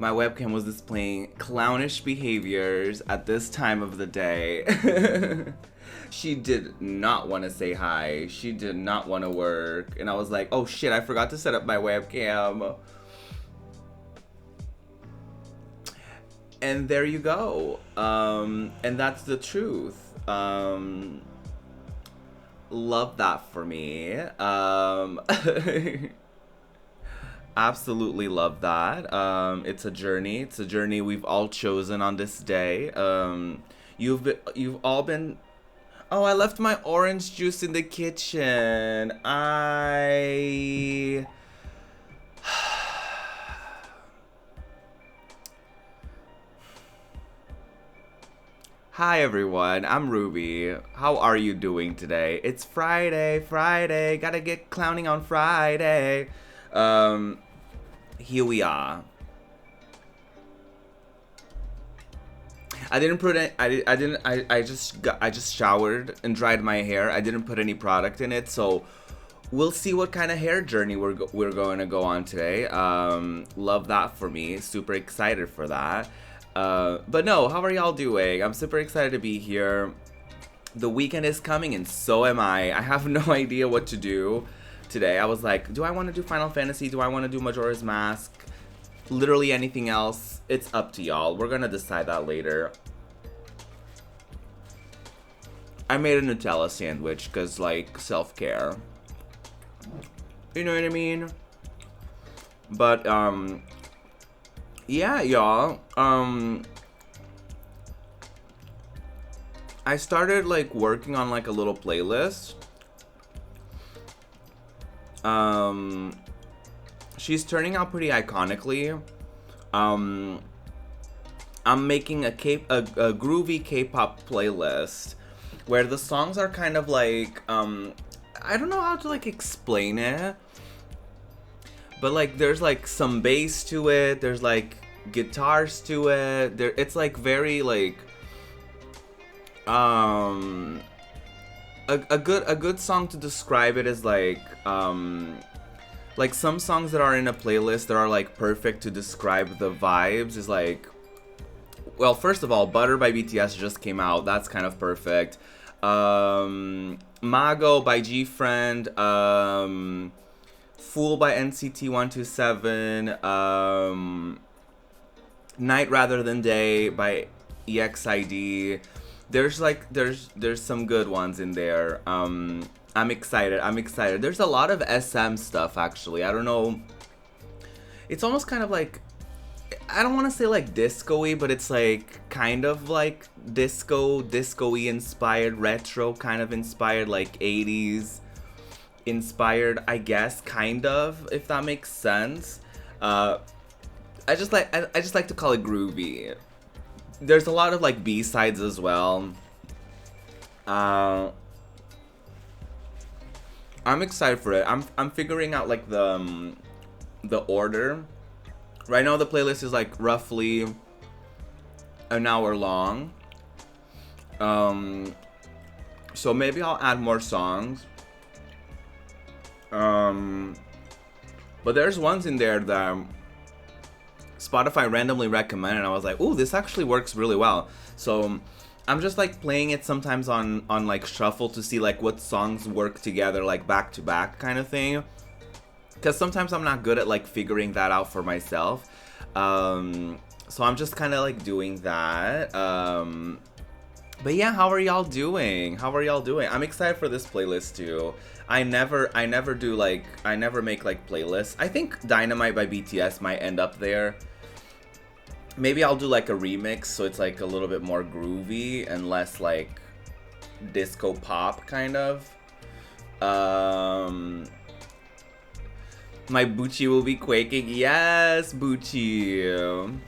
my webcam was displaying clownish behaviors at this time of the day. She did not want to say hi. She did not want to work. And I was like, oh shit, I forgot to set up my webcam. And there you go. And that's the truth. Love that for me. Absolutely love that. It's a journey. It's a journey we've all chosen on this day. You've all been. Oh, I left my orange juice in the kitchen. Hi everyone, I'm Ruby. How are you doing today? It's Friday, gotta get clowning on Friday. Here we are. I just showered and dried my hair. I didn't put any product in it, so we'll see what kind of hair journey we're going to go on today. Love that for me. Super excited for that. But no, how are y'all doing? I'm super excited to be here. The weekend is coming and so am I. I have no idea what to do today. I was like, do I want to do Final Fantasy? Do I want to do Majora's Mask? Literally anything else. It's up to y'all. We're gonna decide that later. I made a Nutella sandwich because, like, self-care. You know what I mean? But, yeah, y'all. I started, like, working on, like, a little playlist. She's turning out pretty iconically. I'm making a groovy K-pop playlist where the songs are kind of like, I don't know how to, like, explain it. But, like, there's, like, some bass to it. There's, like, guitars to it. It's, like, very, like, a good song to describe it is, like some songs that are in a playlist that are, like, perfect to describe the vibes is, like, well, first of all, Butter by BTS just came out. That's kind of perfect. Mago by G-Friend. Fool by NCT 127. Night Rather Than Day by EXID. There's some good ones in there. I'm excited. There's a lot of SM stuff, actually. I don't know. It's almost kind of like, I don't want to say like disco-y, but it's like kind of like disco-y inspired, retro kind of inspired, like 80s inspired, I guess, kind of, if that makes sense. I just like to call it groovy. There's a lot of, like, B-sides as well. I'm excited for it. I'm figuring out, like, the order. Right now the playlist is, like, roughly an hour long. So maybe I'll add more songs. But there's ones in there that Spotify randomly recommended, and I was like, ooh, this actually works really well. So I'm just, like, playing it sometimes on like shuffle to see, like, what songs work together, like, back to back kind of thing. Because sometimes I'm not good at, like, figuring that out for myself. So I'm just kind of, like, doing that. But yeah, how are y'all doing? I'm excited for this playlist too. I never make, like, playlists. I think Dynamite by BTS might end up there. Maybe I'll do, like, a remix so it's, like, a little bit more groovy and less, like, disco pop kind of. My Bucci will be quaking. Yes, Bucci.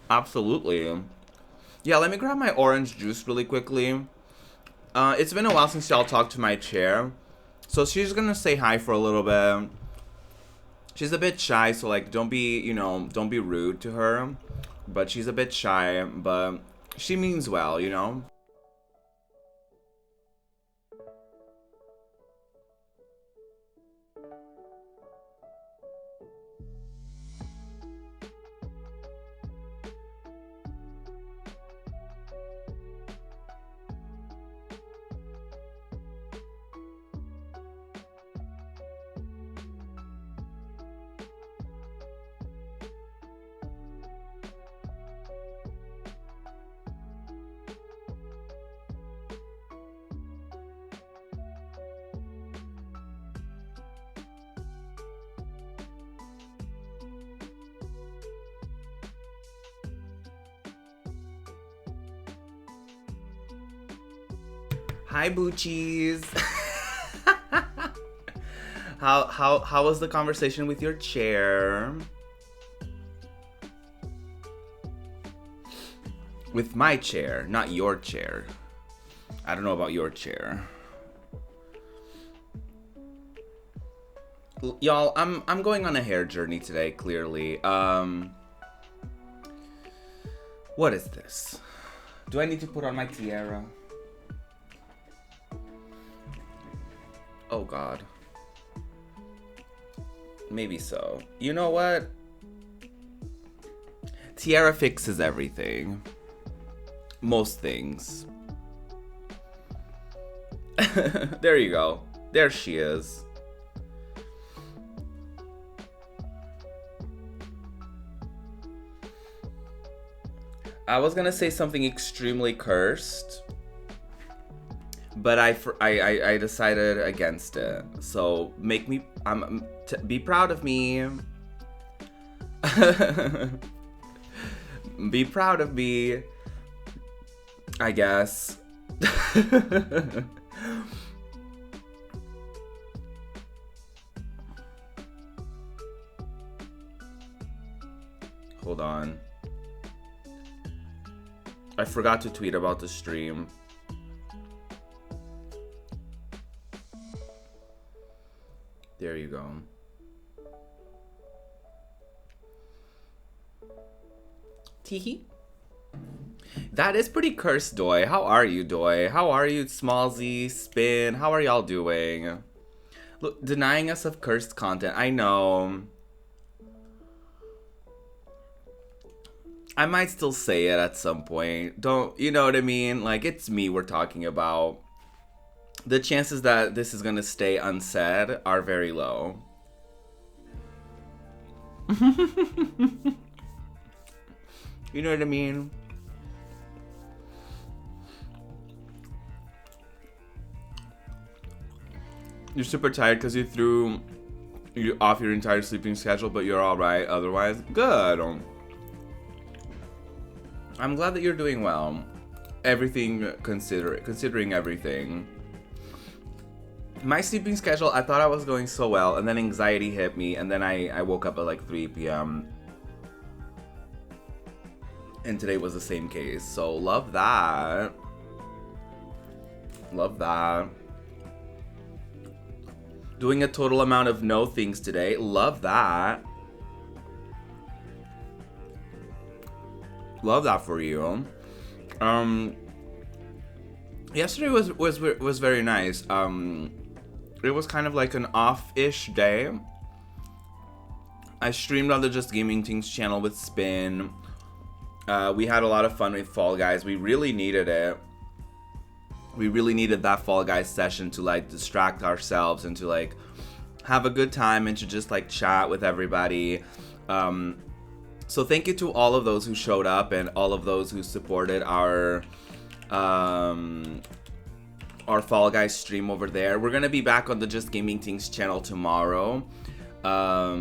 Absolutely. Yeah, let me grab my orange juice really quickly. It's been a while since y'all talked to my chair. So she's gonna say hi for a little bit. She's a bit shy, so, like, don't be rude to her. But she's a bit shy, but she means well, you know? Hi, Boochies. How was the conversation with your chair? With my chair, not your chair. I don't know about your chair. Y'all, I'm going on a hair journey today, clearly. What is this? Do I need to put on my tiara? Oh god. Maybe so. You know what? Tiara fixes everything. Most things. There you go. There she is. I was gonna say something extremely cursed, but I decided against it. So make me be proud of me. Be proud of me, I guess. Hold on. I forgot to tweet about the stream. There you go. Teehee. That is pretty cursed, Doi. How are you, Doi? How are you, Smallzy, Spin? How are y'all doing? Look, denying us of cursed content. I know. I might still say it at some point. Don't, you know what I mean? Like, it's me we're talking about. The chances that this is gonna stay unsaid are very low. You know what I mean? You're super tired because you threw off your entire sleeping schedule, but you're alright otherwise. Good. I'm glad that you're doing well. Everything considering everything. My sleeping schedule, I thought I was going so well, and then anxiety hit me, and then I woke up at like 3 p.m. And today was the same case. So love that. Love that. Doing a total amount of no things today. Love that. Love that for you. Yesterday was very nice. It was kind of like an off-ish day. I streamed on the Just Gaming Things channel with Spin. We had a lot of fun with Fall Guys. We really needed it. We really needed that Fall Guys session to like distract ourselves and to like have a good time and to just like chat with everybody. So thank you to all of those who showed up and all of those who supported our Fall Guys stream over there. We're gonna be back on the Just Gaming Things channel tomorrow. I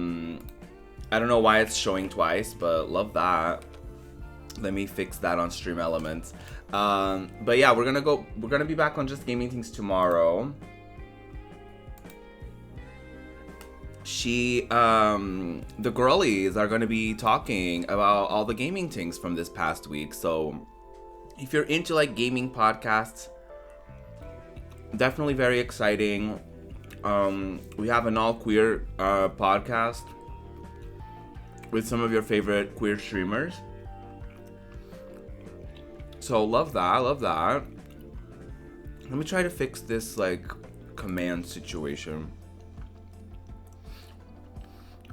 don't know why it's showing twice, but love that. Let me fix that on Stream Elements. But yeah, we're gonna be back on Just Gaming Things tomorrow. The girlies are gonna be talking about all the gaming things from this past week. So if you're into like gaming podcasts, definitely very exciting. We have an all queer podcast with some of your favorite queer streamers. So love that, love that. Let me try to fix this like command situation.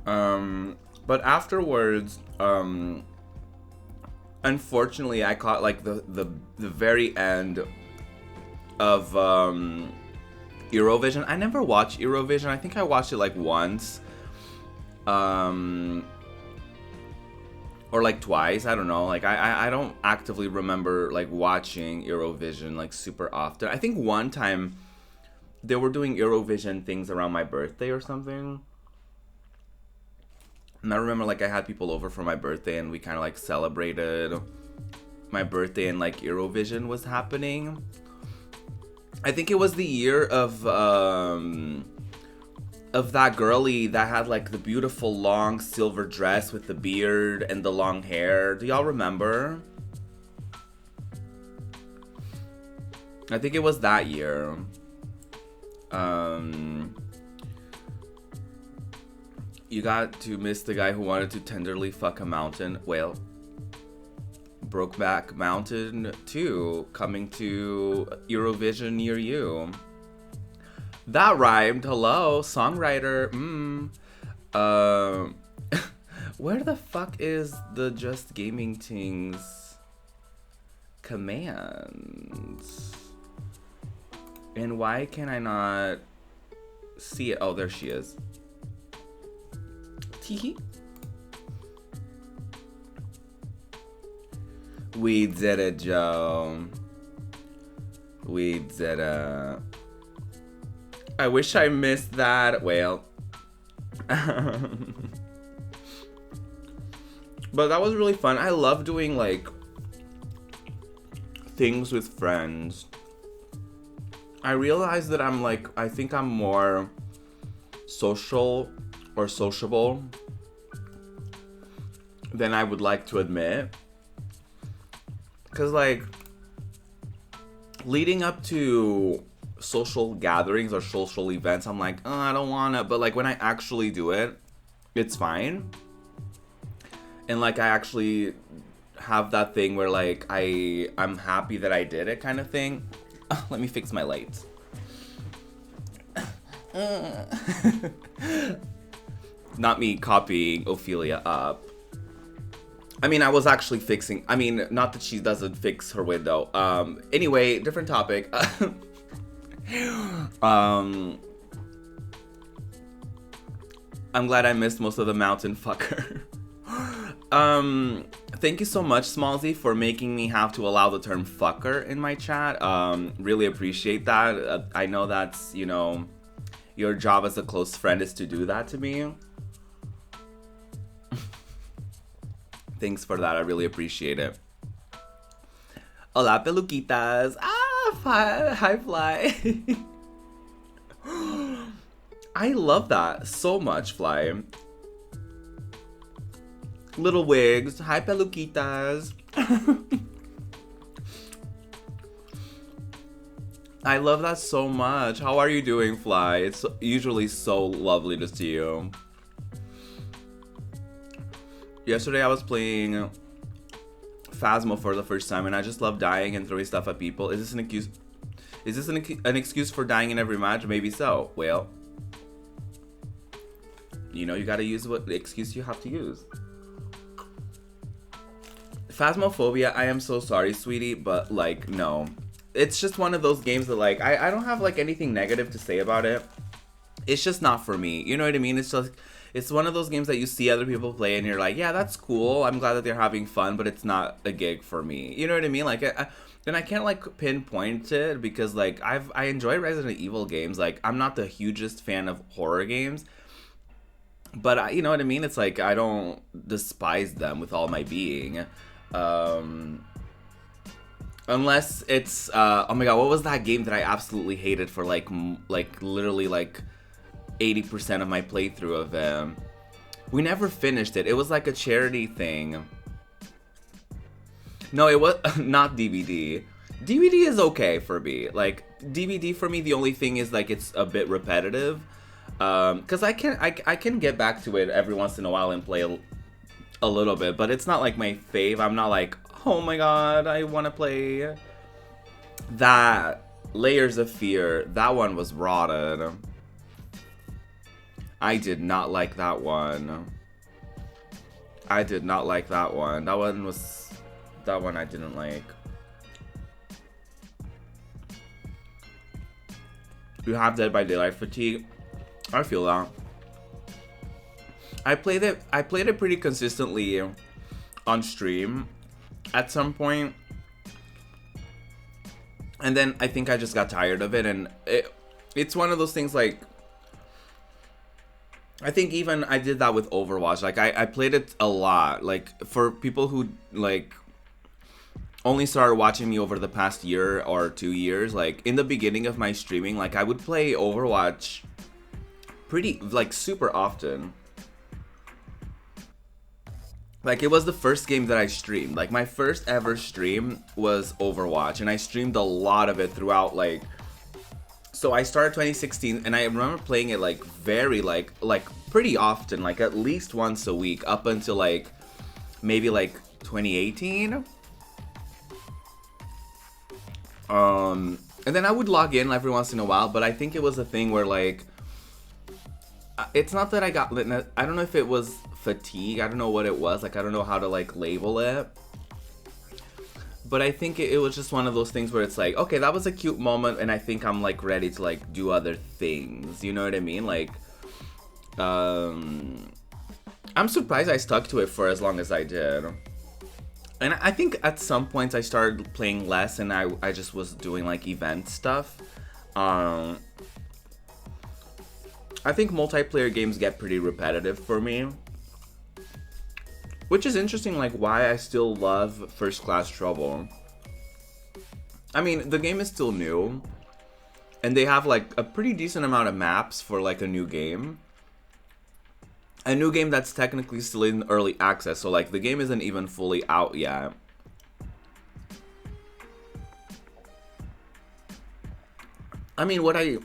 But afterwards, unfortunately, I caught like the very end of Eurovision. I never watched Eurovision. I think I watched it like once, or like twice. I don't know. Like I don't actively remember like watching Eurovision like super often. I think one time they were doing Eurovision things around my birthday or something. And I remember like I had people over for my birthday and we kind of like celebrated my birthday and like Eurovision was happening. I think it was the year of that girly that had like the beautiful long silver dress with the beard and the long hair. Do y'all remember? I think it was that year. You got to miss the guy who wanted to tenderly fuck a mountain. Well, Brokeback Mountain 2 coming to Eurovision near you. That rhymed. Hello, songwriter. Where the fuck is the Just Gaming Things commands? And why can I not see it? Oh, there she is. Teehee. We did it, Joe. We did it. I wish I missed that. Well. But that was really fun. I love doing, like, things with friends. I realized that I'm, like, I think I'm more social or sociable than I would like to admit. Because, like, leading up to social gatherings or social events, I'm like, oh, I don't want to. But, like, when I actually do it, it's fine. And, like, I actually have that thing where, like, I'm happy that I did it kind of thing. Oh, let me fix my lights. Not me copying Ophelia up. I mean, I was actually fixing... I mean, not that she doesn't fix her window. Anyway, different topic. I'm glad I missed most of the mountain fucker. Thank you so much, Smallsy, for making me have to allow the term fucker in my chat. Really appreciate that. I know that's, you know, your job as a close friend is to do that to me. Thanks for that. I really appreciate it. Hola, peluquitas. Ah, hi, Fly. I love that so much, Fly. Little wigs. Hi, peluquitas. I love that so much. How are you doing, Fly? It's usually so lovely to see you. Yesterday I was playing Phasmo for the first time, and I just love dying and throwing stuff at people. Is this an excuse? Is this an excuse for dying in every match? Maybe so. Well, you know, you gotta use what excuse you have to use. Phasmophobia, I am so sorry, sweetie, but, like, no. It's just one of those games that, like, I don't have, like, anything negative to say about it. It's just not for me. You know what I mean? It's just... It's one of those games that you see other people play and you're like, yeah, that's cool. I'm glad that they're having fun, but it's not a gig for me. You know what I mean? Like, and I can't, like, pinpoint it because, like, I enjoy Resident Evil games. Like, I'm not the hugest fan of horror games, but you know what I mean? It's like, I don't despise them with all my being. Unless it's, oh my god, what was that game that I absolutely hated for, like literally, like, 80% of my playthrough of them. We never finished it. It was like a charity thing. No, it was not DVD. DVD is okay for me. Like, DVD for me, the only thing is, like, it's a bit repetitive. Because I can get back to it every once in a while and play a little bit, but it's not like my fave. I'm not like, oh my god, I want to play that. Layers of Fear. That one was rotted. I did not like that one. I did not like that one. That one I didn't like. You have Dead by Daylight fatigue. I feel that. I played it pretty consistently on stream at some point. And then I think I just got tired of it, and it's one of those things, like, I think even I did that with Overwatch. Like, I played it a lot. Like, for people who, like, only started watching me over the past year or 2 years, like in the beginning of my streaming, like I would play Overwatch pretty, like super often. Like, it was the first game that I streamed. Like, my first ever stream was Overwatch, and I streamed a lot of it throughout, like... So I started 2016, and I remember playing it, like, very, like, pretty often, like, at least once a week, up until, like, maybe, like, 2018? And then I would log in every once in a while, but I think it was a thing where, like... It's not that I got... I don't know if it was fatigue. I don't know what it was. Like, I don't know how to, like, label it. But I think it was just one of those things where it's like, okay, that was a cute moment, and I think I'm, like, ready to, like, do other things. You know what I mean? Like, I'm surprised I stuck to it for as long as I did. And I think at some points I started playing less, and I just was doing, like, event stuff. I think multiplayer games get pretty repetitive for me. Which is interesting, like, why I still love First Class Trouble. I mean, the game is still new. And they have, like, a pretty decent amount of maps for, like, a new game. A new game that's technically still in early access. So, like, the game isn't even fully out yet. I mean, what I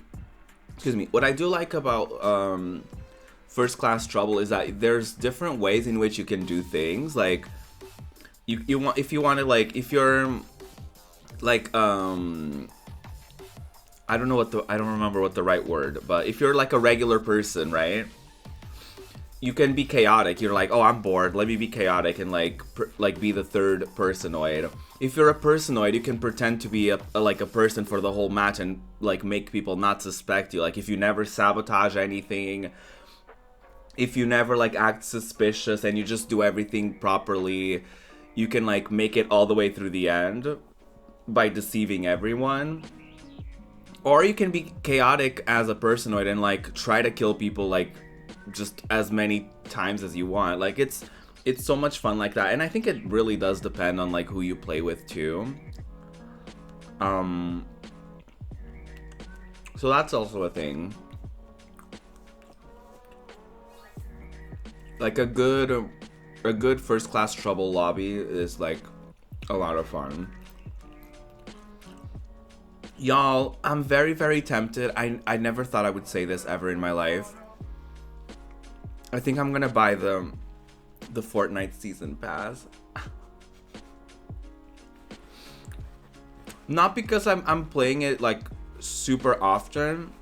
do like about First Class Trouble is that there's different ways in which you can do things. Like, you want, if you want to, like, if you're like I don't remember what the right word, but if you're like a regular person, right? You can be chaotic. You're like, oh, I'm bored. Let me be chaotic and like be the third personoid. If you're a personoid, you can pretend to be a person for the whole match and like make people not suspect you. Like, if you never sabotage anything, if you never like act suspicious and you just do everything properly, you can like make it all the way through the end by deceiving everyone. Or you can be chaotic as a personoid and like try to kill people like just as many times as you want. Like, it's so much fun like that, and I think it really does depend on like who you play with too. So that's also a thing. Like a good First Class Trouble lobby is like a lot of fun. Y'all, I'm very, very tempted. I never thought I would say this ever in my life. I think I'm gonna buy the Fortnite season pass. Not because I'm playing it like super often.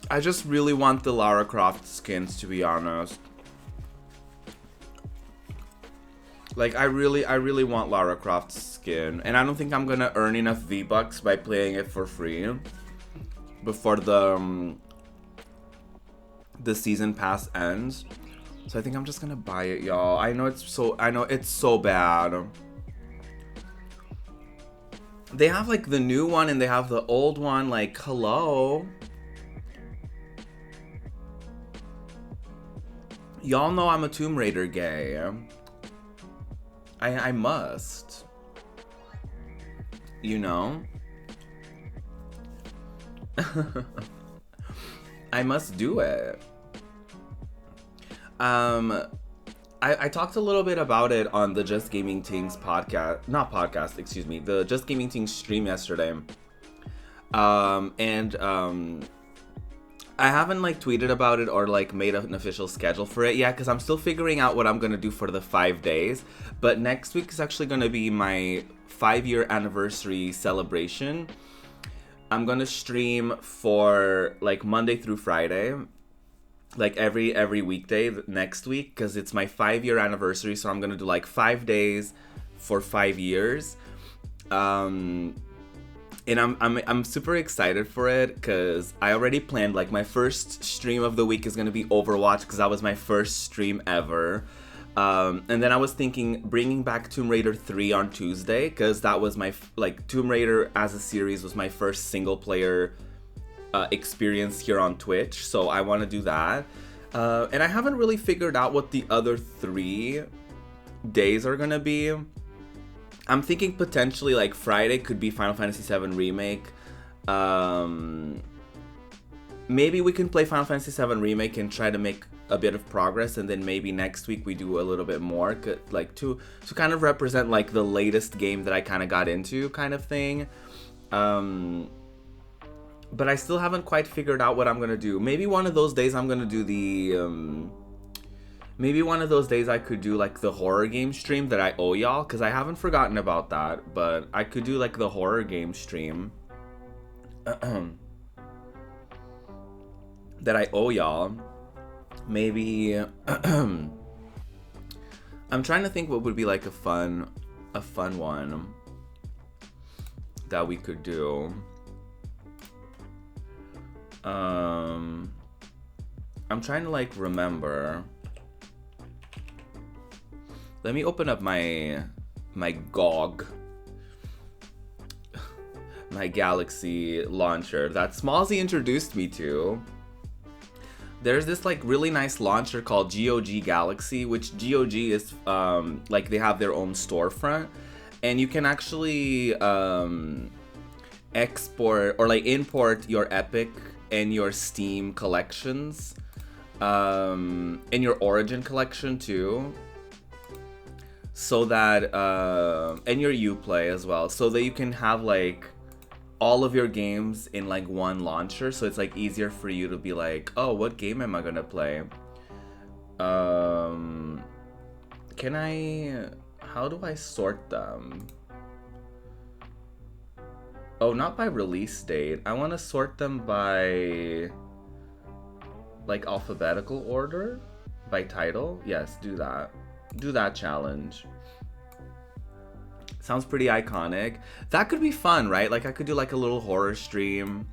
I just really want the Lara Croft skins, to be honest. Like, I really want Lara Croft's skin, and I don't think I'm gonna earn enough V-Bucks by playing it for free before the season pass ends. So I think I'm just gonna buy it, y'all. I know it's so bad. They have like the new one and they have the old one. Like, hello. Y'all know I'm a Tomb Raider gay. I must. You know? I must do it. I talked a little bit about it on the Just Gaming Things the Just Gaming Things stream yesterday. I haven't like tweeted about it or like made an official schedule for it yet, because I'm still figuring out what I'm gonna do for the 5 days. But next week is actually gonna be my 5-year anniversary celebration. I'm gonna stream for like Monday through Friday, like every weekday next week, because it's my 5-year anniversary. So I'm gonna do like 5 days for 5 years. And I'm super excited for it, because I already planned, like, my first stream of the week is gonna be Overwatch, because that was my first stream ever. And then I was thinking bringing back Tomb Raider 3 on Tuesday, because that was my, like, Tomb Raider as a series was my first single player experience here on Twitch, so I want to do that. And I haven't really figured out what the other 3 days are gonna be. I'm thinking potentially like Friday could be Final Fantasy VII Remake. Maybe we can play Final Fantasy VII Remake and try to make a bit of progress, and then maybe next week we do a little bit more, like to kind of represent like the latest game that I kind of got into, kind of thing. But I still haven't quite figured out what I'm gonna do. Maybe one of those days I'm gonna do the maybe one of those days I could do like the horror game stream that I owe y'all, because I haven't forgotten about that. But I could do like the horror game stream that I owe y'all. Maybe I'm trying to think what would be like a fun one that we could do. I'm trying to like remember. Let me open up my GOG, my Galaxy launcher that Smallzy introduced me to. There's this like really nice launcher called GOG Galaxy, which GOG is like they have their own storefront, and you can actually export or like import your Epic and your Steam collections, and your Origin collection too, so that and your Uplay as well, so that you can have like all of your games in like one launcher, so it's like easier for you to be like, oh, what game am I gonna play? Can I, how do I sort them? Oh, not by release date. I want to sort them by like alphabetical order, by title. Yes, do that. Do that challenge. Sounds pretty iconic. That could be fun, right? Like I could do like a little horror stream.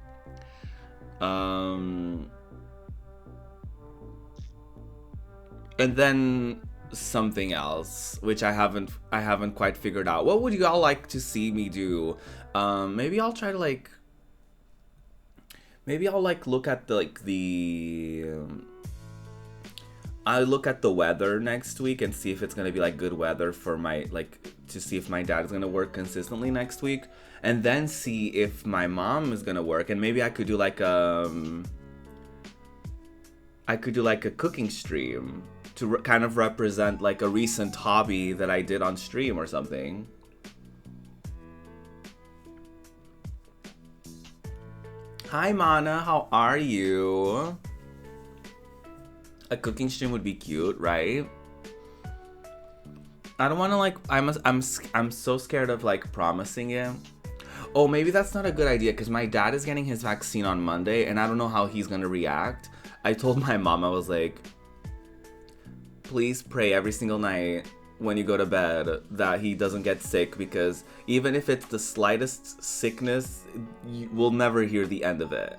And then something else, which I haven't quite figured out. What would you all like to see me do? Maybe I'll try to like. Maybe I'll like look at I look at the weather next week and see if it's gonna be like good weather for my to see if my dad is gonna work consistently next week, and then see if my mom is gonna work, and maybe I could do like a cooking stream to kind of represent like a recent hobby that I did on stream or something. Hi Mana, how are you? A cooking stream would be cute, right? I don't want to like. I'm so scared of like promising it. Oh, maybe that's not a good idea because my dad is getting his vaccine on Monday, and I don't know how he's gonna react. I told my mom, I was like, please pray every single night when you go to bed that he doesn't get sick, because even if it's the slightest sickness, we'll never hear the end of it.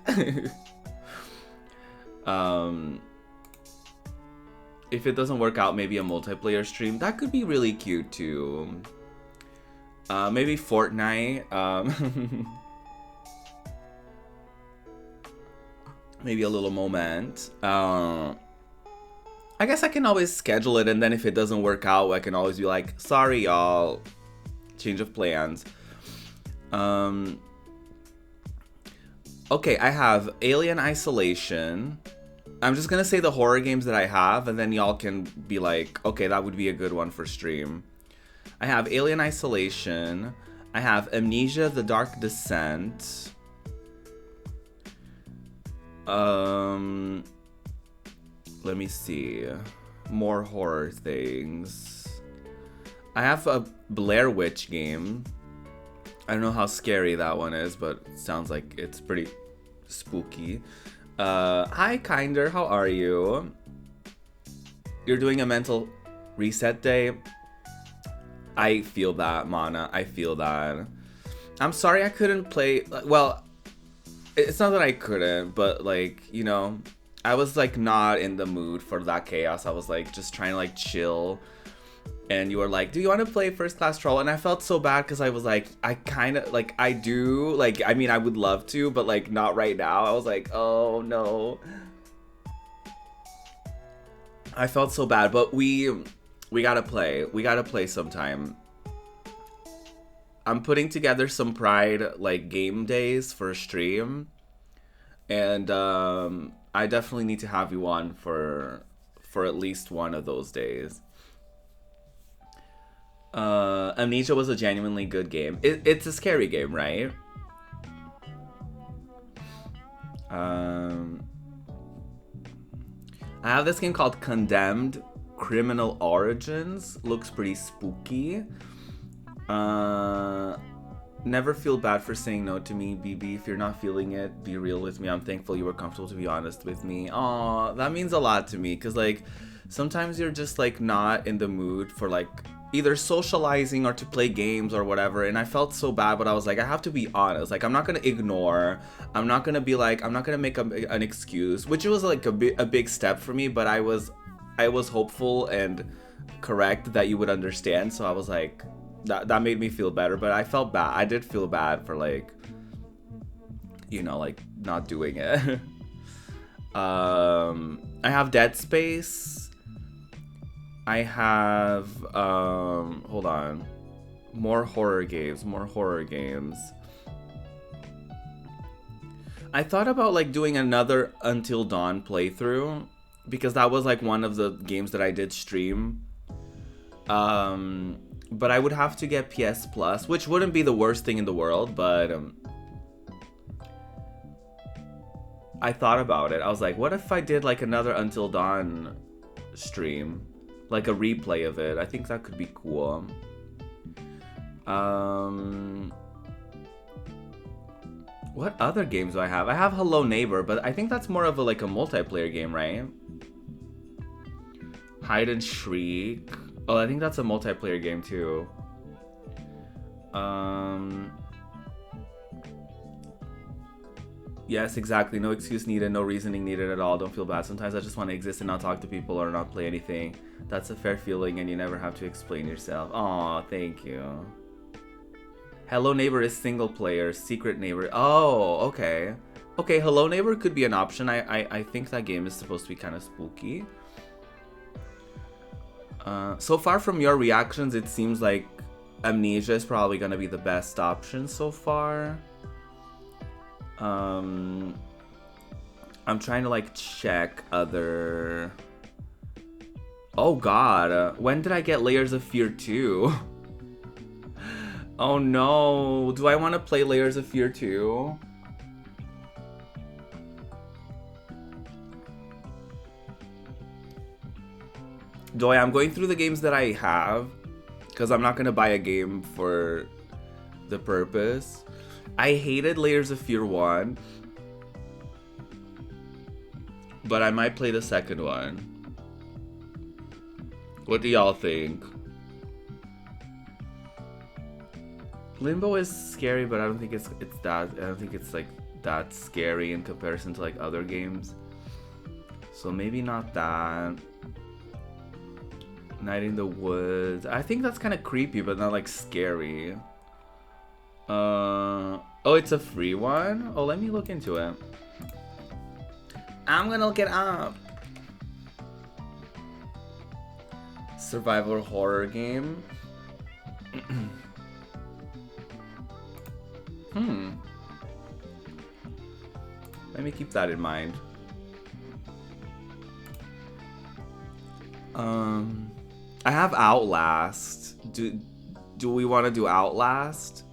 If it doesn't work out, maybe a multiplayer stream. That could be really cute too. Maybe Fortnite. Maybe a little moment. I guess I can always schedule it, and then if it doesn't work out, I can always be like, sorry y'all, change of plans. Okay, I have Alien Isolation. I'm just gonna say the horror games that I have, and then y'all can be like, okay, that would be a good one for stream. I have Alien Isolation. I have Amnesia: The Dark Descent. Let me see. More horror things. I have a Blair Witch game. I don't know how scary that one is, but it sounds like it's pretty spooky. Hi Kinder, how are you? You're doing a mental reset day? I feel that, Mana. I feel that. I'm sorry I couldn't play. Well, it's not that I couldn't, but like, you know, I was like not in the mood for that chaos. I was like just trying to like chill. And you were like, do you want to play First Class Troll? And I felt so bad because I was like, I kind of, like, I do. Like, I mean, I would love to, but, like, not right now. I was like, oh, no. I felt so bad. But we We gotta play. We gotta play sometime. I'm putting together some Pride like game days for a stream, and I definitely need to have you on for at least one of those days. Amnesia was a genuinely good game. It's a scary game, right? I have this game called Condemned Criminal Origins. Looks pretty spooky. Never feel bad for saying no to me, BB. If you're not feeling it, be real with me. I'm thankful you were comfortable to be honest with me. Aw, that means a lot to me. Because, like, sometimes you're just, like, not in the mood for, like, either socializing or to play games or whatever. And I felt so bad, but I was like, I have to be honest. Like, I'm not going to ignore. I'm not going to be, like, I'm not going to make an excuse. Which was, like, a big step for me. But I was hopeful and correct that you would understand. So I was like... That made me feel better, but I felt bad. I did feel bad for, like, you know, like, not doing it. I have Dead Space. I have, hold on. More horror games. I thought about, like, doing another Until Dawn playthrough, because that was, like, one of the games that I did stream. But I would have to get PS Plus, which wouldn't be the worst thing in the world, but I thought about it. I was like, what if I did like another Until Dawn stream? Like a replay of it. I think that could be cool. What other games do I have? I have Hello Neighbor, but I think that's more of a like a multiplayer game, right? Hide and Shriek. Oh, I think that's a multiplayer game too. Yes, exactly. No excuse needed, no reasoning needed at all. Don't feel bad. Sometimes I just want to exist and not talk to people or not play anything. That's a fair feeling and you never have to explain yourself. Aw, thank you. Hello Neighbor is single player. Secret Neighbor. Oh, okay. Okay, Hello Neighbor could be an option. I think that game is supposed to be kind of spooky. So far from your reactions, it seems like Amnesia is probably gonna be the best option so far. I'm trying to like check other... Oh god, when did I get Layers of Fear 2? Oh no, do I want to play Layers of Fear 2? Joy, I'm going through the games that I have because I'm not going to buy a game for the purpose. I hated Layers of Fear 1, but I might play the second one. What do y'all think? Limbo is scary, but I don't think it's like that scary in comparison to like other games. So maybe not that. Night in the Woods. I think that's kind of creepy, but not like scary. Oh, it's a free one? Oh, let me look into it. I'm gonna look it up. Survival horror game. Let me keep that in mind. I have Outlast. Do we want to do Outlast?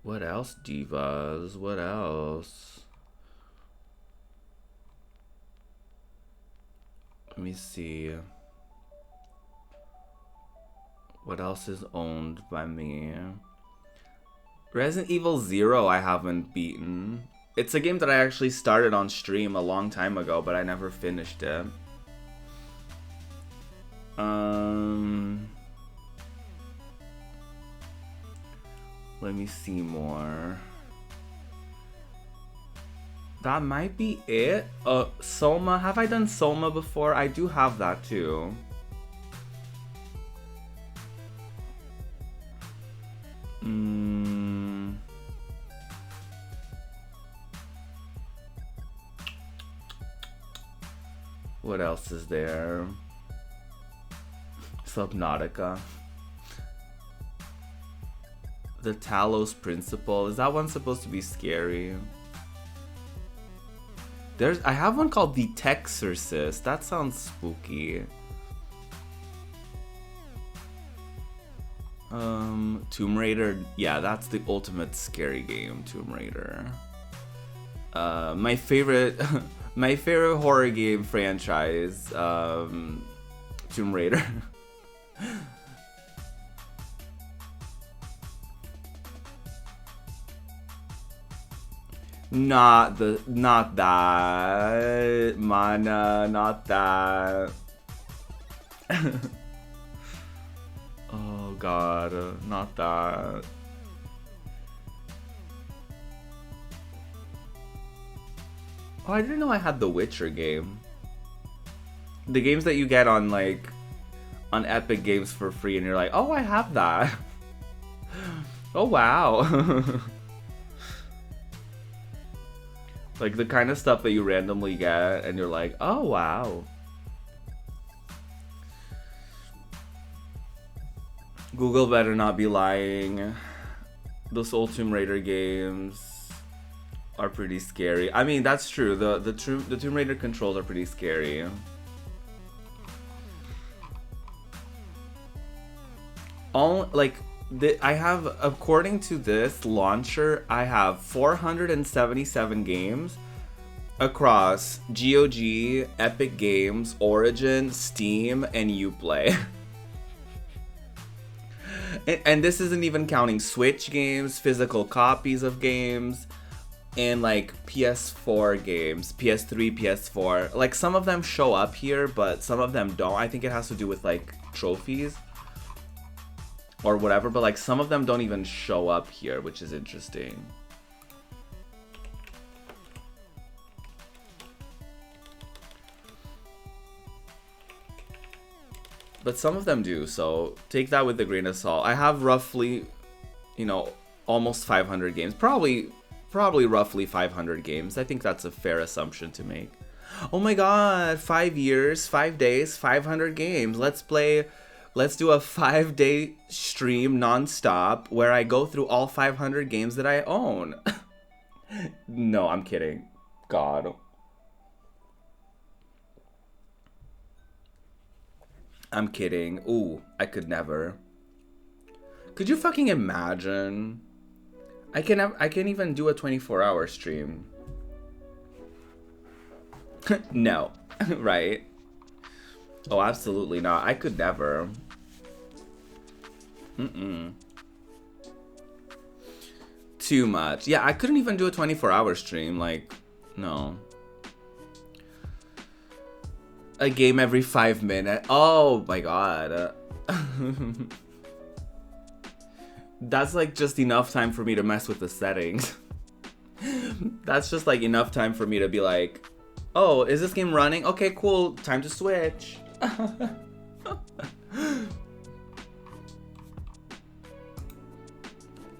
What else, divas? What else? Let me see. What else is owned by me? Resident Evil 0 I haven't beaten. It's a game that I actually started on stream a long time ago, but I never finished it. Let me see more. That might be it. Soma. Have I done Soma before? I do have that too. What else is there? Subnautica. The Talos Principle. Is that one supposed to be scary? I have one called The Texorcist. That sounds spooky. Tomb Raider. Yeah, that's the ultimate scary game, Tomb Raider. My favorite my favorite horror game franchise, Tomb Raider. Not that, Mana, not that. Oh god, not that. Oh, I didn't know I had the Witcher game. The games that you get on like on Epic Games for free, and you're like, oh, I have that. Oh wow. Like the kind of stuff that you randomly get and you're like, oh wow. Google better not be lying. Those old Tomb Raider games are pretty scary. I mean, that's true. The Tomb Raider controls are pretty scary. I have, according to this launcher, I have 477 games across GOG, Epic Games, Origin, Steam, and Uplay. and this isn't even counting Switch games, physical copies of games, and like PS4 games, PS3, PS4. Like some of them show up here, but some of them don't. I think it has to do with like trophies or whatever, but like some of them don't even show up here, which is interesting. But some of them do, so take that with a grain of salt. I have roughly, you know, almost 500 games. Probably roughly 500 games. I think that's a fair assumption to make. Oh my god, 5 years, 5 days, 500 games. Let's do a 5-day stream non-stop where I go through all 500 games that I own. No, I'm kidding. God. I'm kidding. Ooh, I could never. Could you fucking imagine? I can't even do a 24-hour stream. No, right? Oh, absolutely not. I could never. Too much. Yeah, I couldn't even do a 24-hour stream. Like, no. A game every 5 minutes. Oh my god. That's like just enough time for me to mess with the settings. That's just like enough time for me to be like, oh, is this game running? Okay, cool. Time to switch.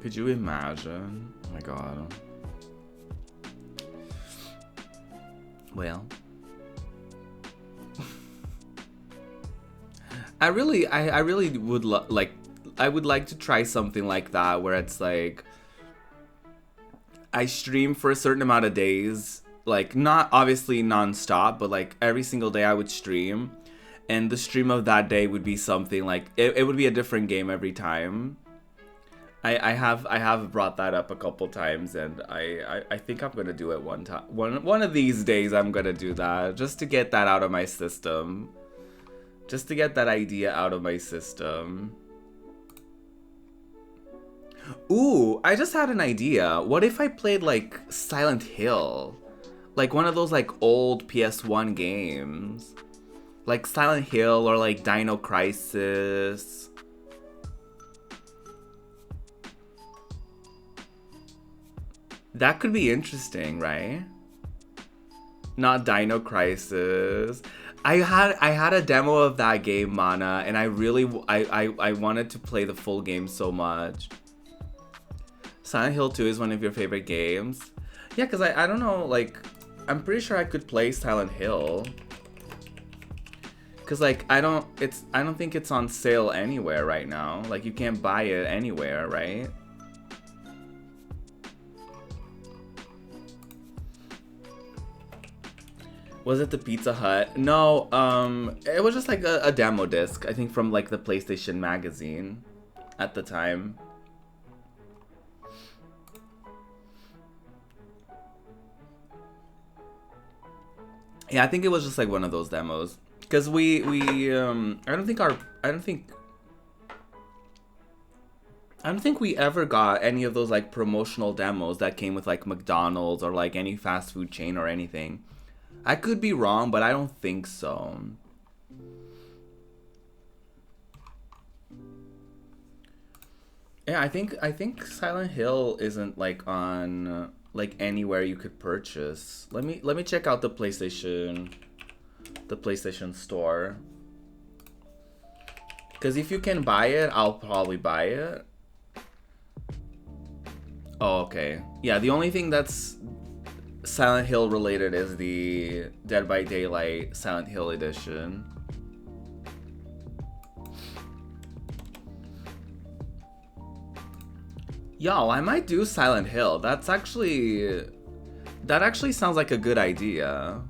Could you imagine? Oh my god. Well. I really would like. I would like to try something like that where it's like I stream for a certain amount of days, like not obviously non-stop, but like every single day I would stream, and the stream of that day would be something like it would be a different game every time. I have brought that up a couple times, and I think I'm gonna do it one time. One of these days I'm gonna do that just to get that out of my system. Just to get that idea out of my system. Ooh, I just had an idea. What if I played like Silent Hill? Like one of those like old PS1 games. Like Silent Hill or like Dino Crisis. That could be interesting, right? Not Dino Crisis. I had a demo of that game, Mana, and I wanted to play the full game so much. Silent Hill 2 is one of your favorite games? Yeah, because I don't know, like, I'm pretty sure I could play Silent Hill. Cause like I don't think it's on sale anywhere right now. Like you can't buy it anywhere, right? Was it the Pizza Hut? No, it was just like a demo disc, I think from like the PlayStation magazine at the time. Yeah, I think it was just like one of those demos. Cause I don't think we ever got any of those like promotional demos that came with like McDonald's or like any fast food chain or anything. I could be wrong, but I don't think so. Yeah, I think Silent Hill isn't like on like anywhere you could purchase. Let me check out the PlayStation store. Cause if you can buy it, I'll probably buy it. Oh, okay. Yeah, the only thing that's Silent Hill related is the Dead by Daylight Silent Hill edition. Yo, I might do Silent Hill. That actually sounds like a good idea.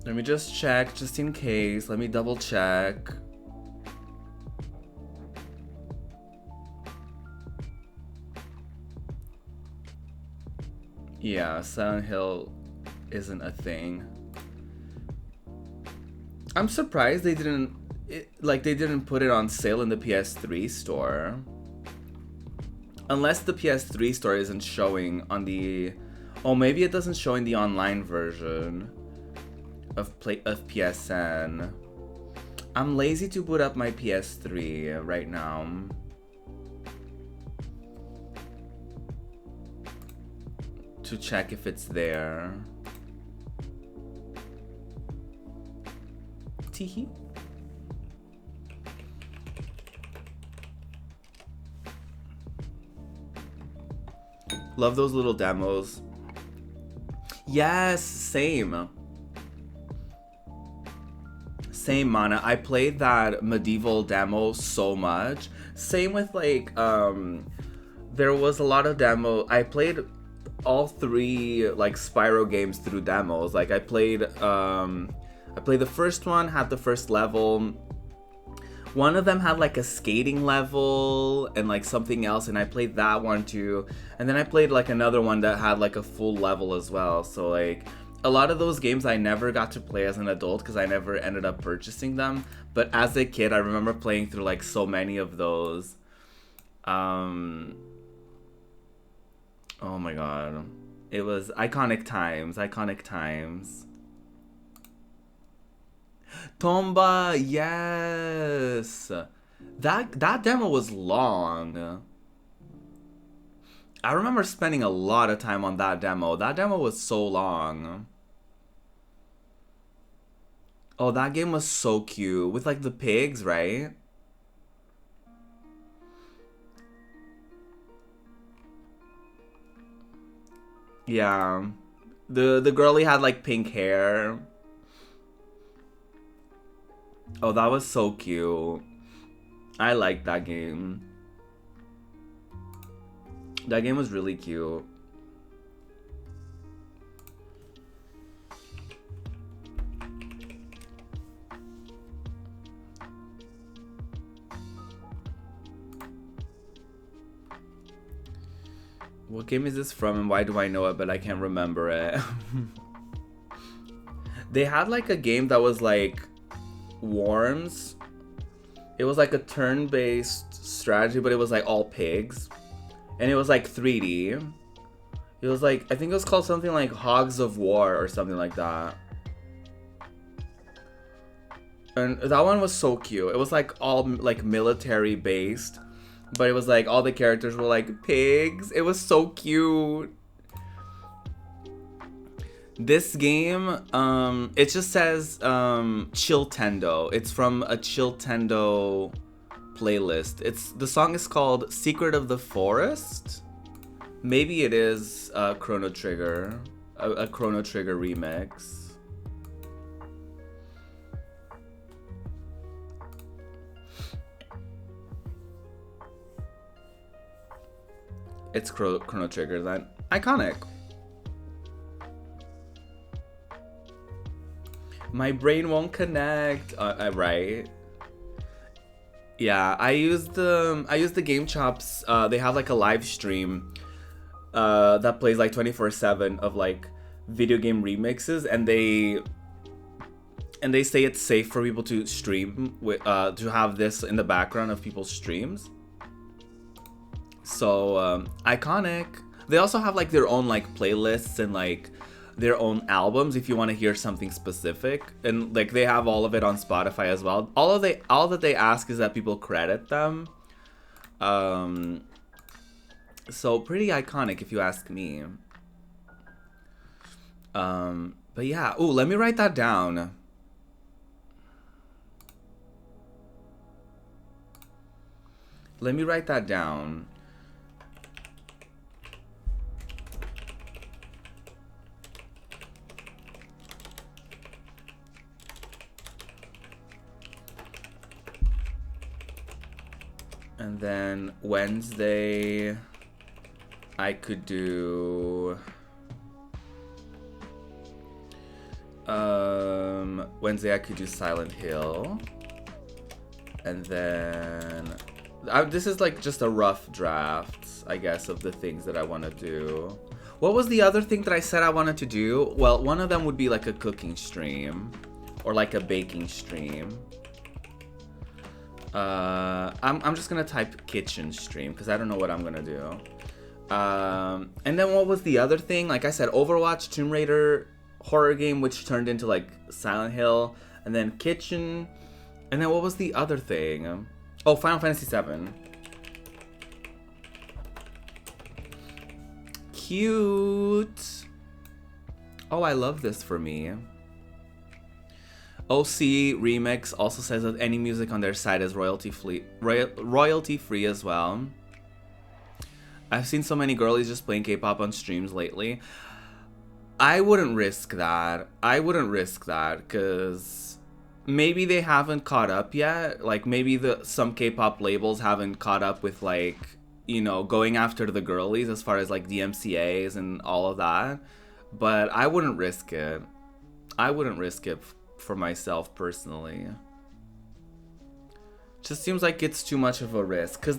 Let me just check, just in case. Let me double check. Yeah, Silent Hill isn't a thing. I'm surprised they didn't put it on sale in the PS3 store. Unless the PS3 store isn't showing on the... Oh, maybe it doesn't show in the online version of PSN. I'm lazy to boot up my PS3 right now. To check if it's there. Teehee. Love those little demos. Yes, same. Same, Mana. I played that medieval demo so much. Same with like, there was a lot of demo. I played all three like Spyro games through demos. Like I played the first one, had the first level. One of them had like a skating level and like something else, and I played that one too. And then I played like another one that had like a full level as well. So like a lot of those games I never got to play as an adult because I never ended up purchasing them. But as a kid, I remember playing through like so many of those. Oh my god. It was iconic times, iconic times. Tomba, yes. That demo was long. I remember spending a lot of time on that demo. That demo was so long. Oh, that game was so cute. With like the pigs, right? Yeah. The girlie had like pink hair. Oh, that was so cute. I liked that game. That game was really cute. What game is this from and why do I know it but I can't remember it? They had like a game that was like Worms. It was like a turn-based strategy, but it was like all pigs. And it was like 3D. It was like, I think it was called something like Hogs of War or something like that. And that one was so cute. It was like all like military based, but it was like all the characters were like pigs. It was so cute. This game, it just says Chiltendo. It's from a Chiltendo playlist. The song is called Secret of the Forest. Maybe it is Chrono Trigger, a Chrono Trigger remix. It's Chrono Trigger then. Iconic. My brain won't connect. Right. Yeah, I use the Game Chops. They have like a live stream that plays like 24/7 of like video game remixes, and they say it's safe for people to stream with to have this in the background of people's streams. So iconic. They also have like their own like playlists and like their own albums if you want to hear something specific, and like they have all of it on Spotify as well. All that they ask is that people credit them. So pretty iconic if you ask me. But yeah, ooh, let me write that down. Let me write that down. And then Wednesday, I could do... Wednesday I could do Silent Hill. And then... this is like just a rough draft, I guess, of the things that I want to do. What was the other thing that I said I wanted to do? Well, one of them would be like a cooking stream. Or like a baking stream. I'm just gonna type kitchen stream because I don't know what I'm gonna do. And then what was the other thing? Like I said, Overwatch, Tomb Raider, horror game, which turned into like Silent Hill, and then kitchen. And then what was the other thing? Oh, Final Fantasy VII. Cute. Oh, I love this for me. OC Remix also says that any music on their site is royalty free as well. I've seen so many girlies just playing K-pop on streams lately. I wouldn't risk that. Because maybe they haven't caught up yet. Like maybe some K-pop labels haven't caught up with like, you know, going after the girlies as far as like DMCAs and all of that. But I wouldn't risk it. For myself personally. Just seems like it's too much of a risk, because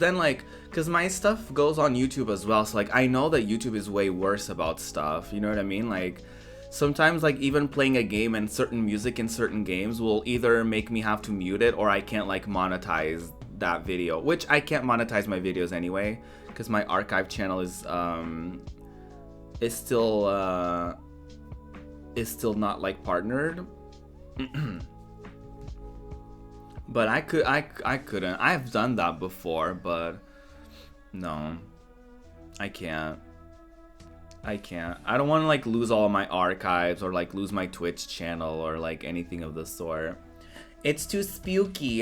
my stuff goes on YouTube as well, so like I know that YouTube is way worse about stuff, you know what I mean? Like sometimes like even playing a game and certain music in certain games will either make me have to mute it or I can't like monetize that video, which I can't monetize my videos anyway because my archive channel is still not like partnered. But I couldn't. I've done that before, but no, I can't. I don't want to like lose all of my archives or like lose my Twitch channel or like anything of the sort. It's too spooky.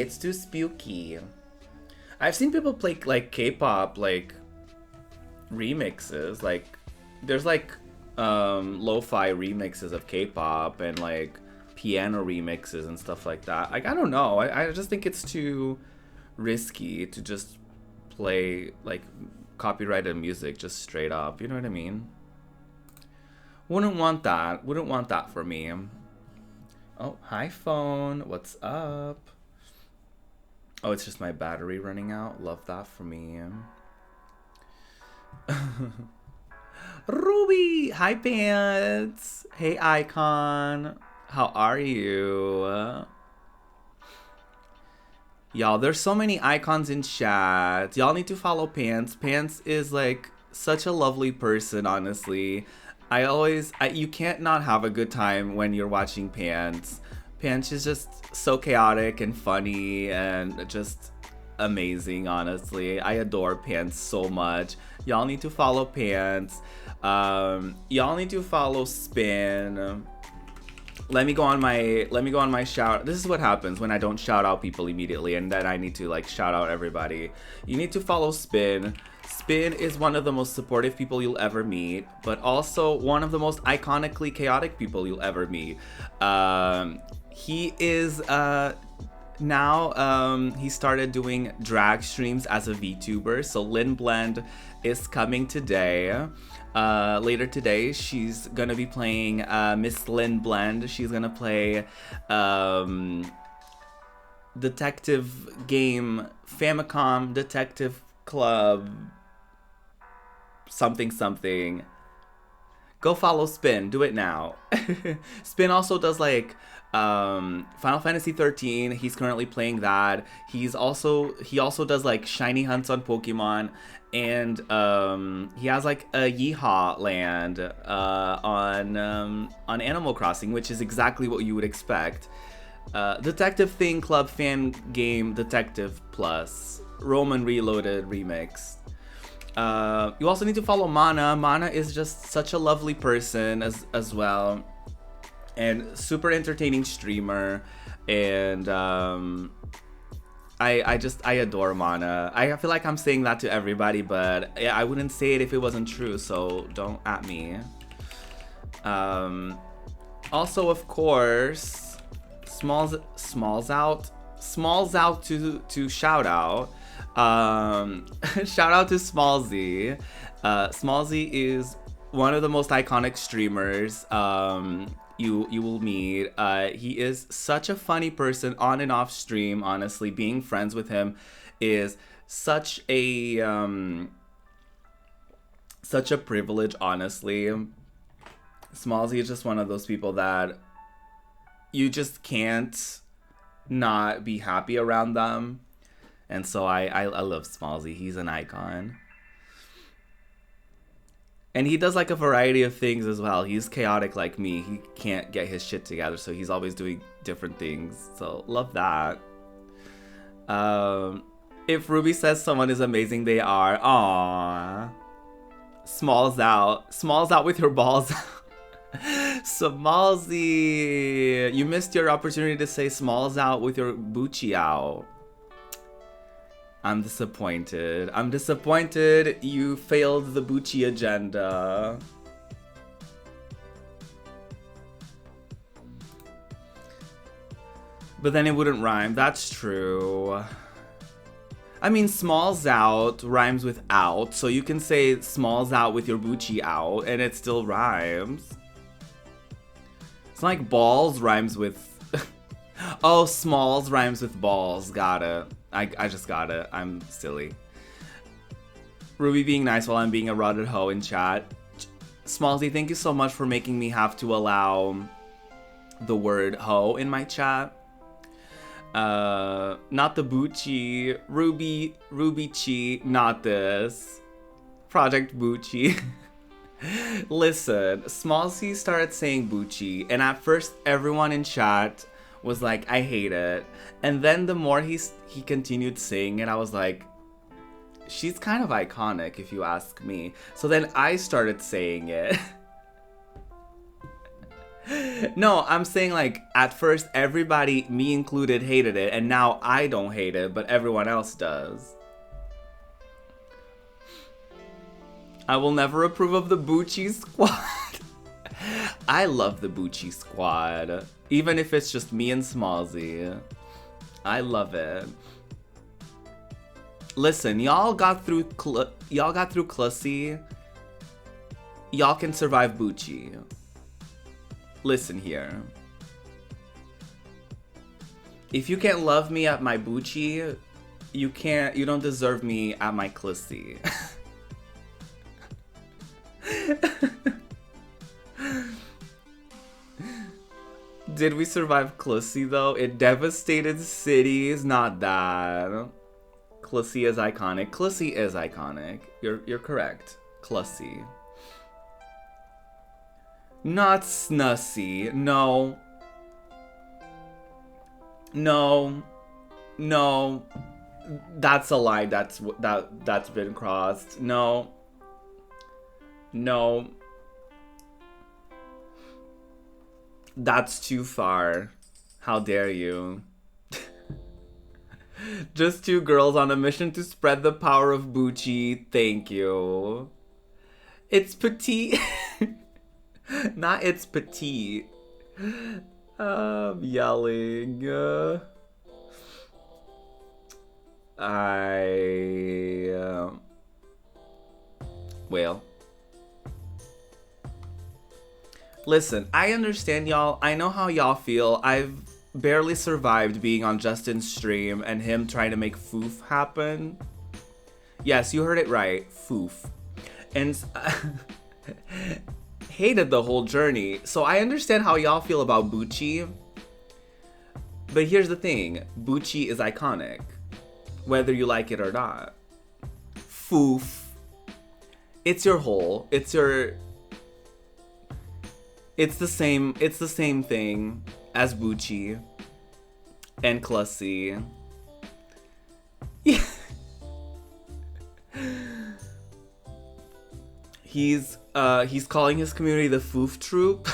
I've seen people play like K-pop like remixes. Like there's like lo-fi remixes of K-pop and like piano remixes and stuff like that. Like I don't know. I just think it's too risky to just play like copyrighted music just straight up. You know what I mean? Wouldn't want that for me. Oh, hi phone. What's up? Oh, it's just my battery running out. Love that for me. Ruby! Hi, Pants! Hey, Icon! How are you? Y'all, there's so many icons in chat. Y'all need to follow Pants. Pants is, like, such a lovely person, honestly. You can't not have a good time when you're watching Pants. Pants is just so chaotic and funny and just amazing, honestly. I adore Pants so much. Y'all need to follow Pants. Y'all need to follow Spin. let me go on my shout. This is what happens when I don't shout out people immediately, and then I need to like shout out everybody. You need to follow Spin. Spin is one of the most supportive people you'll ever meet, but also one of the most iconically chaotic people you'll ever meet. He is now he started doing drag streams as a VTuber. So Lynn Blend is coming today. Later today, she's gonna be playing Miss Lynn Blend. She's gonna play detective game, Famicom Detective Club, something. Go follow Spin. Do it now. Spin also does like Final Fantasy 13. He's currently playing that. He also does like shiny hunts on Pokemon, and he has like a Yeehaw land on Animal Crossing, which is exactly what you would expect. Detective Thing Club fan game Detective Plus Roman Reloaded remix. You also need to follow Mana. Mana is just such a lovely person as well, and super entertaining streamer, and I adore Mana. I feel like I'm saying that to everybody, but I wouldn't say it if it wasn't true, so don't at me. Also, of course, Smalls out to shout out. Shout out to Smallsy. Smallsy is one of the most iconic streamers you will meet. He is such a funny person on and off stream. Honestly, being friends with him is such a privilege. Honestly, Smallsy is just one of those people that you just can't not be happy around them. And so I love Smallsy. He's an icon. And he does like a variety of things as well. He's chaotic like me. He can't get his shit together, so he's always doing different things. So love that. If Ruby says someone is amazing, they are. Aww. Smalls out with your balls. Smallsy, you missed your opportunity to say smalls out with your Bucci out. I'm disappointed. You failed the Bucci agenda. But then it wouldn't rhyme. That's true. I mean, smalls out rhymes with out, so you can say smalls out with your Bucci out, and it still rhymes. It's like balls rhymes with... Oh, smalls rhymes with balls. Got it. I just got it. I'm silly. Ruby being nice while I'm being a rotted hoe in chat. Smallsy, thank you so much for making me have to allow the word hoe in my chat. Not the Bucci. Ruby Chi, not this. Project Bucci. Listen, Smallsy started saying Bucci, and at first everyone in chat was like, I hate it. And then the more he continued saying it, I was like, she's kind of iconic if you ask me. So then I started saying it. No, I'm saying like, at first everybody, me included, hated it, and now I don't hate it, but everyone else does. I will never approve of the Bucci squad. I love the Bucci squad. Even if it's just me and Smallsy. I love it. Listen, y'all got through Clussy. Y'all can survive Bucci. Listen here. If you can't love me at my Bucci, you don't deserve me at my Clussy. Did we survive Clussy though? It devastated cities. Not that. Clussy is iconic. Clussy is iconic. You're correct. Clussy. Not Snussy. No. No. No. That's a lie. That's been crossed. No. No. That's too far. How dare you? Just two girls on a mission to spread the power of Bucci. Thank you. It's petite. Not it's petite. I'm yelling. Well. Listen, I understand y'all. I know how y'all feel. I've barely survived being on Justin's stream and him trying to make foof happen. Yes, you heard it right. Foof. And hated the whole journey. So I understand how y'all feel about Bucci. But here's the thing. Bucci is iconic. Whether you like it or not. Foof. It's your whole. It's the same thing as Bucci and Clussy. He's calling his community the Foof Troop.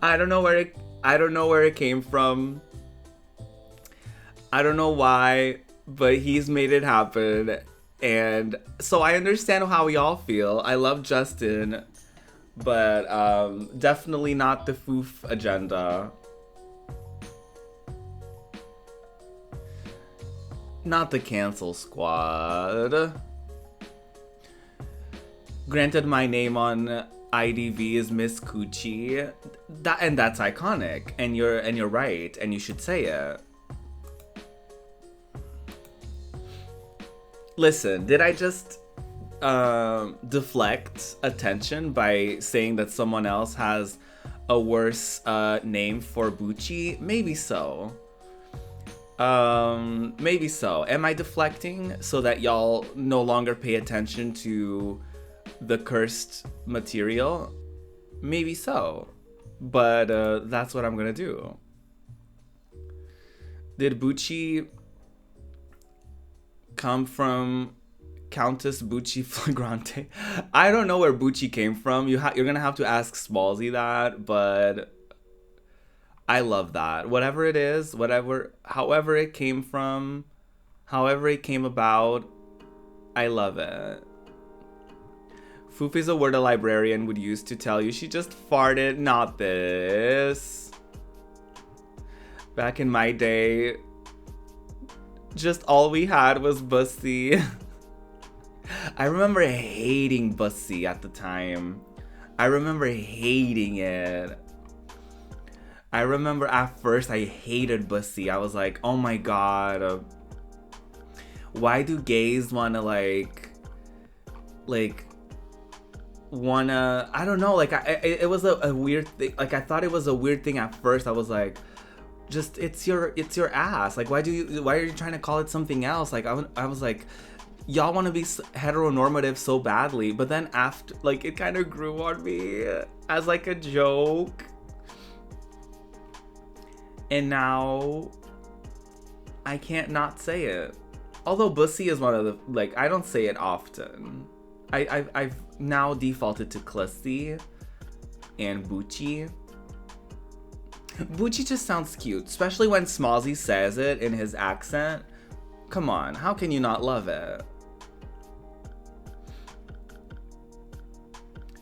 I don't know where it came from. I don't know why, but he's made it happen. And so I understand how y'all feel. I love Justin, but definitely not the Foof agenda. Not the cancel squad. Granted, my name on IDV is Miss Coochie. And that's iconic. And you're right. And you should say it. Listen, did I just deflect attention by saying that someone else has a worse name for Bucci? Maybe so. Maybe so. Am I deflecting so that y'all no longer pay attention to the cursed material? Maybe so. But that's what I'm gonna do. Did Bucci come from Countess Bucci Flagrante? I don't know where Bucci came from. You're gonna have to ask Smallsy that, but I love that. Whatever it is, however it came from, however it came about, I love it. Foof is a word a librarian would use to tell you she just farted. Not this. Back in my day, just all we had was Bussy. I remember hating Bussy at the time. I remember hating it. I remember at first I hated Bussy. I was like, oh my god. Why do gays wanna wanna, I don't know, it was a weird thing. Like, I thought it was a weird thing at first. I was like, just it's your ass. Like, why are you trying to call it something else? Like, I was like, y'all want to be heteronormative so badly. But then after, like, it kind of grew on me as like a joke. And now I can't not say it. Although Bussy is one of the, like, I don't say it often. I've now defaulted to Clussy and Bucci. Bucci just sounds cute, especially when Smallsy says it in his accent. Come on, how can you not love it?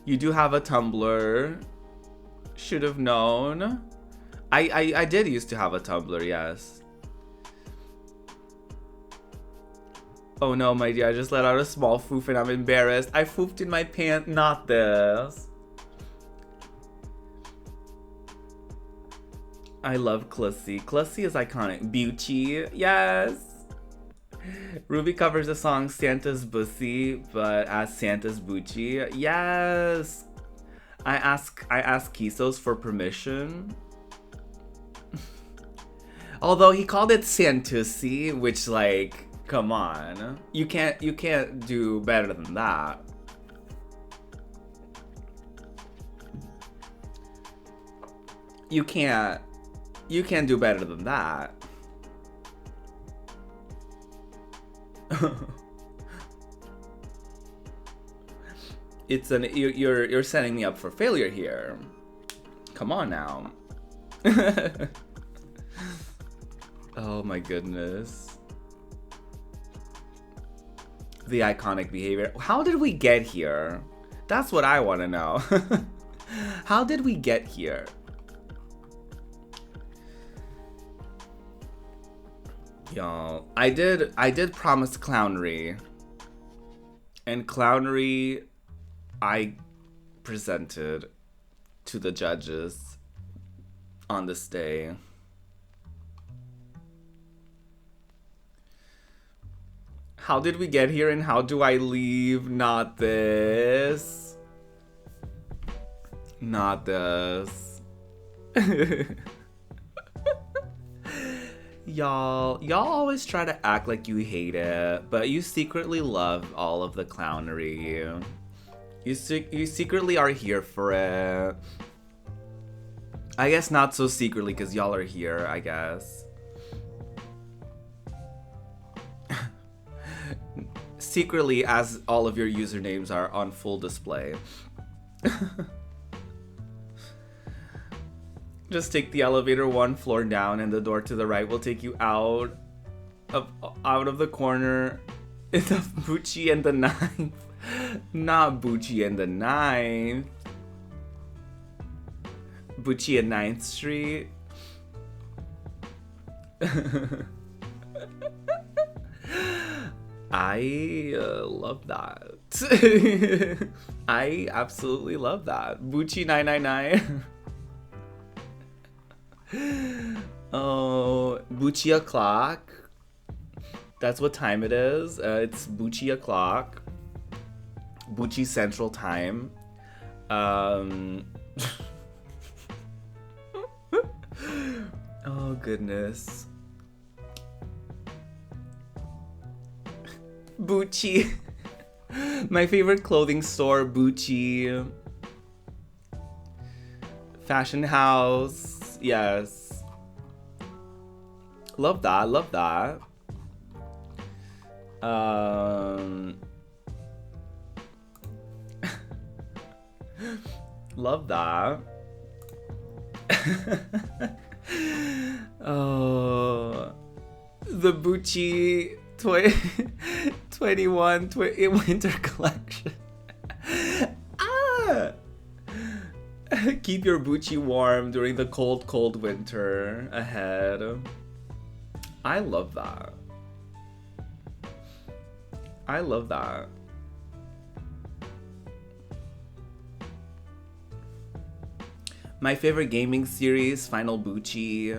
You do have a Tumblr. Should have known. I did used to have a Tumblr, yes. Oh no, my dear, I just let out a small foof and I'm embarrassed. I foofed in my pants. Not this. I love Clussy. Clussy is iconic. Bucci, yes. Ruby covers the song Santa's Bussy, but as Santa's Bucci. Yes. I ask Kisos for permission. Although he called it Santussy, which, like, come on. You can't do better than that. You can't do better than that. It's an you're setting me up for failure here. Come on now. Oh my goodness. The iconic behavior. How did we get here? That's what I want to know. How did we get here? Y'all, I did promise clownery. And clownery I presented to the judges on this day. How did we get here and how do I leave? Not this. Not this. Y'all always try to act like you hate it, but you secretly love all of the clownery. You secretly are here for it. I guess not so secretly because y'all are here, I guess. Secretly, as all of your usernames are on full display. Just take the elevator 1 floor down and the door to the right will take you out of the corner. It's a Bucci and the Ninth. Not Bucci and the Ninth. Bucci and 9th Street. I love that. I absolutely love that. Bucci 999. Oh, Bucci o'clock. That's what time it is. It's Bucci o'clock. Bucci Central Time. Oh goodness. Bucci. My favorite clothing store, Bucci. Fashion house. Yes. Love that, love that. Love that. Oh, the Bucci 21 winter collection. Ah! Keep your Bucci warm during the cold winter ahead. I love that. I love that. My favorite gaming series, Final Bucci.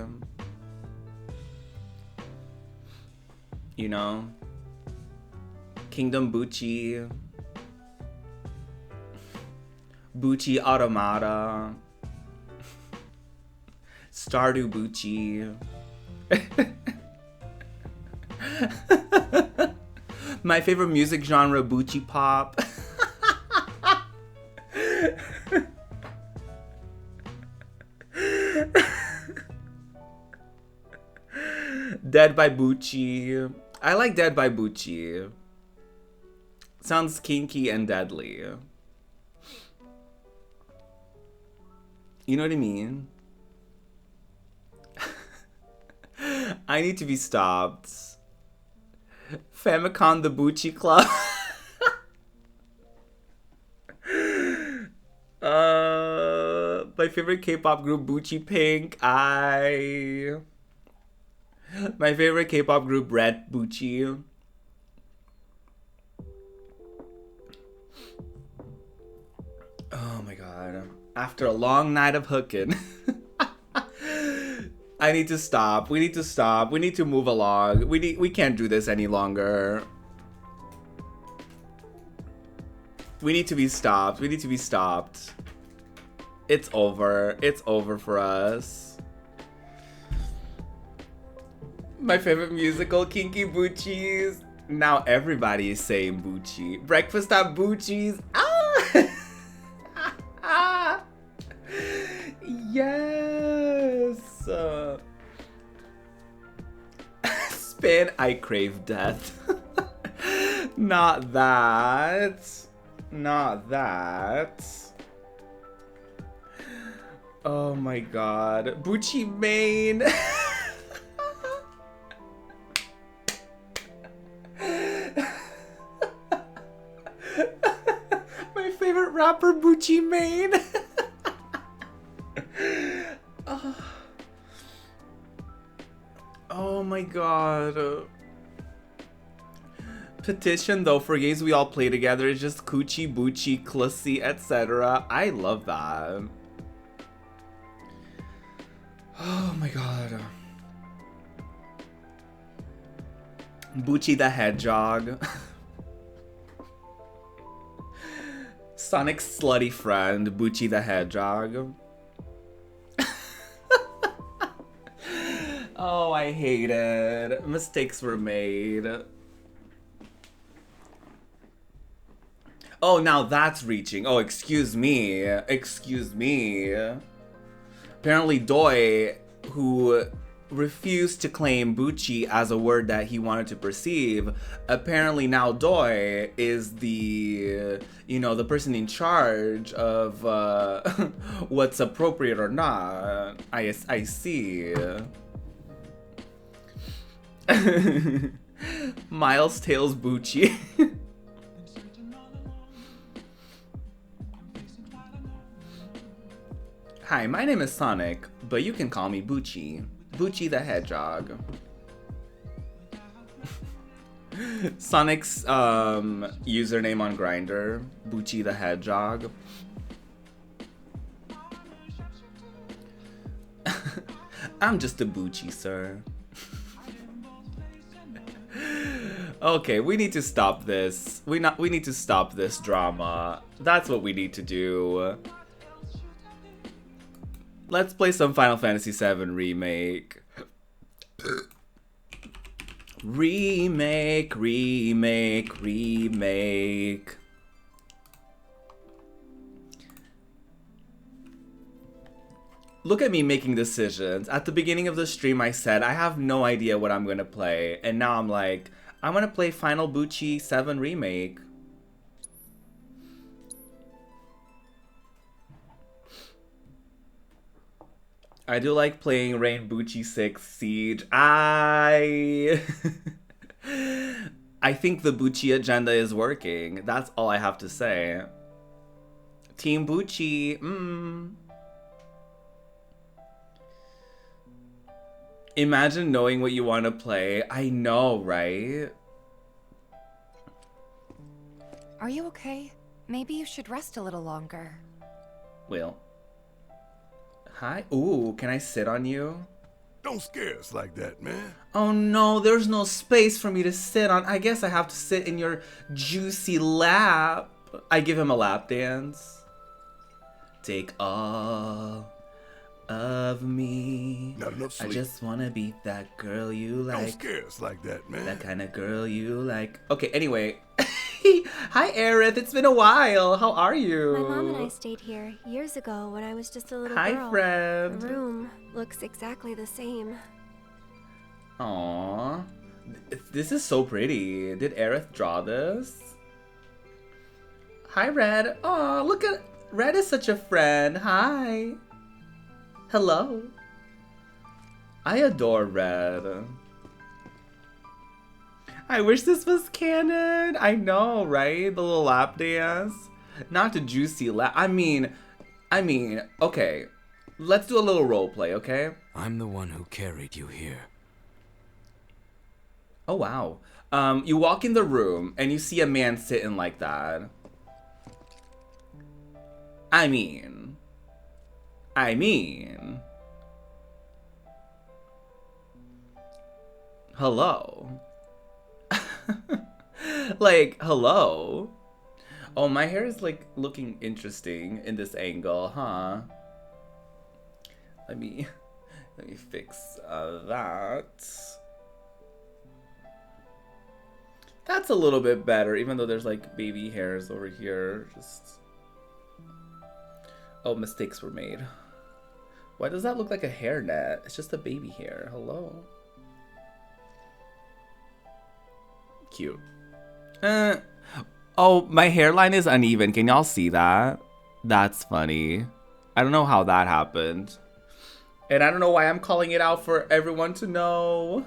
You know? Kingdom Bucci. Bucci Automata. Stardew Bucci. My favorite music genre, Bucci Pop. Dead by Bucci. I like Dead by Bucci. Sounds kinky and deadly. You know what I mean? I need to be stopped. Famicom the Bucci Club. My favorite K-pop group, Bucci Pink. My favorite K-pop group, Red Bucci. Oh my god. After a long night of hooking. I need to stop. We need to stop. We need to move along. We can't do this any longer. We need to be stopped. We need to be stopped. It's over. It's over for us. My favorite musical, Kinky Bucci's. Now everybody is saying Bucci. Breakfast at Bucci's. Ah! Yes. Spin, I crave death. Not that. Not that. Oh my god. Bucci main. My favorite rapper, Bucci main. Oh my god. Petition though for games we all play together is just Coochie, Bucci, Clussy, etc. I love that. Oh my god. Bucci the Hedgehog. Sonic's slutty friend, Bucci the Hedgehog. Oh, I hate it. Mistakes were made. Oh, now that's reaching. Oh, excuse me. Excuse me. Apparently Doi, who refused to claim Bucci as a word that he wanted to perceive, apparently now Doi is the, you know, the person in charge of what's appropriate or not. I see. Miles Tails Bucci. Hi, my name is Sonic, but you can call me Bucci. Bucci the Hedgehog. Sonic's username on Grindr, Bucci the Hedgehog. I'm just a Bucci, sir. Okay, we need to stop this. We need to stop this drama. That's what we need to do. Let's play some Final Fantasy VII Remake. Remake. Look at me making decisions. At the beginning of the stream I said, I have no idea what I'm gonna play. And now I'm like, I'm gonna play Final Bucci 7 Remake. I do like playing Rain Bucci 6 Siege. I think the Bucci agenda is working. That's all I have to say. Team Bucci. Imagine knowing what you want to play. I know, right? Are you okay? Maybe you should rest a little longer. Will. Hi. Ooh, can I sit on you? Don't scare us like that, man. Oh no, there's no space for me to sit on. I guess I have to sit in your juicy lap. I give him a lap dance. Take all of me. Not enough sleep. I just wanna be that girl you like. Don't scare us like that, man. That kind of girl you like. Okay, anyway. Hi, Aerith. It's been a while. How are you? My mom and I stayed here years ago when I was just a little girl. Hi, friend. The room looks exactly the same. Aww. This is so pretty. Did Aerith draw this? Hi, Red. Aw, look at... Red is such a friend. Hi. Hello. I adore Red. I wish this was canon. I know, right? The little lap dance. Not the juicy lap. I mean, okay. Let's do a little role play, okay? I'm the one who carried you here. Oh, wow. You walk in the room and you see a man sitting like that. I mean. Hello. Like, hello. Oh, my hair is like looking interesting in this angle, huh? Let me fix that. That's a little bit better, even though there's like baby hairs over here. Just, oh, mistakes were made. Why does that look like a hairnet? It's just a baby hair. Hello. Cute. Oh, my hairline is uneven. Can y'all see that? That's funny. I don't know how that happened. And I don't know why I'm calling it out for everyone to know.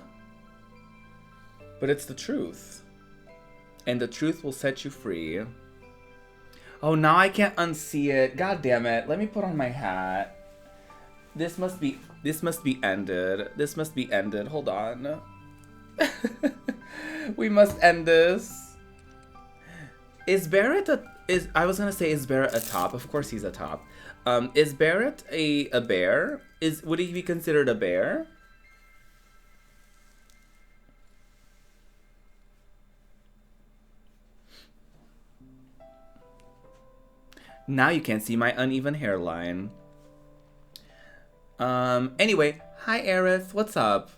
But it's the truth. And the truth will set you free. Oh, now I can't unsee it. God damn it. Let me put on my hat. This must be ended. This must be ended. Hold on. We must end this. Is Barrett I was gonna say, is Barrett a top? Of course he's a top. Is Barrett a bear? Would he be considered a bear? Now you can't see my uneven hairline. Anyway, hi Aerith, what's up?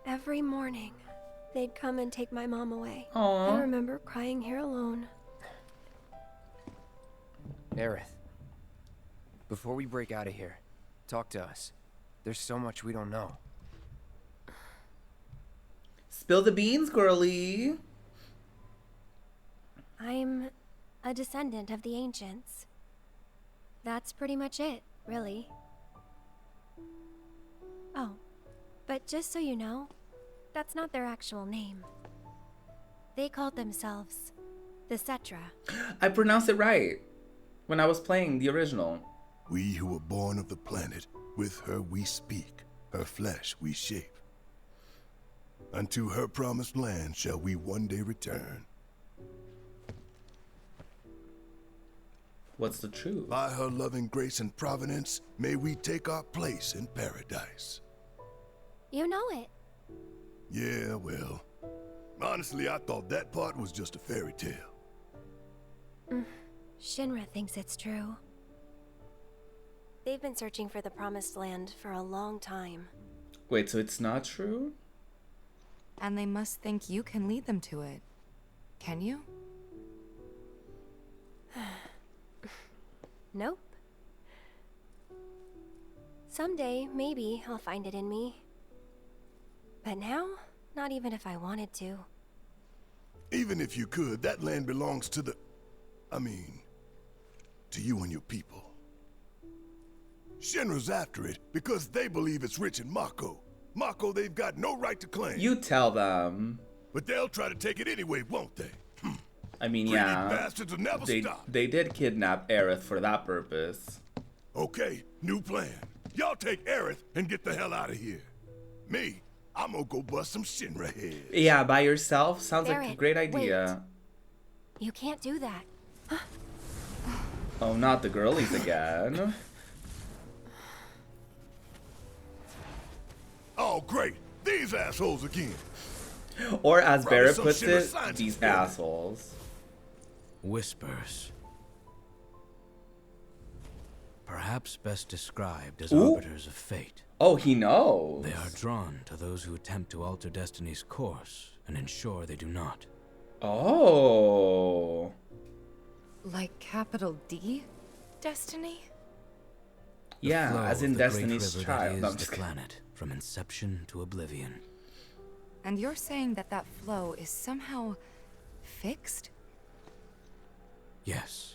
Every morning, they'd come and take my mom away. Aww. I remember crying here alone. Aerith, before we break out of here, talk to us. There's so much we don't know. Spill the beans, girly. I'm a descendant of the ancients. That's pretty much it, really. Oh, but just so you know, that's not their actual name. They called themselves the Cetra. I pronounced it right when I was playing the original. We who were born of the planet, with her we speak, her flesh we shape. Unto her promised land shall we one day return. What's the truth? By her loving grace and providence, may we take our place in paradise. You know it. Yeah, well, honestly, I thought that part was just a fairy tale. Shinra thinks it's true. They've been searching for the promised land for a long time. Wait, so it's not true? And they must think you can lead them to it. Can you? Nope. Someday, maybe, I'll find it in me. But now, not even if I wanted to. Even if you could, that land belongs to to you and your people. Shinra's after it because they believe it's rich in Mako. Mako they've got no right to claim. You tell them. But they'll try to take it anyway, won't they? I mean, Greedy yeah. bastards will never stop. They did kidnap Aerith for that purpose. Okay, new plan. Y'all take Aerith and get the hell out of here. Me, I'm gonna go bust some Shinra heads. Yeah, by yourself? Sounds like a Barrett, great idea. wait. You can't do that. Oh, not the girlies again. Oh, great. These assholes again. Or as Probably Barrett some puts Shinra it, scientists these did it. assholes. Whispers. Perhaps best described as Ooh. arbiters of fate. Oh, he knows. They are drawn to those who attempt to alter destiny's course and ensure they do not. Oh. Like capital D? Destiny? The Yeah, flow as of in the great Destiny's river Child. that No, is I'm just the kidding. planet, from inception to oblivion. And you're saying that that flow is somehow fixed? Yes,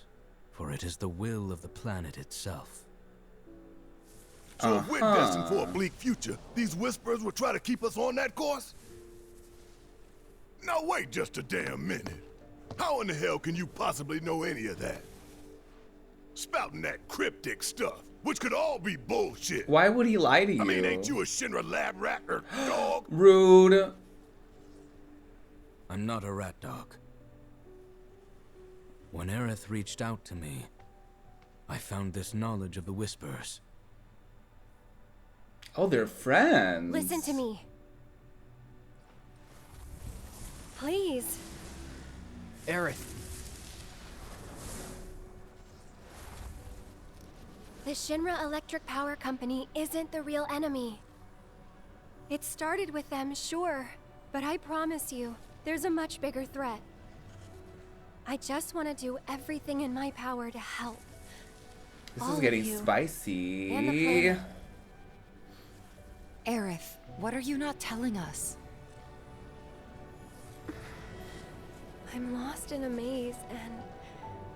for it is the will of the planet itself. So if we're destined for a bleak future, these whispers will try to keep us on that course? Now wait just a damn minute. How in the hell can you possibly know any of that? Spouting that cryptic stuff, which could all be bullshit. Why would he lie to you? I mean, ain't you a Shinra lab rat or dog? Rude. I'm not a rat dog. When Aerith reached out to me, I found this knowledge of the Whispers. Oh, they're friends. Listen to me. Please. Aerith, The Shinra Electric Power Company isn't the real enemy. It started with them, sure, but I promise you, there's a much bigger threat. I just want to do everything in my power to help. This all is of getting you spicy. and the planet. Aerith, what are you not telling us? I'm lost in a maze, and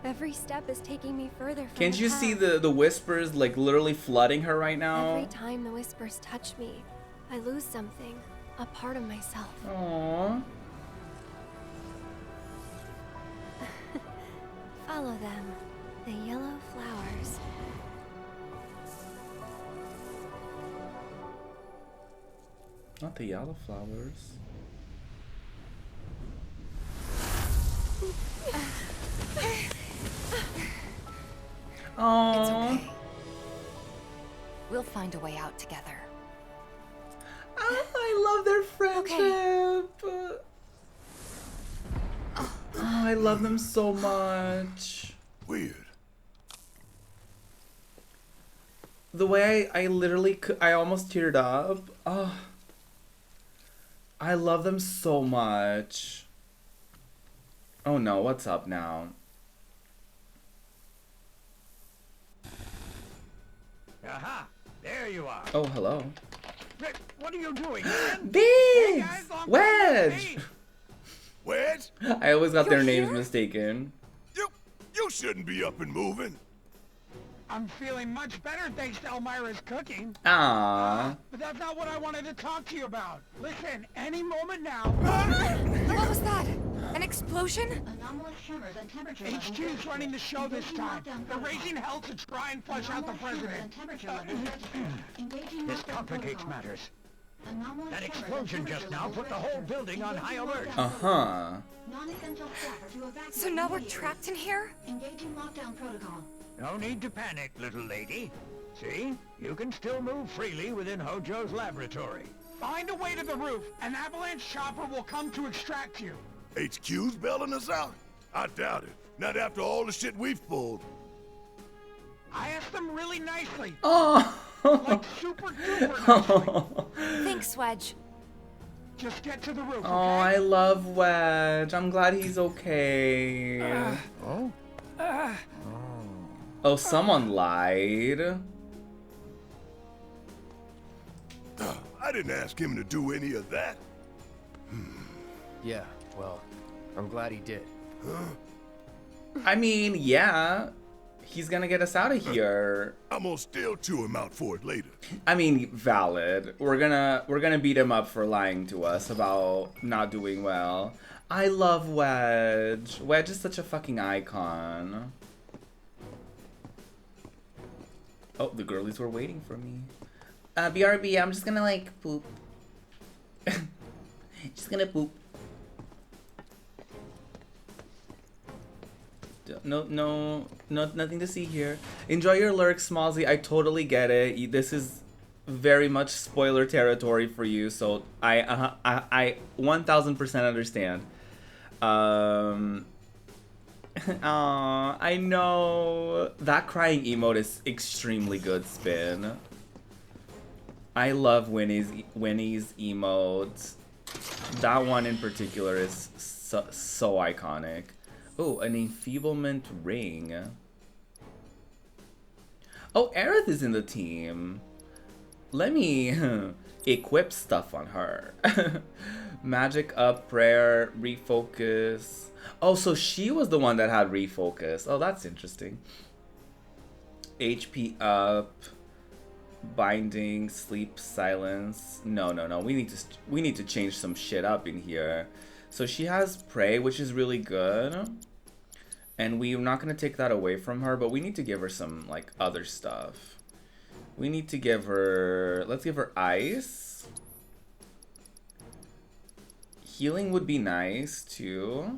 every step is taking me further from Can't the you see path. the whispers like literally flooding her right now? Every time the whispers touch me, I lose something, a part of myself. Aww. Follow them, the yellow flowers. Not the yellow flowers. It's Aww. okay. We'll find a way out together. Oh, I love their friendship. Oh, I love them so much. Weird. The way I literally I almost teared up. Oh, I love them so much. Oh no, what's up now? Aha! There you are. Oh, hello. Rick, what are you doing, man? Biggs! guys, long time no Wedge! see. Wedge, I always got their You're names here? mistaken. you shouldn't be up and moving. I'm feeling much better thanks to Elmira's cooking. Ah. But that's not what I wanted to talk to you about. Listen, any moment now, What was that? An explosion? Anomalous tremors and temperature HQ's running the show this time. They're raising hell to try and flush out the president. This complicates matters. That explosion just now put the whole building on high alert. Uh-huh. Non-essential staff are to evacuate. So now we're trapped in here? Engaging lockdown protocol. No need to panic, little lady. See? You can still move freely within Hojo's laboratory. Find a way to the roof. An avalanche chopper will come to extract you. HQ's bailing us out? I doubt it. Not after all the shit we've pulled. I asked them really nicely. Oh. Like super duper nicely. Thanks, Wedge. Just get to the roof, okay? Oh, I love Wedge. I'm glad he's okay. Oh, someone lied. I didn't ask him to do any of that. Yeah, well, I'm glad he did. I mean, yeah. He's gonna get us out of here. I'm gonna still chew him out for it later. I mean, valid. We're gonna beat him up for lying to us about not doing well. I love Wedge. Wedge is such a fucking icon. Oh, the girlies were waiting for me. BRB, I'm just gonna like poop. Just gonna poop. No, nothing to see here. Enjoy your lurks, Smallsy. I totally get it. This is very much spoiler territory for you, so I 1000% understand. Aw, I know that crying emote is extremely good, Spin. I love Winnie's emote. That one in particular is so iconic. Oh, an enfeeblement ring. Oh, Aerith is in the team. Let me equip stuff on her. Magic up, prayer, refocus. Oh, so she was the one that had refocus. Oh, that's interesting. HP up, binding, sleep, silence. No. We need to change some shit up in here. So she has pray, which is really good. And we're not going to take that away from her, but we need to give her some, like, other stuff. We need to give her... Let's give her ice. Healing would be nice, too.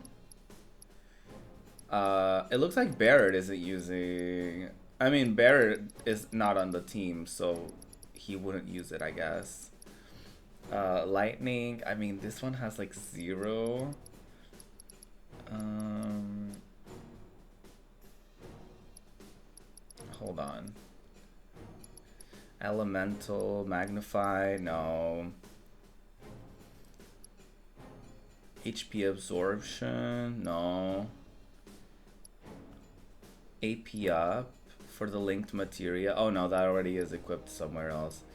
It looks like Barrett isn't using... I mean, Barrett is not on the team, so he wouldn't use it, I guess. Lightning, I mean, this one has, like, 0. Hold on. Elemental, magnify, no. HP absorption, no. AP up for the linked materia. Oh no, that already is equipped somewhere else.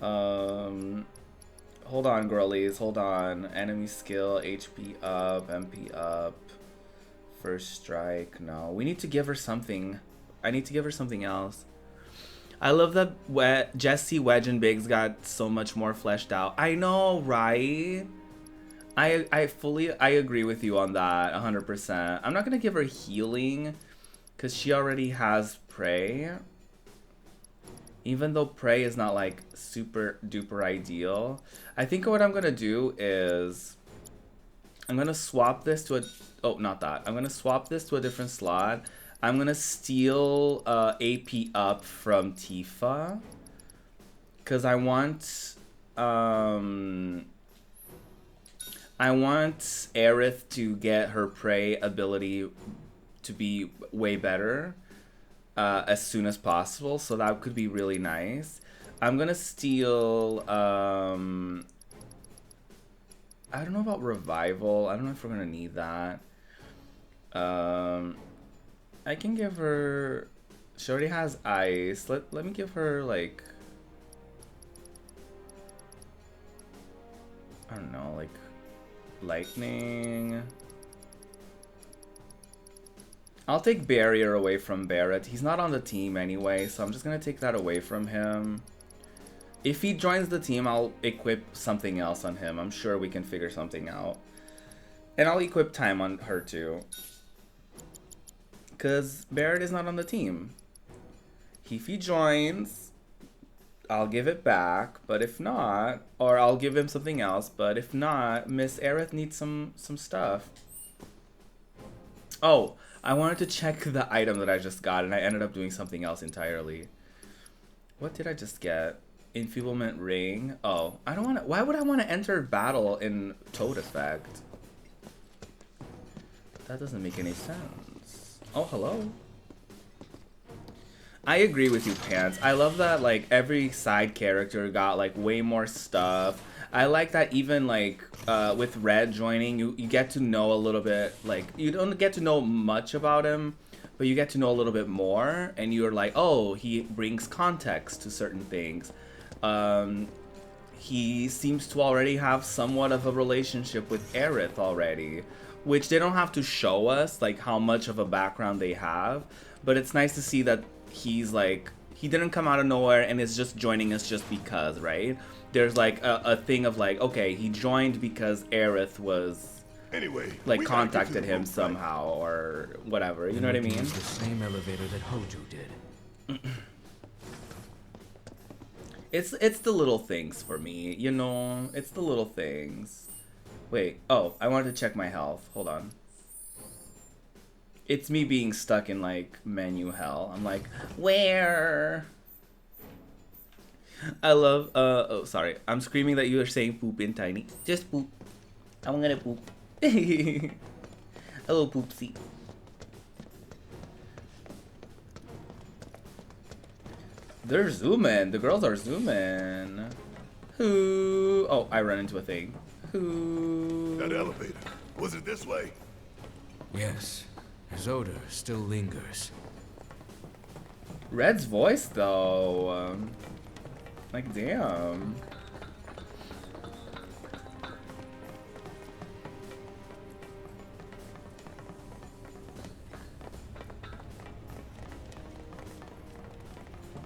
Hold Hold on, girlies. Hold on. Enemy skill, HP up, MP up. First strike. No. We need to give her something. I need to give her something else. I love that Jesse, Wedge, and Biggs got so much more fleshed out. I know, right? I fully agree with you on that 100%. I'm not going to give her healing because she already has Prey. Even though Prey is not like super duper ideal. I think what I'm going to do is I'm going to swap this to a... Oh, not that. I'm going to swap this to a different slot. I'm going to steal AP up from Tifa. Because I want Aerith to get her Prey ability to be way better as soon as possible. So that could be really nice. I'm going to steal... I don't know about Revival. I don't know if we're going to need that. I can give her... She already has Ice. Let me give her, like... I don't know, like... Lightning... I'll take Barrier away from Barrett. He's not on the team anyway, so I'm just gonna take that away from him. If he joins the team, I'll equip something else on him. I'm sure we can figure something out. And I'll equip Time on her too. Because Barrett is not on the team. If he joins, I'll give it back. But if not, or I'll give him something else. But if not, Miss Aerith needs some stuff. Oh, I wanted to check the item that I just got, and I ended up doing something else entirely. What did I just get? Enfeeblement ring. Oh, I don't want to. Why would I want to enter battle in Toad effect? That doesn't make any sense. Oh, hello. I agree with you, Pants. I love that, like, every side character got, like, way more stuff. I like that even, like, with Red joining, you get to know a little bit, like, you don't get to know much about him, but you get to know a little bit more, and you're like, oh, he brings context to certain things. He seems to already have somewhat of a relationship with Aerith already, which they don't have to show us, like, how much of a background they have, but it's nice to see that he's, like, he didn't come out of nowhere and is just joining us just because, right? There's, like, a thing of, like, okay, he joined because Aerith was, anyway, like, contacted him somehow or whatever, you know what I mean? The same elevator that Hojo did. It's the little things for me, you know? It's the little things. Wait, oh, I wanted to check my health. Hold on. It's me being stuck in, like, menu hell. I'm like, where? I love, oh, sorry. I'm screaming that you are saying poop in tiny. Just poop. I'm gonna poop. Hello, poopsie. They're zooming. The girls are zooming. Who? Oh, I ran into a thing. Who? That elevator. Was it this way? Yes. His odor still lingers. Red's voice, though. Like, damn.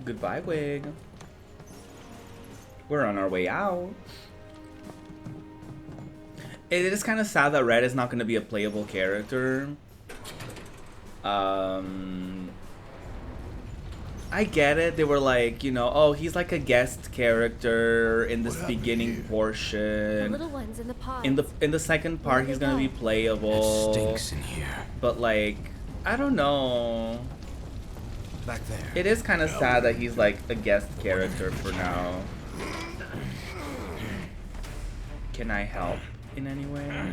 Goodbye, Wig. We're on our way out. It is kind of sad that Red is not going to be a playable character. I get it. They were like, you know, oh, he's like a guest character in this beginning portion. The little ones in the pod. In the second part, he's gonna be playable. It stinks in here. But like, I don't know. Back there. It is kind of sad that he's like a guest character for now. Can I help in any way?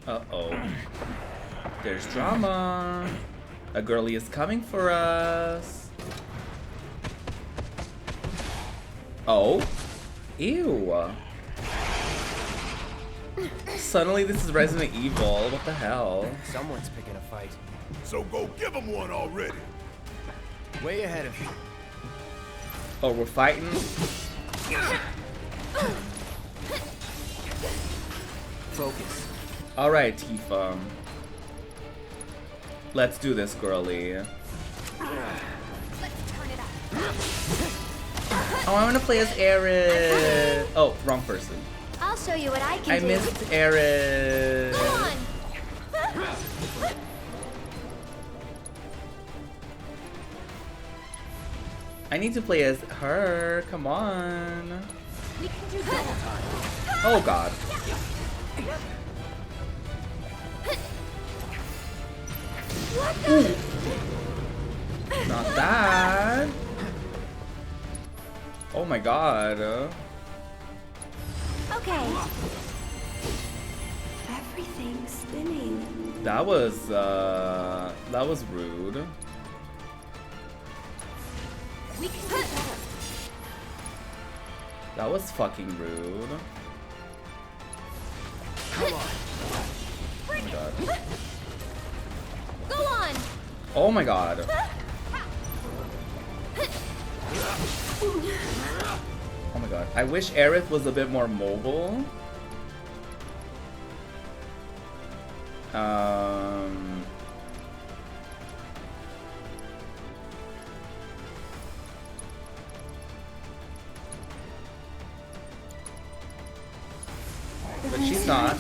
Uh-oh. There's drama. A girlie is coming for us. Oh. Ew. Suddenly this is Resident Evil. What the hell? Someone's picking a fight. So go give him one already. Way ahead of you. Oh, we're fighting? Focus. All right, Tifa. Let's do this, girly. Let's turn it up. Oh, I want to play as Aerith. Oh, wrong person. I'll show you what I can I do. missed Aerith. Go on. I need to play as her. Come on. We can do double time. Oh God. Ooh. Not bad. Oh my God. Okay. Everything's spinning. That was rude. We can do better. That was fucking rude. Come on. Oh my God. Go on. Oh my God. Oh my God. I wish Aerith was a bit more mobile. But she's not.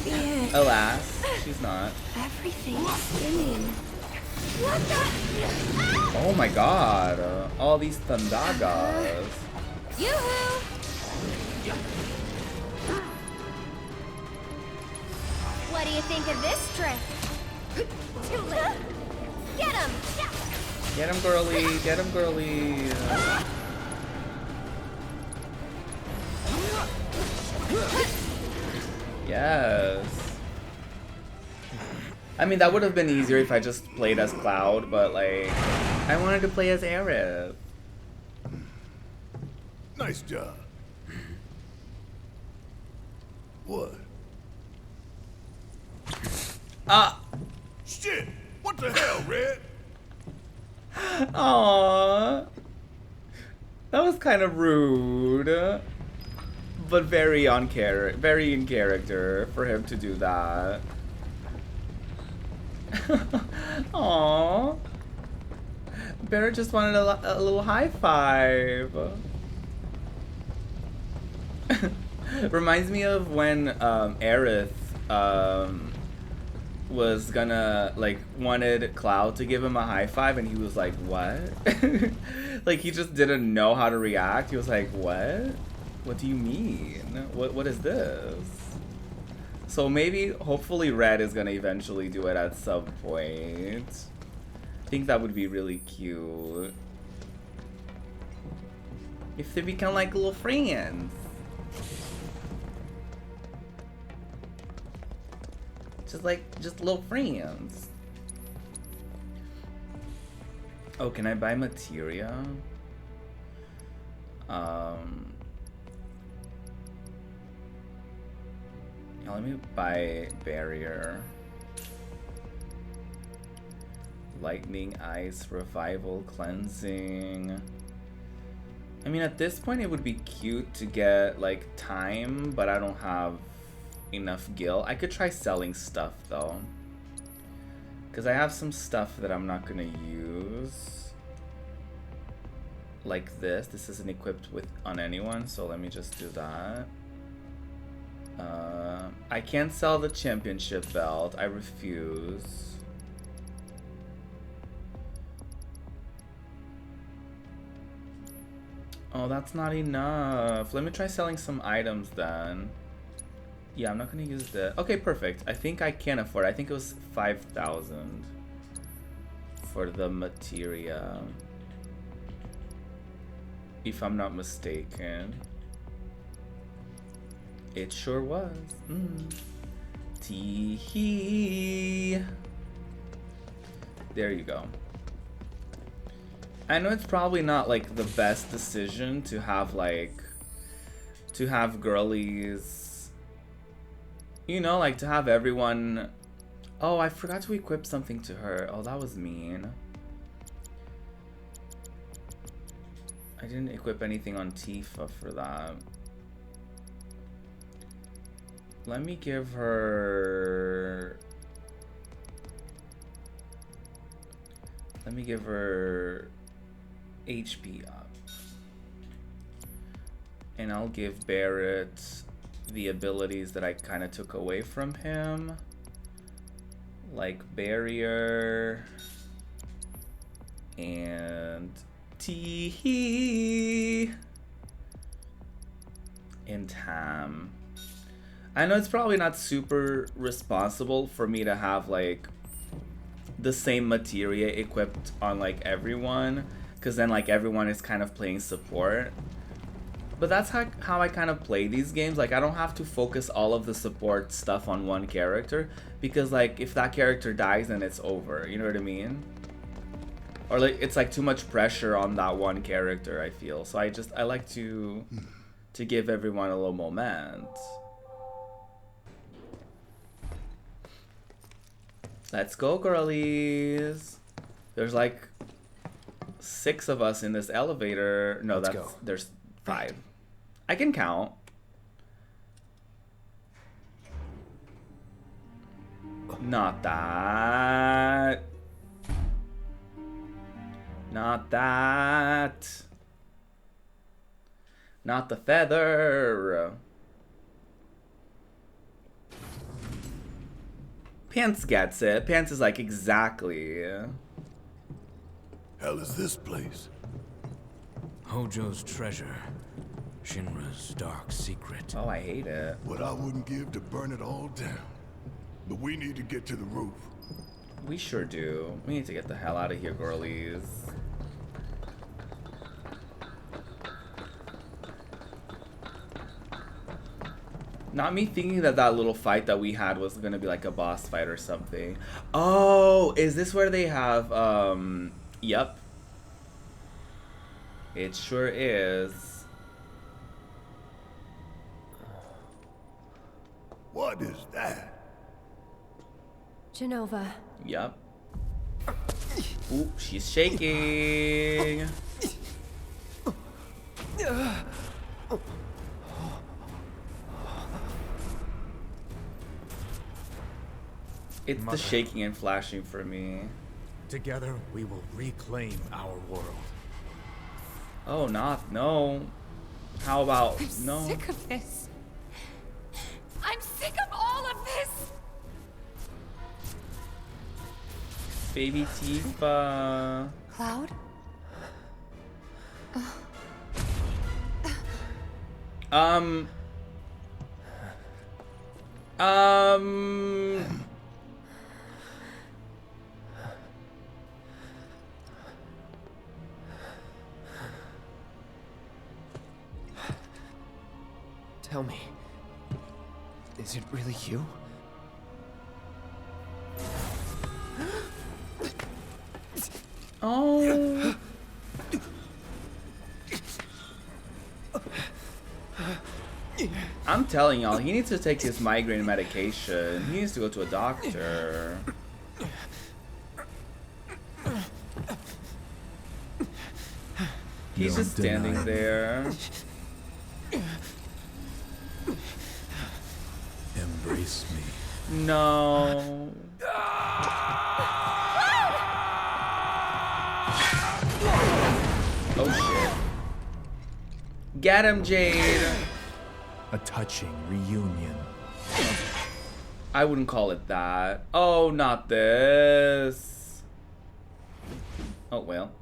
Alas, she's not. Everything's spinning. Oh my God. All these Thandagas. Yoo-hoo! What do you think of this trick? Too late. Get him! Get him, girly. Get him, girly. Yes. I mean, that would have been easier if I just played as Cloud, but like, I wanted to play as Aerith. Nice job. What? Shit! What the hell, Red? Aww. That was kind of rude. But very in character for him to do that. Aww. Barrett just wanted a little high five. Reminds me of when Aerith was gonna, like, wanted Cloud to give him a high five and he was like, what? Like, he just didn't know how to react. He was like, what? What do you mean? What is this? So maybe, hopefully Red is gonna eventually do it at some point. I think that would be really cute. If they become like little friends. Just little friends. Oh, can I buy materia? Yeah, let me buy barrier. Lightning, ice, revival, cleansing. I mean, at this point it would be cute to get like time, but I don't have enough gil. I could try selling stuff though, because I have some stuff that I'm not gonna use, like this. This isn't equipped with on anyone, so let me just do that. I can't sell the championship belt. I refuse. Oh, that's not enough. Let me try selling some items then. Yeah, I'm not gonna use the... Okay, perfect. I think I can afford it. I think it was 5,000 for the materia, if I'm not mistaken. It sure was. Tee-hee. There you go. I know it's probably not like the best decision to have girlies, you know, like to have everyone. Oh, I forgot to equip something to her. Oh, that was mean. I didn't equip anything on Tifa for that. Let me give her... Let me give her HP up. And I'll give Barrett the abilities that I kind of took away from him. Like Barrier and Tee and Tam. I know it's probably not super responsible for me to have like the same materia equipped on like everyone, because then like everyone is kind of playing support. But that's how I kind of play these games. Like I don't have to focus all of the support stuff on one character, because like if that character dies then it's over, you know what I mean? Or like it's like too much pressure on that one character, I feel. So I like to give everyone a little moment. Let's go, girlies. There's like 6 of us in this elevator. No, Let's go. There's 5. I can count. Not that. Not that. Not the feather. Pants gets it. Pants is like, exactly. Hell is this place? Hojo's treasure. Shinra's dark secret. Oh, I hate it. What I wouldn't give to burn it all down. But we need to get to the roof. We sure do. We need to get the hell out of here, girlies. Not me thinking that that little fight that we had was gonna be like a boss fight or something. Oh, is this where they have, yep. It sure is. What is that? Genova. Yep. Ooh, she's shaking. It's the shaking and flashing for me. Together, we will reclaim our world. Oh, no. How about no? I'm sick of this. I'm sick of all of this. Baby Tifa. Cloud? Um. Tell me, is it really you? Oh. I'm telling y'all, he needs to take his migraine medication. He needs to go to a doctor. He's just standing there. Embrace me. No. Oh shit. Get him, Jade. A touching reunion. I wouldn't call it that. Oh, not this. Oh, well.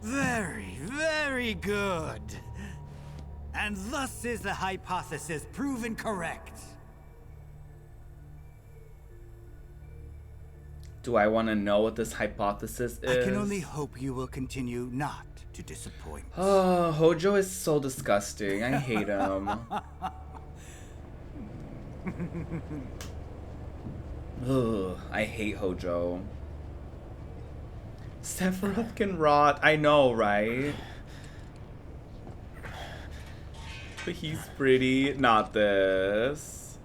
Very, very good. And thus is the hypothesis proven correct. Do I want to know what this hypothesis is? I can only hope you will continue not to disappoint. Oh, Hojo is so disgusting. I hate him. Ugh, I hate Hojo. Sephiroth can rot. I know, right? But he's pretty. Not this.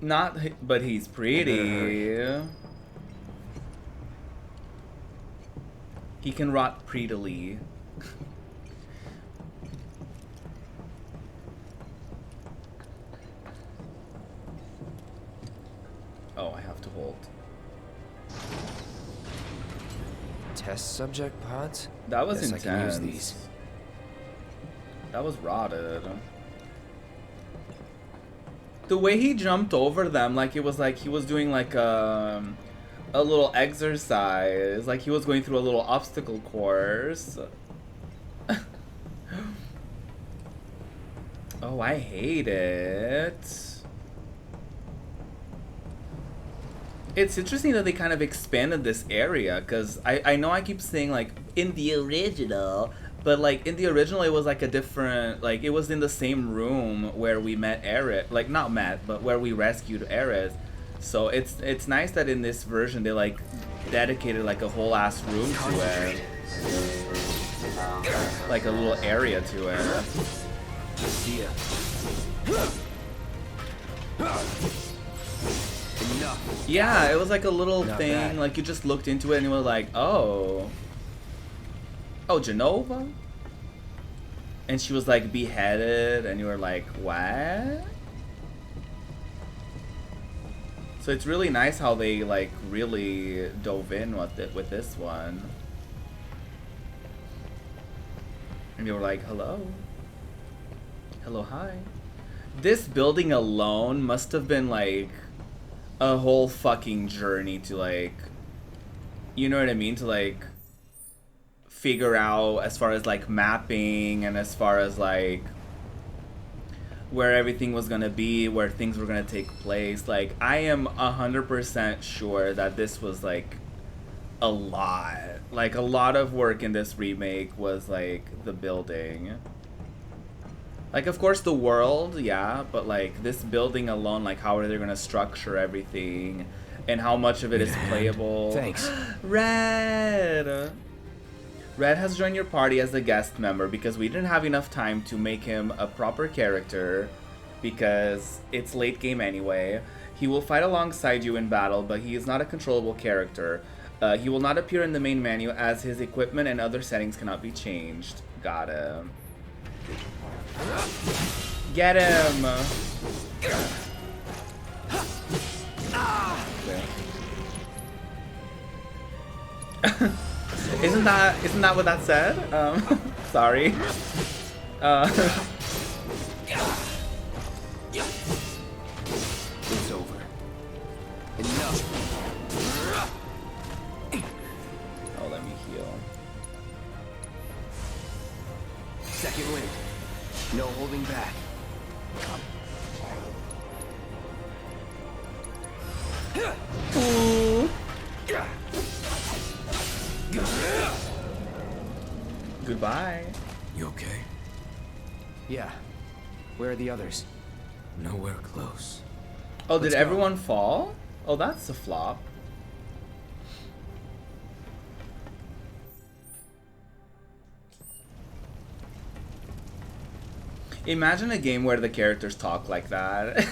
Not, but he's pretty. He can rot prettily. Oh, I have to hold. Test subject pods? That was Guess intense. I can use these. That was rotted. The way he jumped over them, like it was like he was doing like a little exercise, like he was going through a little obstacle course. Oh, I hate it. It's interesting that they kind of expanded this area, because I know I keep saying, like, in the original, but, like, in the original it was, like, a different, like, it was in the same room where we met Aerith, like, not met, but where we rescued Aerith. So it's nice that in this version they, like, dedicated, like, a whole ass room to it. Like, a little area to it. See ya. Enough. Yeah, it was like a little Not thing, bad. like you just looked into it and you were like, oh. Oh, Genova? And she was like beheaded and you were like, what? So it's really nice how they like really dove in with this one. And you were like, hello. Hello, hi. This building alone must have been like a whole fucking journey to like, you know what I mean, to like figure out as far as like mapping and as far as like where everything was gonna be, where things were gonna take place. Like I am 100% sure that this was like a lot of work in this remake was like the building. Like, of course, the world, yeah, but, like, this building alone, like, how are they gonna structure everything, and how much of it is playable. Thanks. Red! Red has joined your party as a guest member because we didn't have enough time to make him a proper character, because it's late game anyway. He will fight alongside you in battle, but he is not a controllable character. He will not appear in the main menu as his equipment and other settings cannot be changed. Got him. Get him! Isn't that what that said? Sorry. It's over. Enough. Oh, let me heal. Second wind. No holding back. Ooh. Goodbye. You okay? Yeah. Where are the others? Nowhere close. Oh, did Let's go. everyone fall? Oh, that's a flop. Imagine a game where the characters talk like that.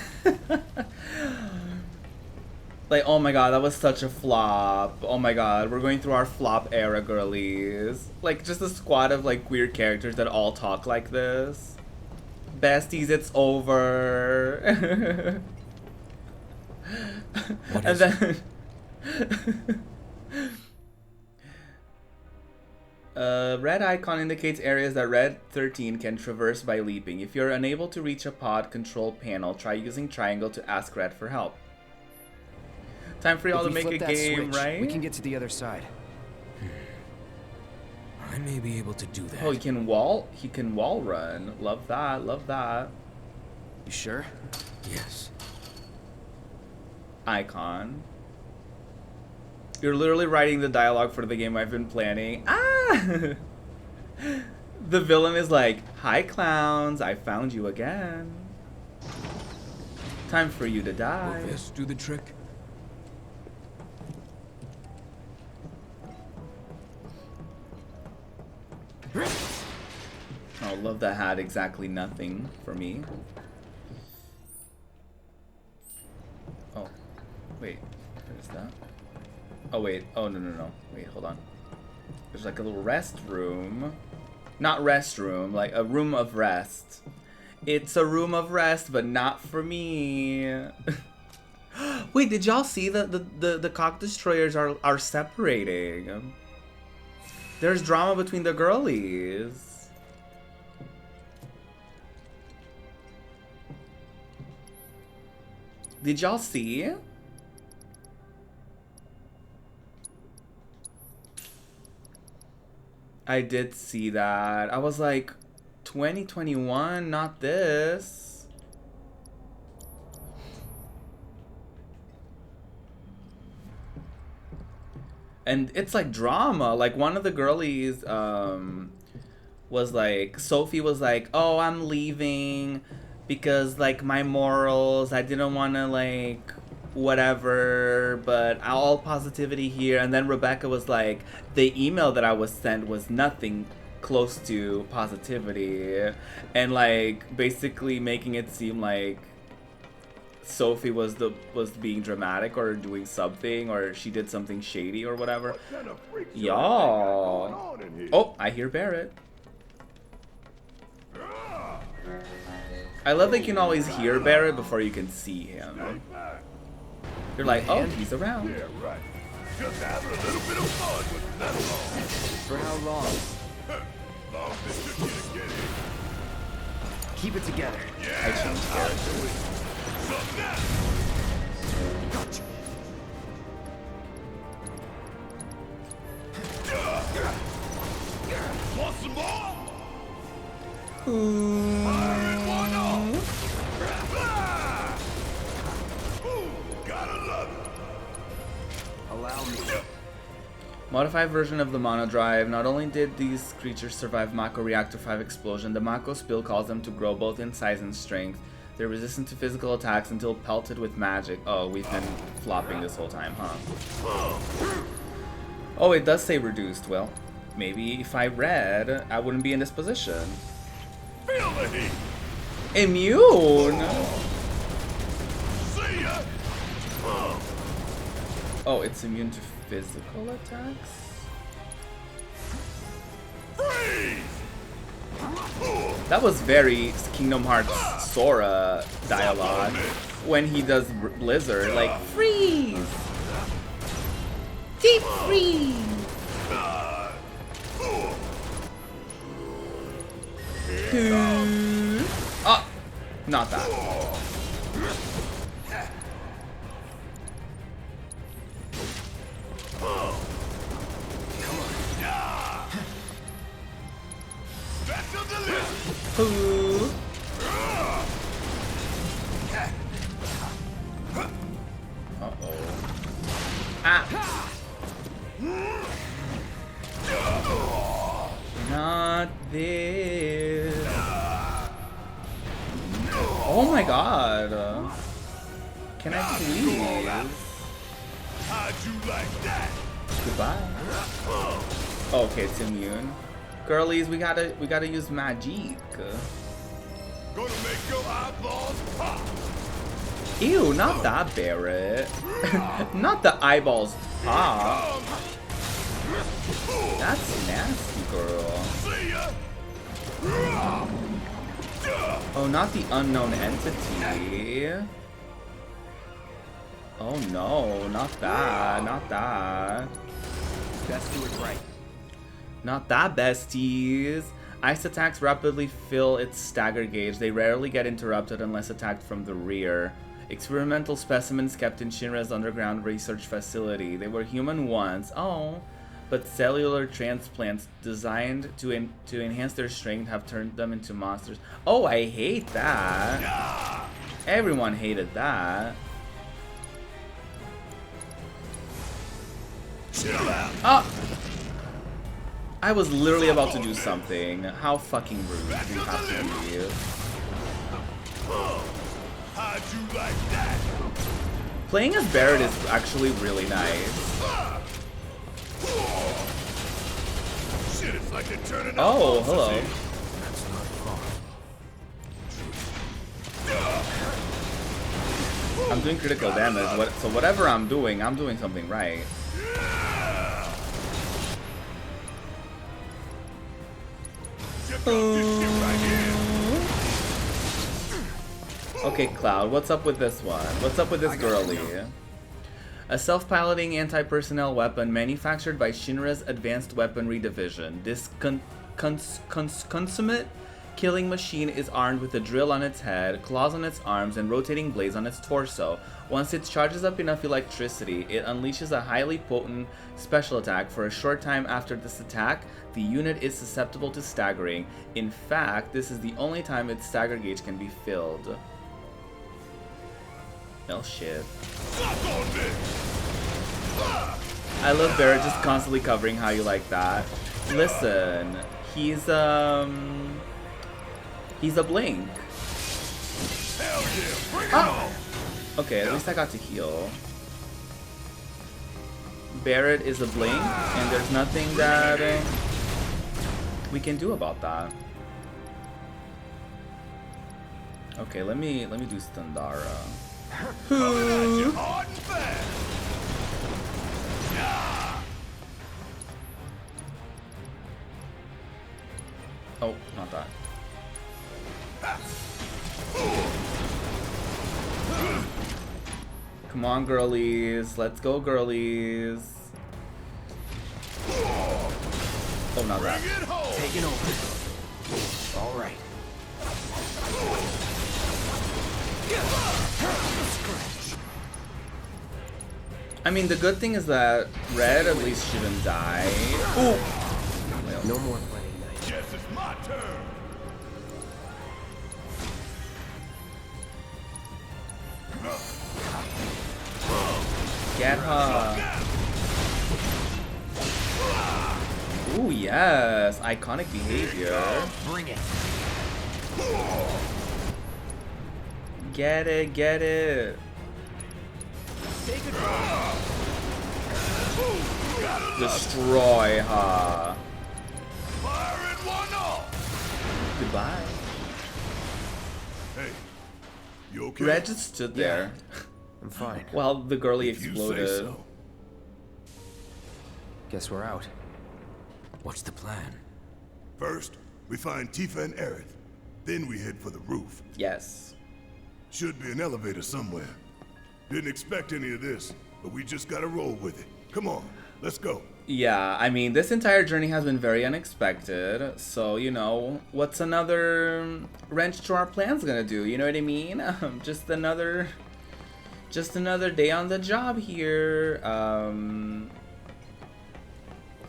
Like, oh my god, that was such a flop. Oh my god, we're going through our flop era, girlies. Like, just a squad of, like, weird characters that all talk like this. Besties, it's over. And then... red icon indicates areas that Red 13 can traverse by leaping. If you're unable to reach a pod control panel, try using triangle to ask Red for help. Time for y'all to make a game, right? We can get to the other side. I may be able to do that. Oh, he can wall run. Love that, love that. You sure? Yes. Icon. You're literally writing the dialogue for the game I've been planning. Ah! The villain is like, hi clowns, I found you again. Time for you to die. Will this do the trick? Oh, love that had exactly nothing for me. Oh, wait, what is that? Oh wait, oh no. Wait, hold on. There's like a little rest room. Not restroom, like a room of rest. It's a room of rest, but not for me. Wait, did y'all see the cock destroyers are separating? There's drama between the girlies. Did y'all see? I did see that. I was like, 2021, not this. And it's like drama. Like one of the girlies was like, Sophie was like, oh, I'm leaving because like my morals, I didn't want to like whatever, but all positivity here. And then Rebecca was like, the email that I was sent was nothing close to positivity, and like basically making it seem like Sophie was being dramatic or doing something, or she did something shady or whatever. Y'all. Oh, I hear Barrett. I love that you can always hear Barrett before you can see him. You're like, oh, he's around. Yeah, right. Just having a little bit of fun with that long. For how long? Long as you get it. Keep it together. Yeah, I changed I'll it. do it. So now. Gotcha. Want some more? Fire one off. Gotta love it. Allow me. Modified version of the monodrive. Not only did these creatures survive Mako Reactor 5 explosion, the Mako spill caused them to grow both in size and strength. They're resistant to physical attacks until pelted with magic. Oh, we've been flopping this whole time, huh? Oh, it does say reduced. Well, maybe if I read, I wouldn't be in this position. Feel the heat. Immune? See ya. Oh, it's immune to physical attacks? Freeze. That was very Kingdom Hearts Sora dialogue when he does Blizzard, like freeze, deep freeze. Oh, not that. Ooh. Uh-oh. Ah. Not this. Oh my god. Can I please? How'd you like that? Goodbye. Oh, okay, it's immune. Girlies, we gotta use magic. Gonna make your eyeballs pop. Ew, not that, Barrett. Not the eyeballs pop. That's nasty, girl. See ya. Oh, not the unknown entity. Oh no, not that, not that. Best do it right. Not that, besties. Ice attacks rapidly fill its stagger gauge. They rarely get interrupted unless attacked from the rear. Experimental specimens kept in Shinra's underground research facility. They were human once, but cellular transplants designed to enhance their strength have turned them into monsters. Oh, I hate that. Everyone hated that. Chill out. Ah! I was literally about to do something. How fucking rude do you have to be? How'd you like that? Playing as Barrett is actually really nice. Shit, it's like they're turning out Oh, monsters hello. here. That's not fun. I'm doing critical damage, so whatever I'm doing something right. Okay, Cloud, what's up with this one? What's up with this girly? A self-piloting anti-personnel weapon manufactured by Shinra's Advanced Weaponry Division. This consummate killing machine is armed with a drill on its head, claws on its arms, and rotating blades on its torso. Once it charges up enough electricity, it unleashes a highly potent special attack. For a short time after this attack, the unit is susceptible to staggering. In fact, this is the only time its stagger gauge can be filled. Oh shit. I love Barrett just constantly covering how you like that. Listen, he's a blink. Oh! Okay, at least I got to heal. Barrett is a blink, and there's nothing that we can do about that. Okay, let me do Standara. Oh, not that. Come on, girlies. Let's go, girlies. Oh, not that. Taking over. All right. I mean, the good thing is that Red at least shouldn't die. Ooh. No more playing night. Yes, it's my turn. Get her. Ooh, yes. Iconic behavior. Bring it. Get it, get it. Take a draw. Destroy her. Fire in one off. Goodbye. Hey, you okay? Red just stood there. I'm fine. While the girly If you say exploded. so. Guess we're out. What's the plan? First, we find Tifa and Aerith. Then we head for the roof. Yes. Should be an elevator somewhere. Didn't expect any of this, but we just gotta roll with it. Come on, let's go. Yeah, I mean, this entire journey has been very unexpected. So, you know, what's another wrench to our plans gonna do? You know what I mean? Just another day on the job here.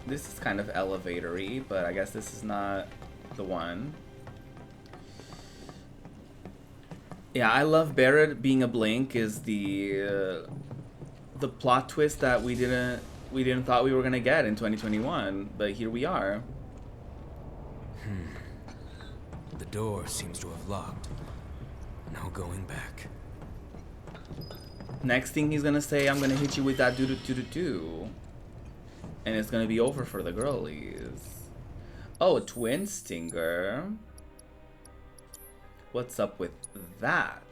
This is kind of elevator-y, but I guess this is not the one. Yeah, I love Barrett being a blink is the plot twist that we didn't thought we were gonna get in 2021, but here we are. The door seems to have locked. No going back. Next thing he's gonna say, I'm gonna hit you with that doo-doo-doo-doo-doo. And it's gonna be over for the girlies. Oh, a twin stinger. What's up with that?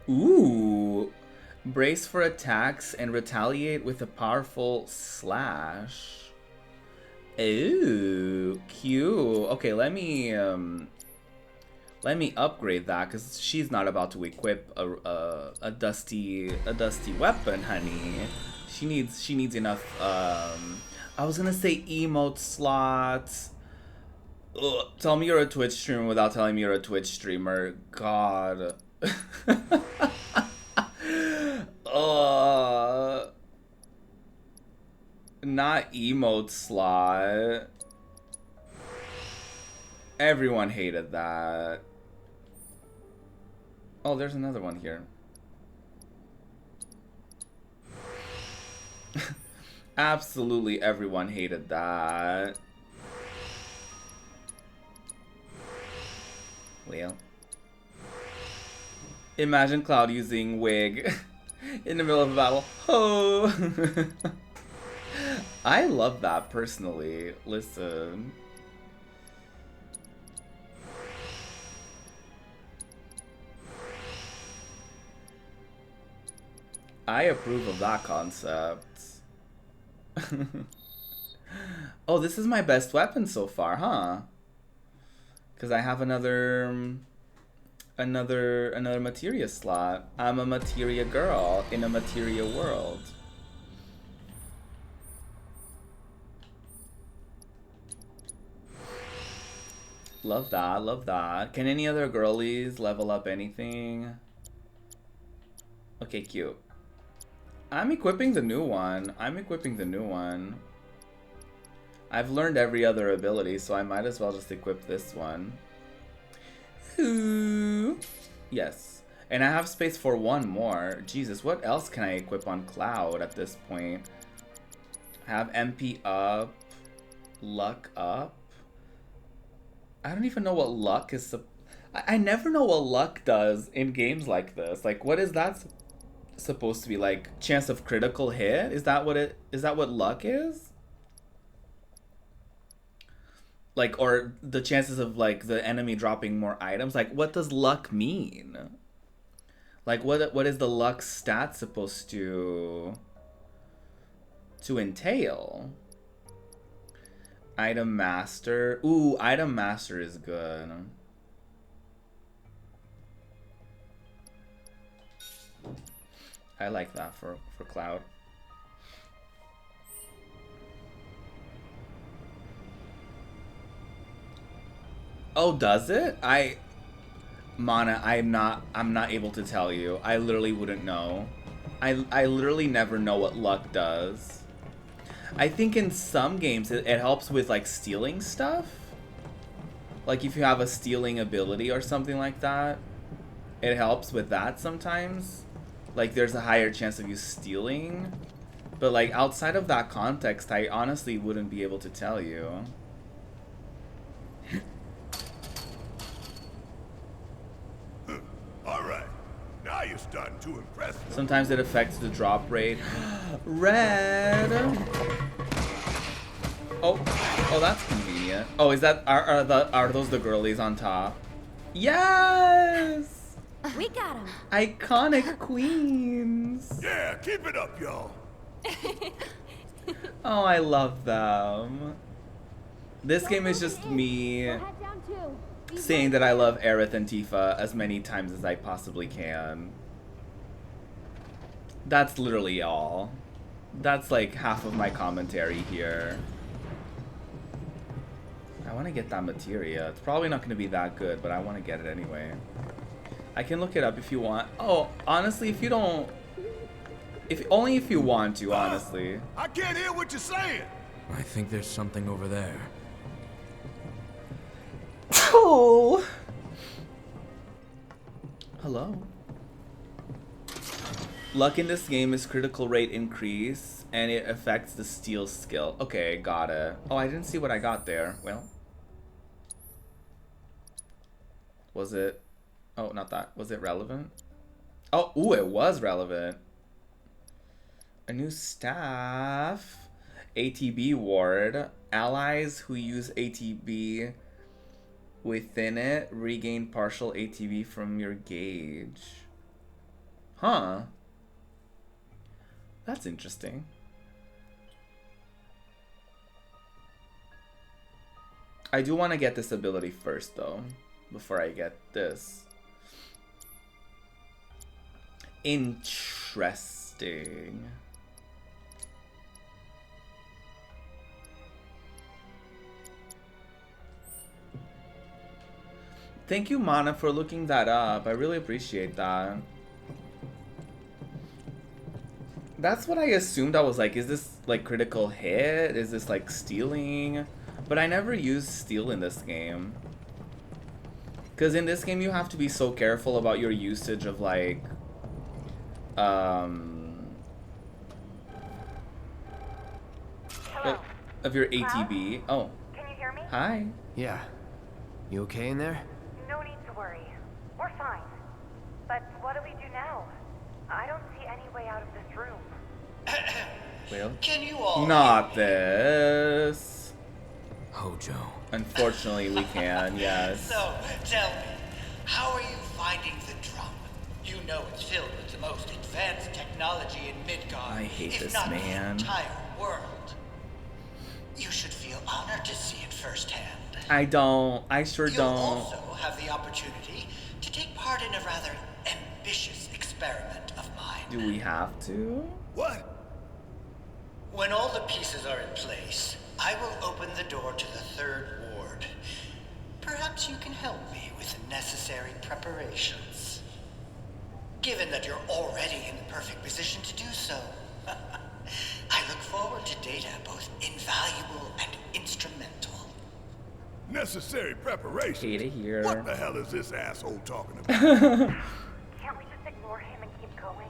Ooh. Brace for attacks and retaliate with a powerful slash. Ooh, cute. Okay, let me upgrade that because she's not about to equip a dusty weapon, honey. She needs enough. I was gonna say emote slots. Ugh, tell me you're a Twitch streamer without telling me you're a Twitch streamer. God. Not emote slot. Everyone hated that. Oh, there's another one here. Absolutely everyone hated that. Well. Imagine Cloud using wig in the middle of a battle. Oh! I love that personally. Listen. I approve of that concept. Oh, this is my best weapon so far, huh? Because I have another materia slot. I'm a materia girl in a materia world. Love that, love that. Can any other girlies level up anything? Okay, cute. I'm equipping the new one. I've learned every other ability, so I might as well just equip this one. Ooh. Yes. And I have space for one more. Jesus, what else can I equip on Cloud at this point? I have MP up. Luck up. I don't even know what luck is. I never know what luck does in games like this. Like, what is that supposed to be? Like, chance of critical hit? Is that what luck is? Like, or the chances of, like, the enemy dropping more items? Like, what does luck mean? Like, what is the luck stat supposed to entail? Item Master. Ooh, Item Master is good. I like that for Cloud. Oh, does it? Mana, I'm not able to tell you. I literally wouldn't know. I literally never know what luck does. I think in some games it helps with like stealing stuff. Like if you have a stealing ability or something like that, it helps with that sometimes. Like there's a higher chance of you stealing. But like outside of that context, I honestly wouldn't be able to tell you. Alright, now you're starting to impress me. Sometimes it affects the drop rate. Red! Oh, that's convenient. Oh, is that, are those the girlies on top? Yes! We got him. Iconic queens. Yeah, keep it up, y'all. Oh, I love them. This game is just me saying that I love Aerith and Tifa as many times as I possibly can. That's literally all. That's like half of my commentary here. I want to get that materia. It's probably not going to be that good, but I want to get it anyway. I can look it up if you want. Oh, honestly, if you don't... Only if you want to, honestly. I can't hear what you're saying. I think there's something over there. Oh! Hello. Luck in this game is critical rate increase, and it affects the steal skill. Okay, got it. Oh, I didn't see what I got there. Well. Was it... Oh, not that. Was it relevant? Oh, ooh, it was relevant. A new staff. ATB ward. Allies who use ATB within it regain partial ATB from your gauge. Huh. That's interesting. I do want to get this ability first, though, before I get this. Interesting. Thank you, Mana, for looking that up. I really appreciate that. That's what I assumed. I was like, is this like critical hit? Is this like stealing? But I never used steal in this game. Because in this game you have to be so careful about your usage of like... of your ATB. Oh. Can you hear me? Hi. Yeah. You okay in there? No need to worry. We're fine. But what do we do now? I don't see any way out of this room. Well, can you all not this. Hojo. Unfortunately, we can, yes. So, tell me, how are you finding the drum? You know it's filled with the most advanced technology in Midgard. I hate if this not man. the entire world. You should feel honored to see it firsthand. I don't. I sure You'll don't. also have the opportunity to take part in a rather ambitious experiment of mine. Do we have to? What? When all the pieces are in place, I will open the door to the third ward. Perhaps you can help me with the necessary preparations. Given that you're already in the perfect position to do so. I look forward to data both invaluable and instrumental. Necessary preparation? Hate it here. What the hell is this asshole talking about? Can't we just ignore him and keep going?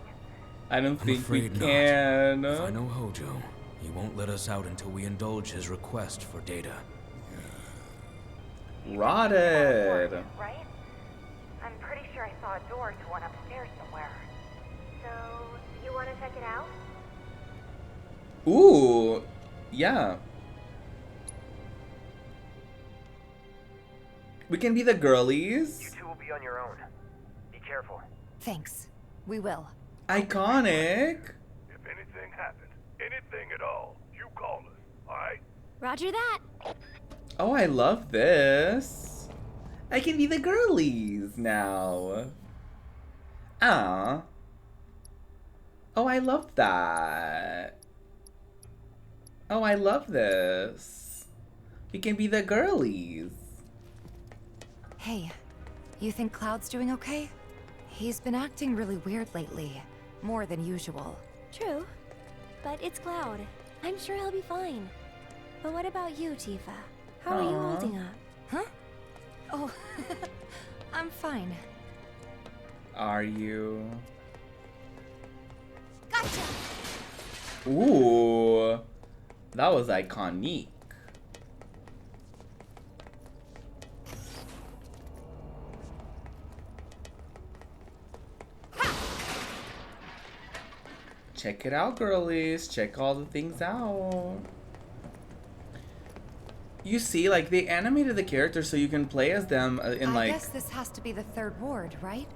I don't I'm think we afraid can. not. If I know Hojo, he won't let us out until we indulge his request for data. Rotted. Right? I'm pretty sure I saw a door to one upstairs somewhere. So, you want to check it out? Ooh, yeah. We can be the girlies. You two will be on your own. Be careful. Thanks. We will. Iconic. If anything happens, anything at all, you call us, alright? Roger that. Oh, I love this. I can be the girlies now. Ah. Oh, I love that. Oh, I love this. We can be the girlies. Hey, you think Cloud's doing okay? He's been acting really weird lately. More than usual. True. But it's Cloud. I'm sure he'll be fine. But what about you, Tifa? How are you Aw. holding up? Huh? Oh, I'm fine. Are you? Gotcha! Ooh. That was iconic. Check it out, girlies. Check all the things out. You see, like, they animated the characters so you can play as them in, I like... guess this has to be the third ward, right?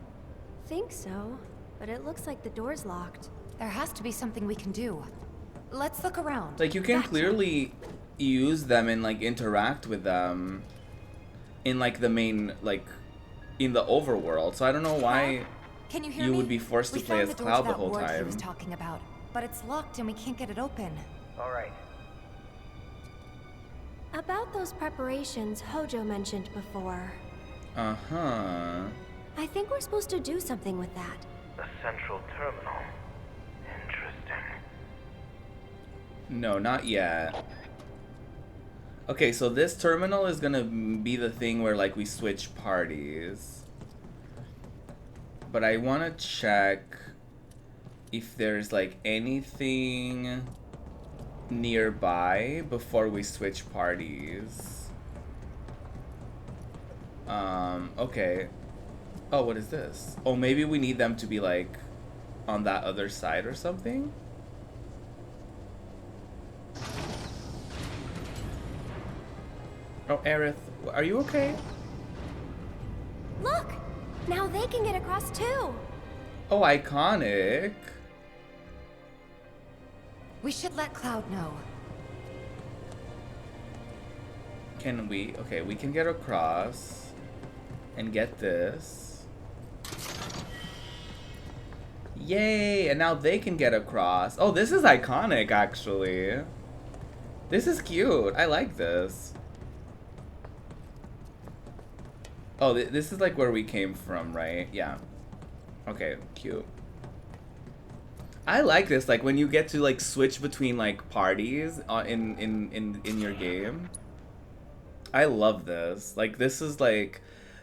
Think so. But it looks like the door's locked. There has to be something we can do. Let's look around. Like, you can Gotcha. clearly use them and, like, interact with them in, like, the main, like, in the overworld. So I don't know why Can you hear you me? would be forced to We play found as the door Cloud to the that whole ward He time. was talking about, but it's locked and we can't get it open. All right. About those preparations Hojo mentioned before. Uh-huh. I think we're supposed to do something with that. A central terminal. Interesting. No, not yet. Okay, so this terminal is gonna be the thing where, like, we switch parties. But I wanna check if there's, like, anything nearby before we switch parties. Okay. Oh, what is this? Oh, maybe we need them to be, like, on that other side or something? Oh, Aerith, are you okay? Look! Now they can get across too! Oh, iconic. We should let Cloud know. Can we? Okay, we can get across and get this. Yay! And now they can get across. Oh, this is iconic, actually. This is cute. I like this. Oh, this is like where we came from, right? Yeah. Okay, cute. I like this, like when you get to like switch between like parties in your game. I love this. Like this is like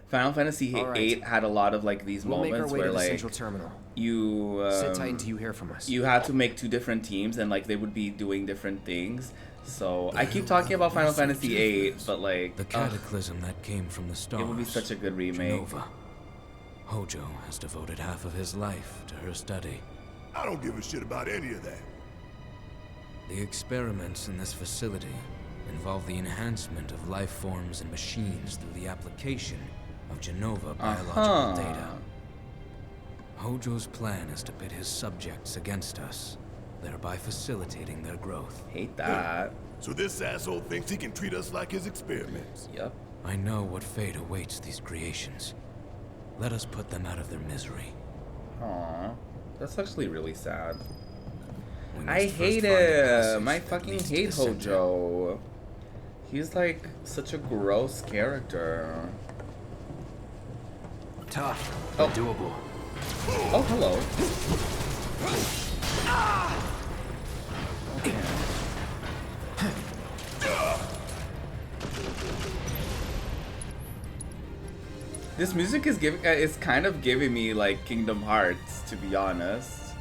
Final Fantasy VIII had a lot of like these We'll make our moments way where to the like central terminal. you Sit tight until you hear from us. You had to make two different teams and like they would be doing different things. So I keep talking about Final Fantasy VIII, but like The cataclysm that came from the stars. it would be such a good remake. Jenova. Hojo has devoted half of his life to her study. I don't give a shit about any of that. The experiments in this facility involve the enhancement of life forms and machines through the application of Jenova biological data. Hojo's plan is to pit his subjects against us, thereby facilitating their growth. Hate that. So this asshole thinks he can treat us like his experiments. Yep. I know what fate awaits these creations. Let us put them out of their misery. Aw, that's actually really sad. We I must hate first find the him. passage I that fucking leads to hate the center. Hojo. He's like such a gross character. Tough, Oh. but doable. Oh, hello. Okay. This music is kind of giving me like Kingdom Hearts, to be honest.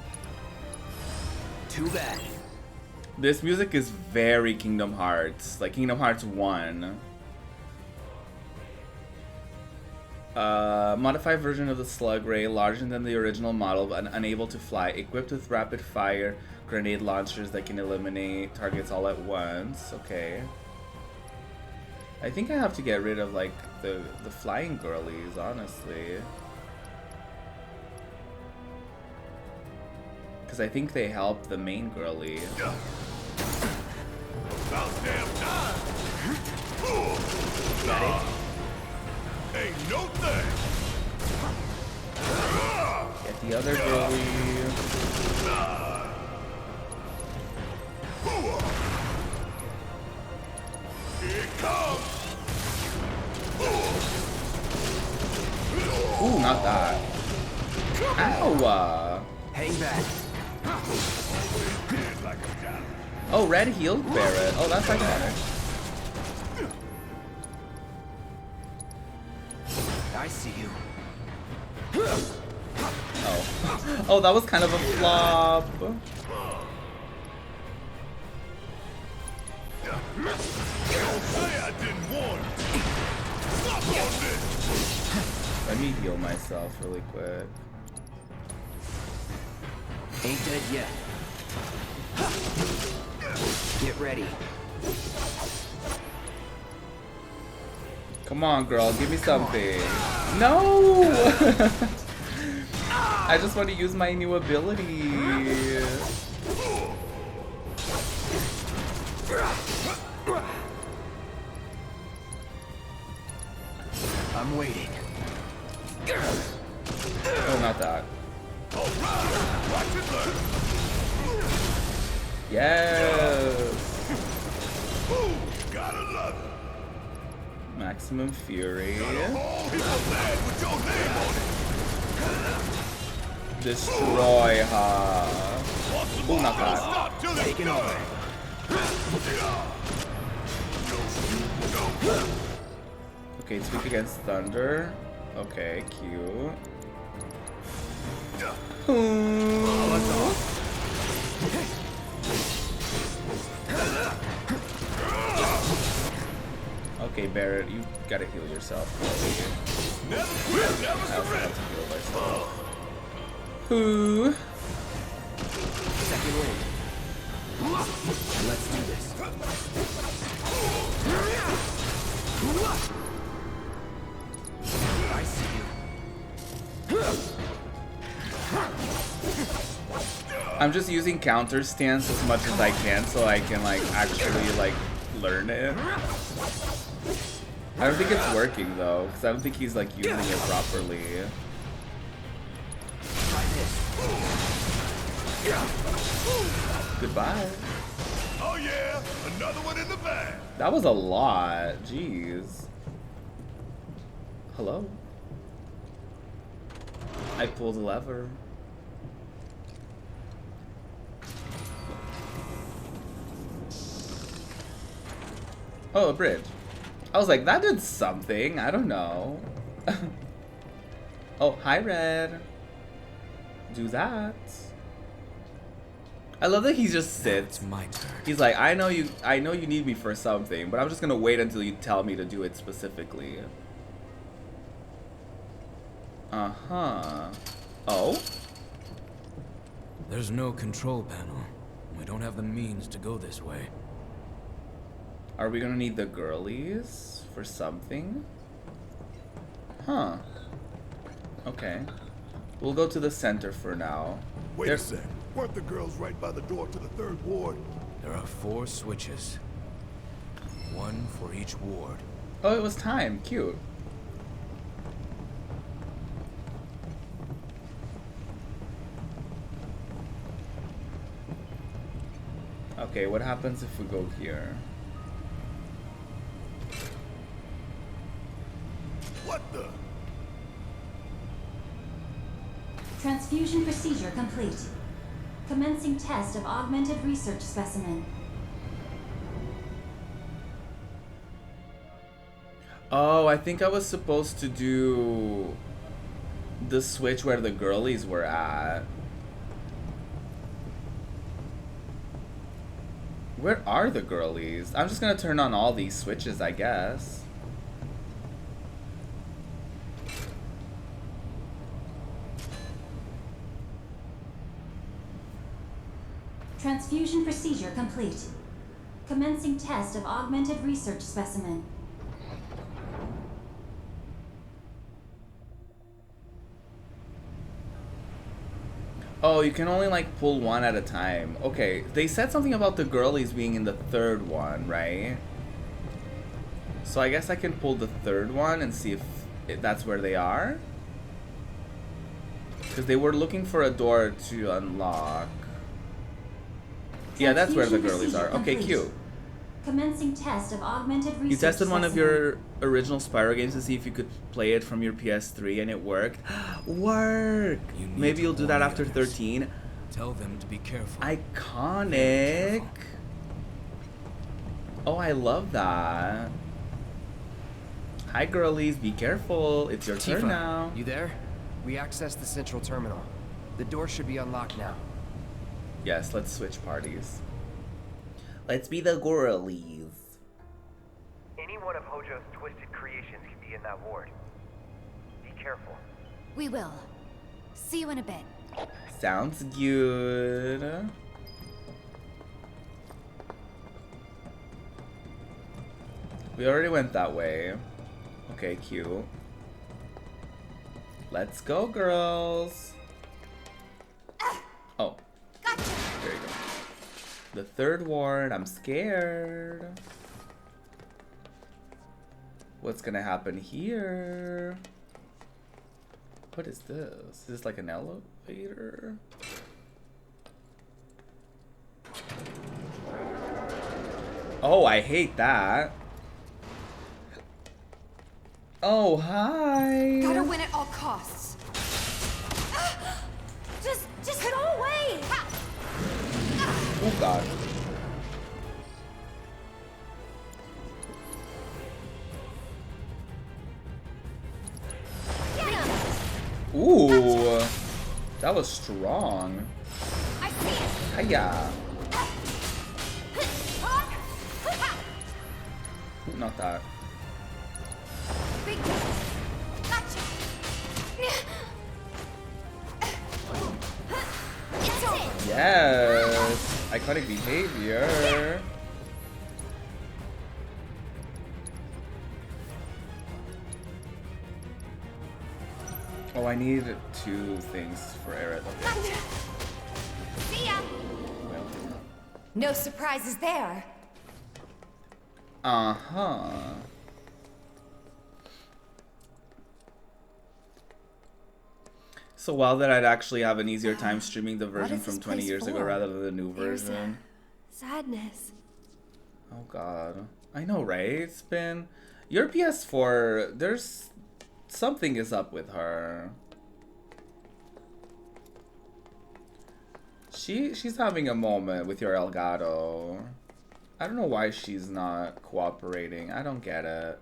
Too bad. This music is very Kingdom Hearts, like Kingdom Hearts 1. Modified version of the slug ray, larger than the original model but unable to fly, equipped with rapid fire grenade launchers that can eliminate targets all at once. Okay. I think I have to get rid of like the flying girlies, honestly. Because I think they help the main girly. About damn time. Ain't no thing. Get the other girly. Here it comes. Ooh, not that. Ow! Hang back. Oh, red healed Barret. Oh, that's iconic. I see you. Oh. Oh, that was kind of a flop. Don't say I didn't warn you. Stop on this. Let me heal myself really quick. Ain't dead yet. Get ready. Come on, girl, give me something. No! I just want to use my new ability. I'm waiting. Oh, not that. Yes! Gotta love it. Maximum Fury. Destroy her. Oh, not that. Taking over. Okay, it's weak against Thunder. Okay, cute. Okay, Barret, you gotta heal yourself. I also have to heal myself. Who? Second wind. Let's do this. I see you. I'm just using counter stance as much as I can so I can like actually like learn it. I don't think it's working though, because I don't think he's like using it properly. Try this. Goodbye. Oh yeah, another one in the bag. That was a lot. Jeez. Hello? I pulled a lever. Oh, a bridge. I was like, that did something. I don't know. Oh, hi, Red. Do that. I love that he just sits. It's my turn. He's like, I know you need me for something, but I'm just gonna wait until you tell me to do it specifically. Uh-huh. Oh? There's no control panel. We don't have the means to go this way. Are we gonna need the girlies for something? Huh. Okay. We'll go to the center for now. Wait a sec. Weren't the girls right by the door to the third ward? There are 4 switches. One for each ward. Oh, it was time. Cute. Okay, what happens if we go here? What the? Transfusion procedure complete. Commencing test of augmented research specimen. Oh, I think I was supposed to do the switch where the girlies were at. Where are the girlies? I'm just gonna turn on all these switches, I guess. Transfusion procedure complete. Commencing test of augmented research specimen. Oh, you can only like pull one at a time. Okay, they said something about the girlies being in the third one, right? So I guess I can pull the third one and see if that's where they are. Because they were looking for a door to unlock. Yeah, that's where the girlies are. Okay, cute. Commencing test of augmented research You tested one of specimen. your original Spyro games to see if you could play it from your PS3 and it worked. Work! Maybe you'll do that after 13. Tell them to be careful. Iconic! Oh, I love that. Hi girlies, be careful. It's your turn now. You there? We accessed the central terminal. The door should be unlocked now. Yes, let's switch parties. Let's be the girlies. Any one of Hojo's twisted creations can be in that ward. Be careful. We will. See you in a bit. Sounds good. We already went that way. Okay, cute. Let's go, girls. Oh. Gotcha. There you go. The third ward. I'm scared. What's gonna happen here? What is this? Is this like an elevator? Oh, I hate that. Oh, hi. Gotta win at all costs. Just go away. Oh God. Ooh, that was strong. I see it. Hiya. Ooh, not that. Big gotcha. Yes. Iconic behavior. Oh, I need 2 things for Aerith. Okay. See ya. Well. No surprises there. Uh-huh. So while that I'd actually have an easier time streaming the version is from this 20 place years ago for? rather than the new There's version. sadness. Oh God. I know, right? It's been... Your PS4, there's... Something is up with her. She's having a moment with your Elgato. I don't know why she's not cooperating. I don't get it.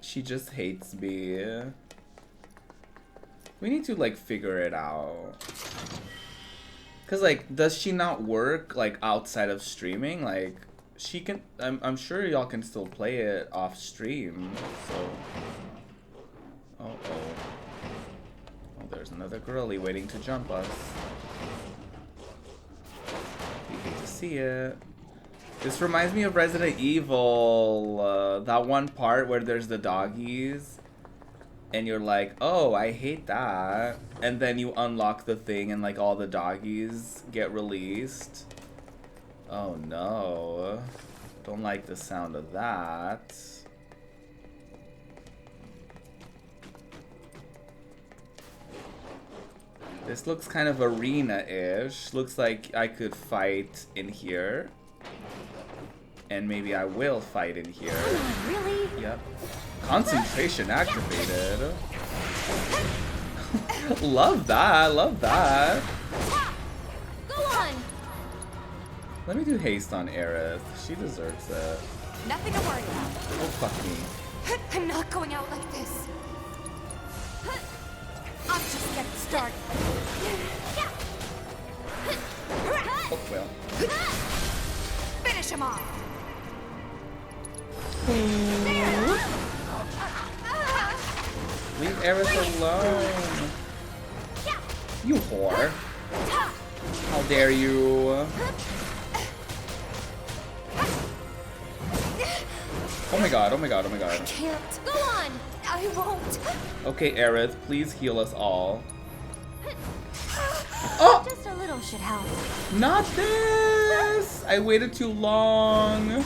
She just hates me. We need to like figure it out. Cause like, does she not work like outside of streaming? Like, she can. I'm sure y'all can still play it off stream. So. Oh. Oh, there's another girlie waiting to jump us. We hate to see it. This reminds me of Resident Evil. That one part where there's the doggies. And you're like, oh, I hate that. And then you unlock the thing and like all the doggies get released. Oh no. Don't like the sound of that. This looks kind of arena-ish. Looks like I could fight in here. And maybe I will fight in here. Really? Yep. Concentration activated. Love that, love that. Go on. Let me do haste on Aerith. She deserves it. Nothing to worry about. Oh, fuck me. I'm not going out like this. I'm just getting started. Oh, well. Finish him off. Leave Aerith alone. You whore. How dare you? Oh my god, oh my god, oh my god. I can't. Go on. I won't. Okay, Aerith, please heal us all. Oh! Just a little should help. Not this! I waited too long.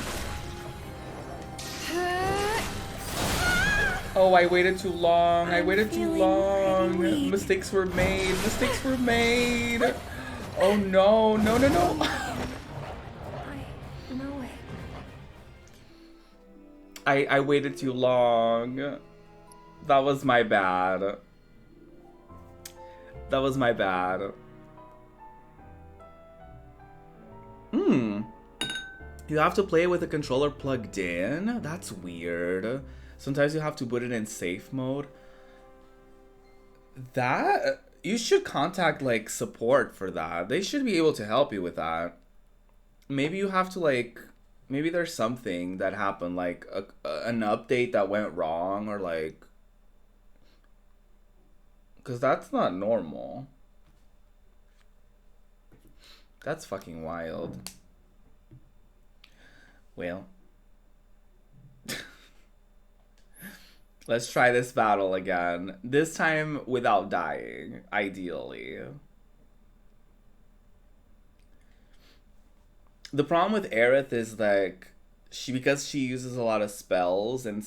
Oh, I waited too long. I waited too long. Mistakes were made. Mistakes were made. Oh no, no, no, no. I know it. I waited too long. That was my bad. That was my bad. You have to play with a controller plugged in? That's weird. Sometimes you have to put it in safe mode. That... You should contact, like, support for that. They should be able to help you with that. Maybe you have to, like... Maybe there's something that happened, like, an update that went wrong, or, like... Because that's not normal. That's fucking wild. Well. Let's try this battle again. This time without dying, ideally. The problem with Aerith is like because she uses a lot of spells and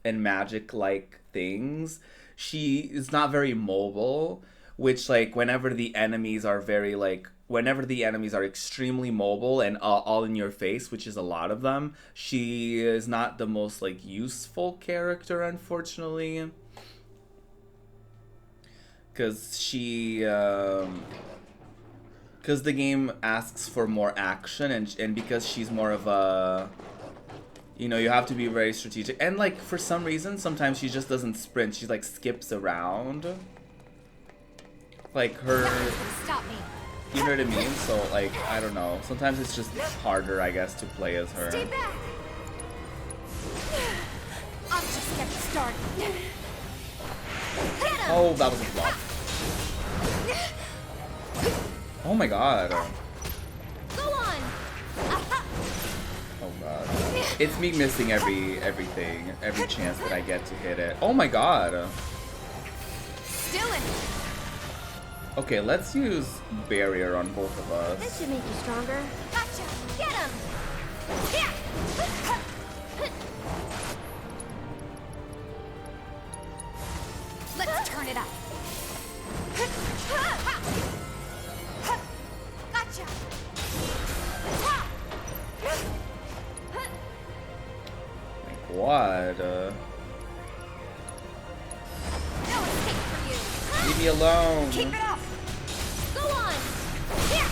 magic-like things, she is not very mobile, which like whenever the enemies are extremely mobile and all in your face, which is a lot of them, she is not the most like useful character, unfortunately, because because the game asks for more action, and because she's more of a, you know, you have to be very strategic, and like for some reason sometimes she just doesn't sprint, she like skips around, like her. Stop me. You know what I mean? So, like, I don't know. Sometimes it's just harder, I guess, to play as her. Stay back. I'm just getting started. Oh, that was a flop. Oh my god. Go on. Oh god. It's me missing everything, every chance that I get to hit it. Oh my god. Still in. Okay, let's use barrier on both of us. This should make you stronger. Gotcha. Get him. Yeah. Let's turn it up. Gotcha. What? No escape for you. Leave me alone. Keep it up. Go on. Here.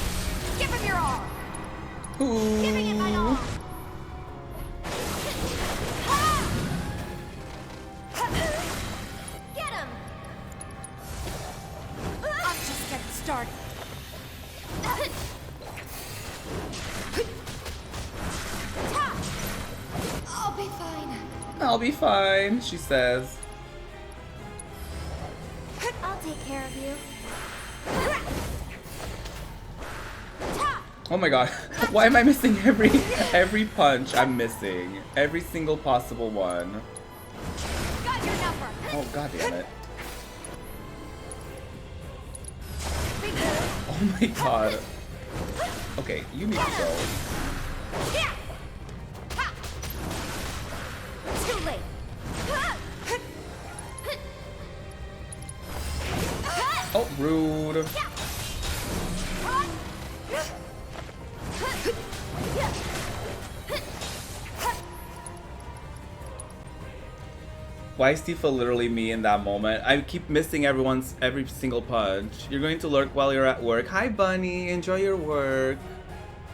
Give him your all. Ooh. Giving it my all. Get him. I'm just getting started. I'll be fine. I'll be fine, she says. I'll take care of you. Oh my god. Why am I missing every punch I'm missing? Every single possible one. Got your number. Oh god damn it. Oh my god. Okay, you need to go. rude. Why is Tifa literally me in that moment? I keep missing every single punch. You're going to lurk while you're at work. Hi, Bunny. Enjoy your work.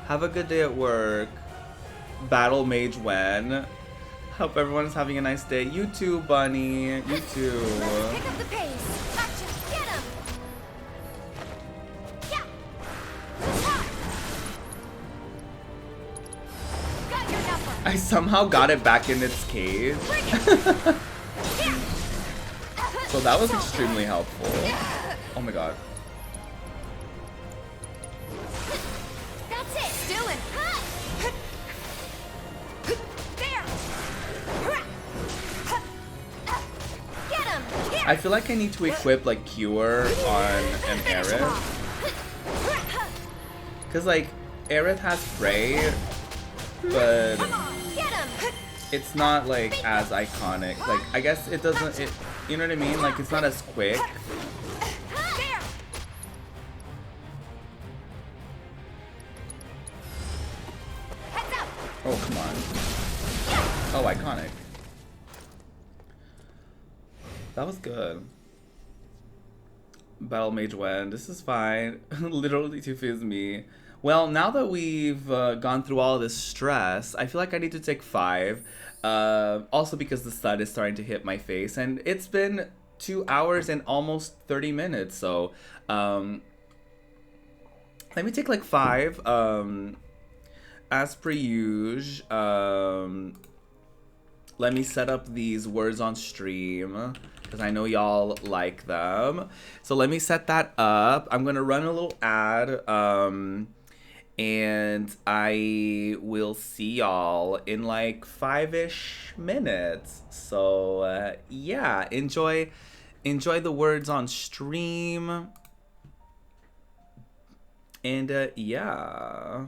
Have a good day at work. Battle Mage Wen. Hope everyone's having a nice day. You too, Bunny. You too. Let's pick up the pace. Gotcha. Get him. Yeah. Got your number. I somehow got it back in its cage. So that was extremely helpful. Oh my god. That's it. Still in. There. Get him. Here. I feel like I need to equip like Cure on an Aerith. Cause like Aerith has Prey, but it's not like as iconic. Like I guess it doesn't. You know what I mean? Like it's not as quick. Oh come on. Oh, iconic. That was good. Battle Mage Wen. This is fine. Literally Tifa is me. Well, now that we've gone through all this stress, I feel like I need to take 5. Also because the sun is starting to hit my face, and it's been 2 hours and almost 30 minutes. So let me take like 5. As per usual. Let me set up these words on stream, because I know y'all like them. So let me set that up. I'm gonna run a little ad, and I will see y'all in like 5-ish minutes. So yeah, enjoy the words on stream, and yeah.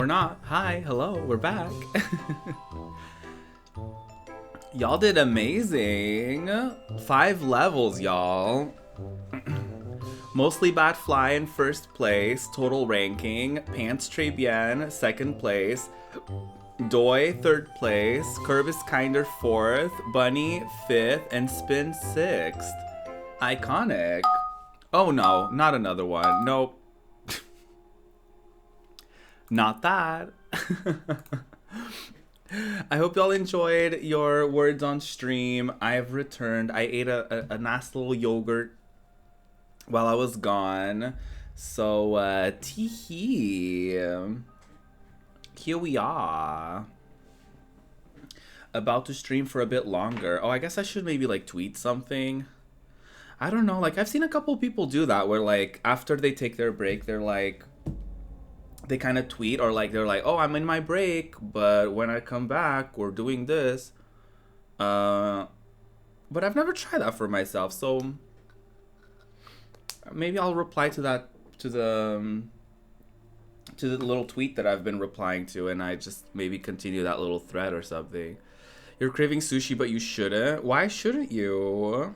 We're not. Hi, hello, we're back. Y'all did amazing. 5 levels, y'all. Mostly Bad Fly in first place, total ranking. Pants Très Bien, second place. Doi, third place. Curb is Kinder, fourth. Bunny, fifth. And Spin, sixth. Iconic. Oh no, not another one. Nope. Not that. I hope y'all enjoyed your words on stream. I have returned. I ate a nice little yogurt while I was gone. So, tee-hee. Here we are. About to stream for a bit longer. Oh, I guess I should maybe, like, tweet something. I don't know. Like, I've seen a couple people do that where, like, after they take their break, they're like... They kind of tweet or, like, they're like, oh, I'm in my break, but when I come back, we're doing this. But I've never tried that for myself, so... Maybe I'll reply to that, to the little tweet that I've been replying to, and I just maybe continue that little thread or something. You're craving sushi, but you shouldn't. Why shouldn't you?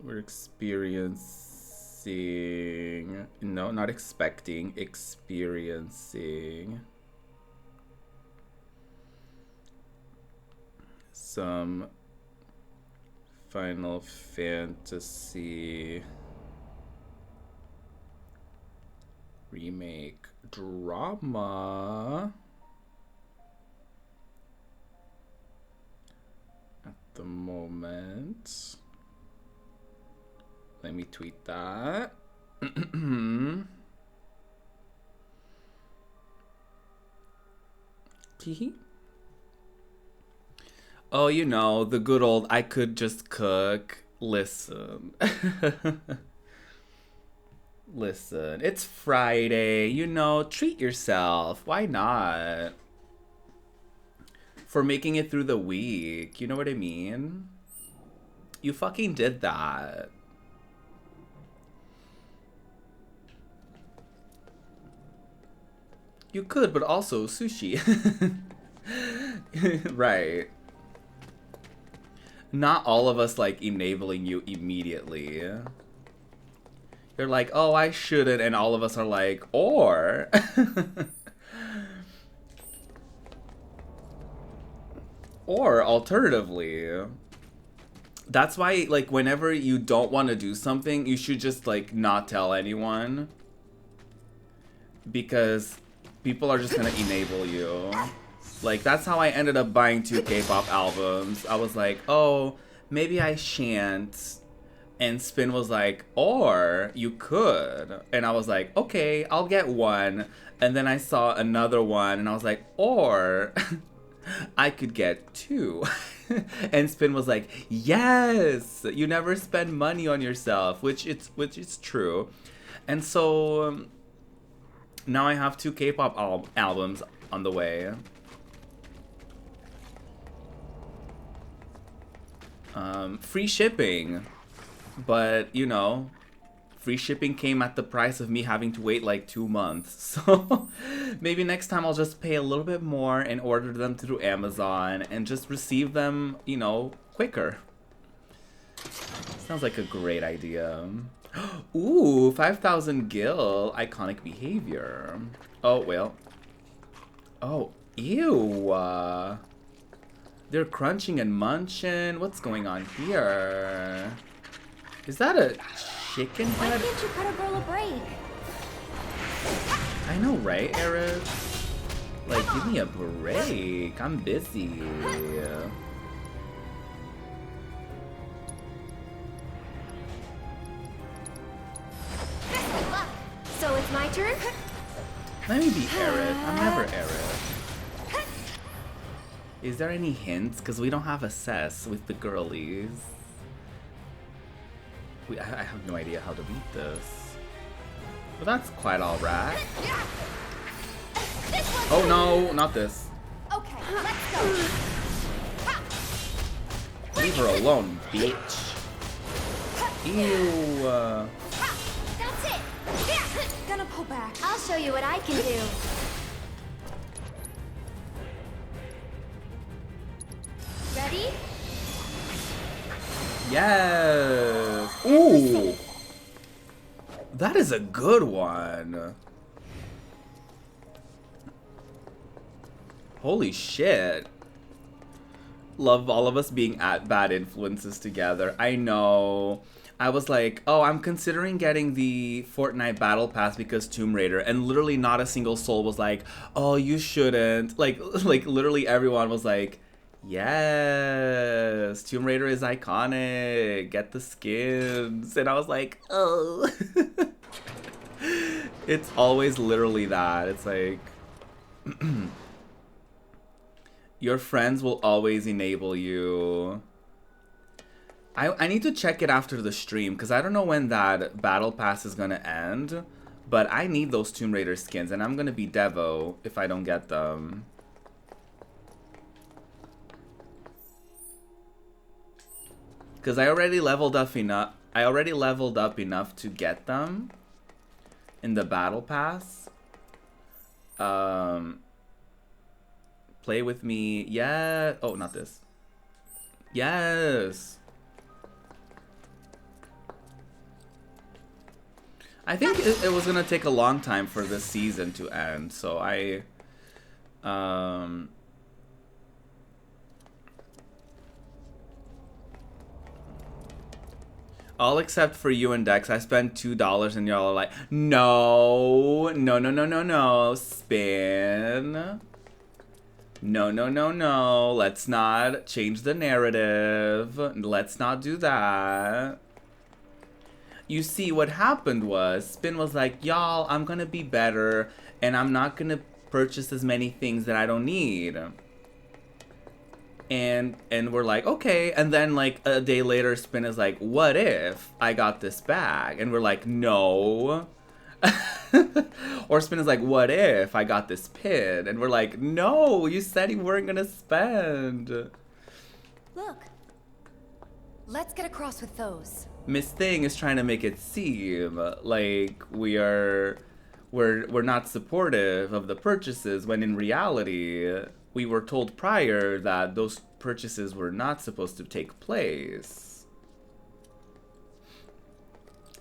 We're experiencing... No, not expecting. Experiencing... some Final Fantasy remake drama at the moment. Let me tweet that. Teehee. Oh, you know, the good old I could just cook. Listen. Listen, it's Friday, you know, treat yourself. Why not? For making it through the week, you know what I mean? You fucking did that. You could, but also sushi. Right. Not all of us, like, enabling you immediately. You're like, oh, I shouldn't, and all of us are like, or... or, alternatively... That's why, like, whenever you don't want to do something, you should just, like, not tell anyone. Because people are just gonna enable you. Like, that's how I ended up buying 2 K-pop albums. I was like, oh, maybe I shan't. And Spin was like, or you could. And I was like, okay, I'll get 1. And then I saw another one, and I was like, or I could get 2. And Spin was like, yes, you never spend money on yourself, which is true. And so now I have 2 K-pop albums on the way. Free shipping, but you know, free shipping came at the price of me having to wait like 2 months. So maybe next time I'll just pay a little bit more and order them through Amazon and just receive them, you know, quicker. Sounds like a great idea. Ooh, 5,000 gil, iconic behavior. Oh, well. Oh, ew. They're crunching and munching. What's going on here? Is that a chicken head? Why can't you cut a girl a break? I know, right, Eric? Like, give me a break. I'm busy. So it's my turn? Let me be Eric. I'm never Eric. Is there any hints? Because we don't have a cess with the girlies. I have no idea how to beat this. But that's quite alright. Oh no, not this. Okay, let's go. Leave her alone, bitch. Ew. That's it. Gonna pull back. I'll show you what I can do. Ready? Yes. Ooh. That is a good one. Holy shit. Love all of us being at bad influences together. I know. I was like, oh, I'm considering getting the Fortnite Battle Pass because Tomb Raider, and literally not a single soul was like, oh, you shouldn't. Like literally everyone was like, yes, Tomb Raider is iconic. Get the skins. And I was like, oh. It's always literally that. It's like, your friends will always enable you. I need to check it after the stream, because I don't know when that battle pass is gonna end, but I need those Tomb Raider skins, and I'm gonna be Devo if I don't get them. Because I already leveled up enough. To get them in the battle pass. Play with me. Yeah. Oh, not this. Yes. I think it was gonna take a long time for this season to end, so all except for you and Dex. I spent $2 and y'all are like, no, spin. No, let's not change the narrative. Let's not do that. You see, what happened was, Spin was like, y'all, I'm gonna be better, and I'm not gonna purchase as many things that I don't need. And we're like, okay. And then, like, a day later, Spin is like, what if I got this bag? And we're like, no. Or Spin is like, what if I got this pin? And we're like, no, you said you weren't gonna spend. Look. Let's get across with those. Miss Thing is trying to make it seem like we're not supportive of the purchases, when in reality we were told prior that those purchases were not supposed to take place.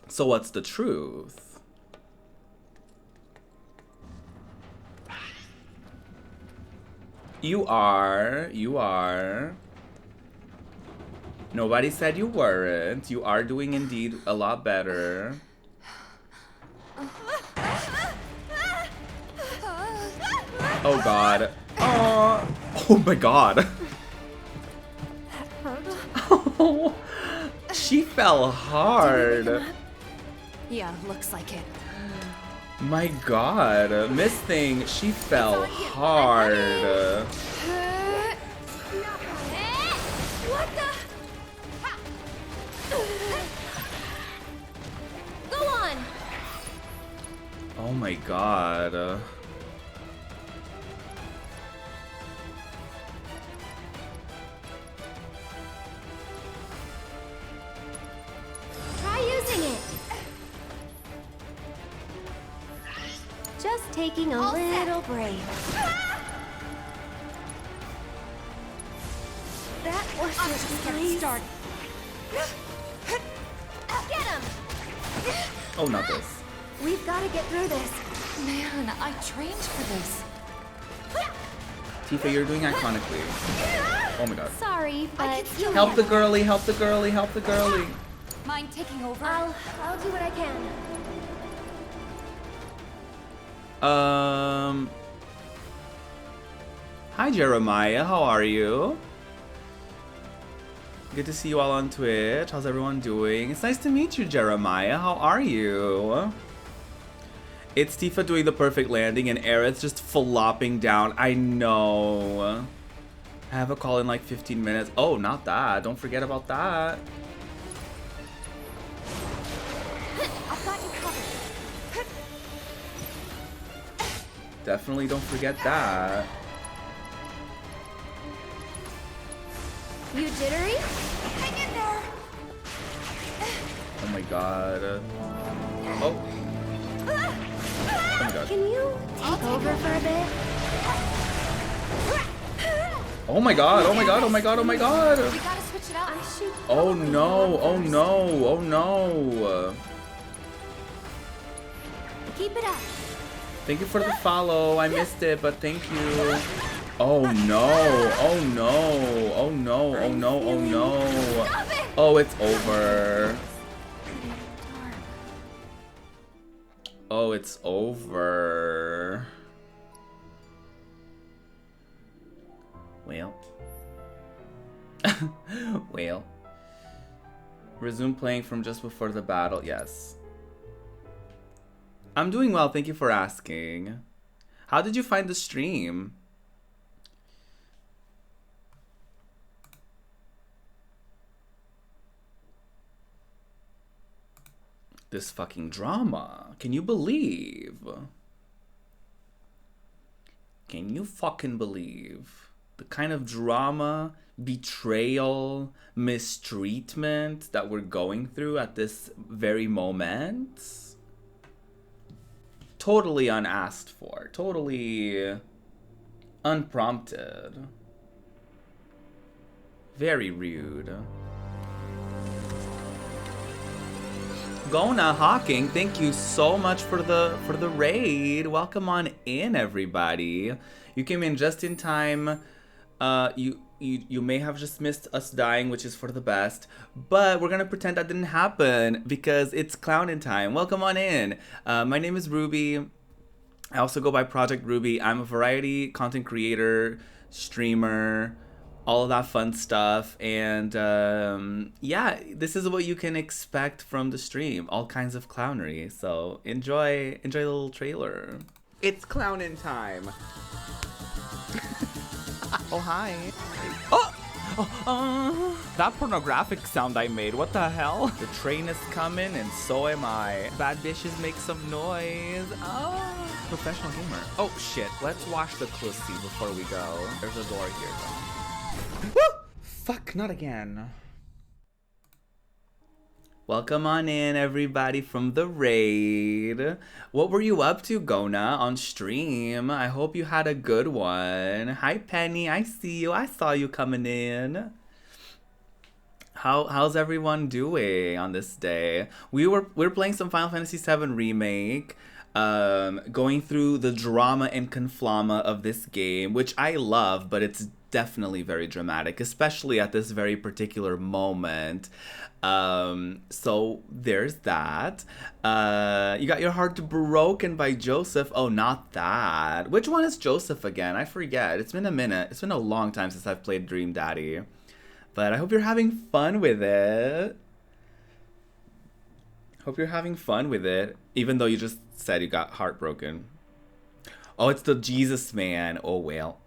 So what's the truth? You are. Nobody said you weren't. You are doing indeed a lot better. Oh god. Oh my god. Oh, she fell hard. Yeah, looks like it. My god. Miss Thing, she fell hard. What the? Go on. Oh my god. Try using it. Just taking a little break. That was just getting started. Get him! Oh, not this. We've got to get through this. Man, I trained for this. Tifa, you're doing iconically. Oh my god. Sorry, but Help the girly, help the girly, help the girly. Mind taking over? I'll do what I can. Hi Jeremiah, how are you? Good to see you all on Twitch. How's everyone doing? It's nice to meet you, Jeremiah. How are you? It's Tifa doing the perfect landing and Aerith's just flopping down. I know. I have a call in like 15 minutes. Oh, not that. Don't forget about that. I've got you covered. Definitely don't forget that. You jittery? Hang in there. Oh my god. Oh. Oh my god. Can you take over for a bit? Oh my god, oh my god, oh my god, oh my god! We gotta switch it up. Oh no, oh no, oh no. Keep it up. Thank you for the follow. I missed it, but thank you. Oh no, oh no, oh no, oh no, oh no. Oh, it's over. Oh, it's over. Well. Well. Resume playing from just before the battle. Yes. I'm doing well. Thank you for asking. How did you find the stream? This fucking drama. Can you believe? Can you fucking believe the kind of drama, betrayal, mistreatment that we're going through at this very moment? Totally unasked for. Totally unprompted. Very rude. Gona Hawking, thank you so much for the raid. Welcome on in, everybody. You came in just in time. You may have just missed us dying, which is for the best, but we're gonna pretend that didn't happen because it's clowning time. Welcome on in. My name is Ruby. I also go by ProjectRuby. I'm a variety content creator, streamer, all of that fun stuff, and yeah, this is what you can expect from the stream. All kinds of clownery. So enjoy the little trailer. It's clowning time. Oh hi. Oh, that pornographic sound I made. What the hell? The train is coming, and so am I. Bad bitches make some noise. Oh, professional gamer. Oh shit. Let's wash the pussy before we go. There's a door here though. Woo! Fuck, not again. Welcome on in, everybody, from the raid. What were you up to, Gona, on stream? I hope you had a good one. Hi, Penny. I see you. I saw you coming in. How's everyone doing on this day? We're playing some Final Fantasy VII Remake. Going through the drama and conflama of this game, which I love, but it's definitely very dramatic, especially at this very particular moment. So there's that. You got your heart broken by Joseph. Oh, not that. Which one is Joseph again? I forget. It's been a minute. It's been a long time since I've played Dream Daddy. But I hope you're having fun with it. Hope you're having fun with it, even though you just said you got heartbroken. Oh, it's the Jesus man. Oh, well.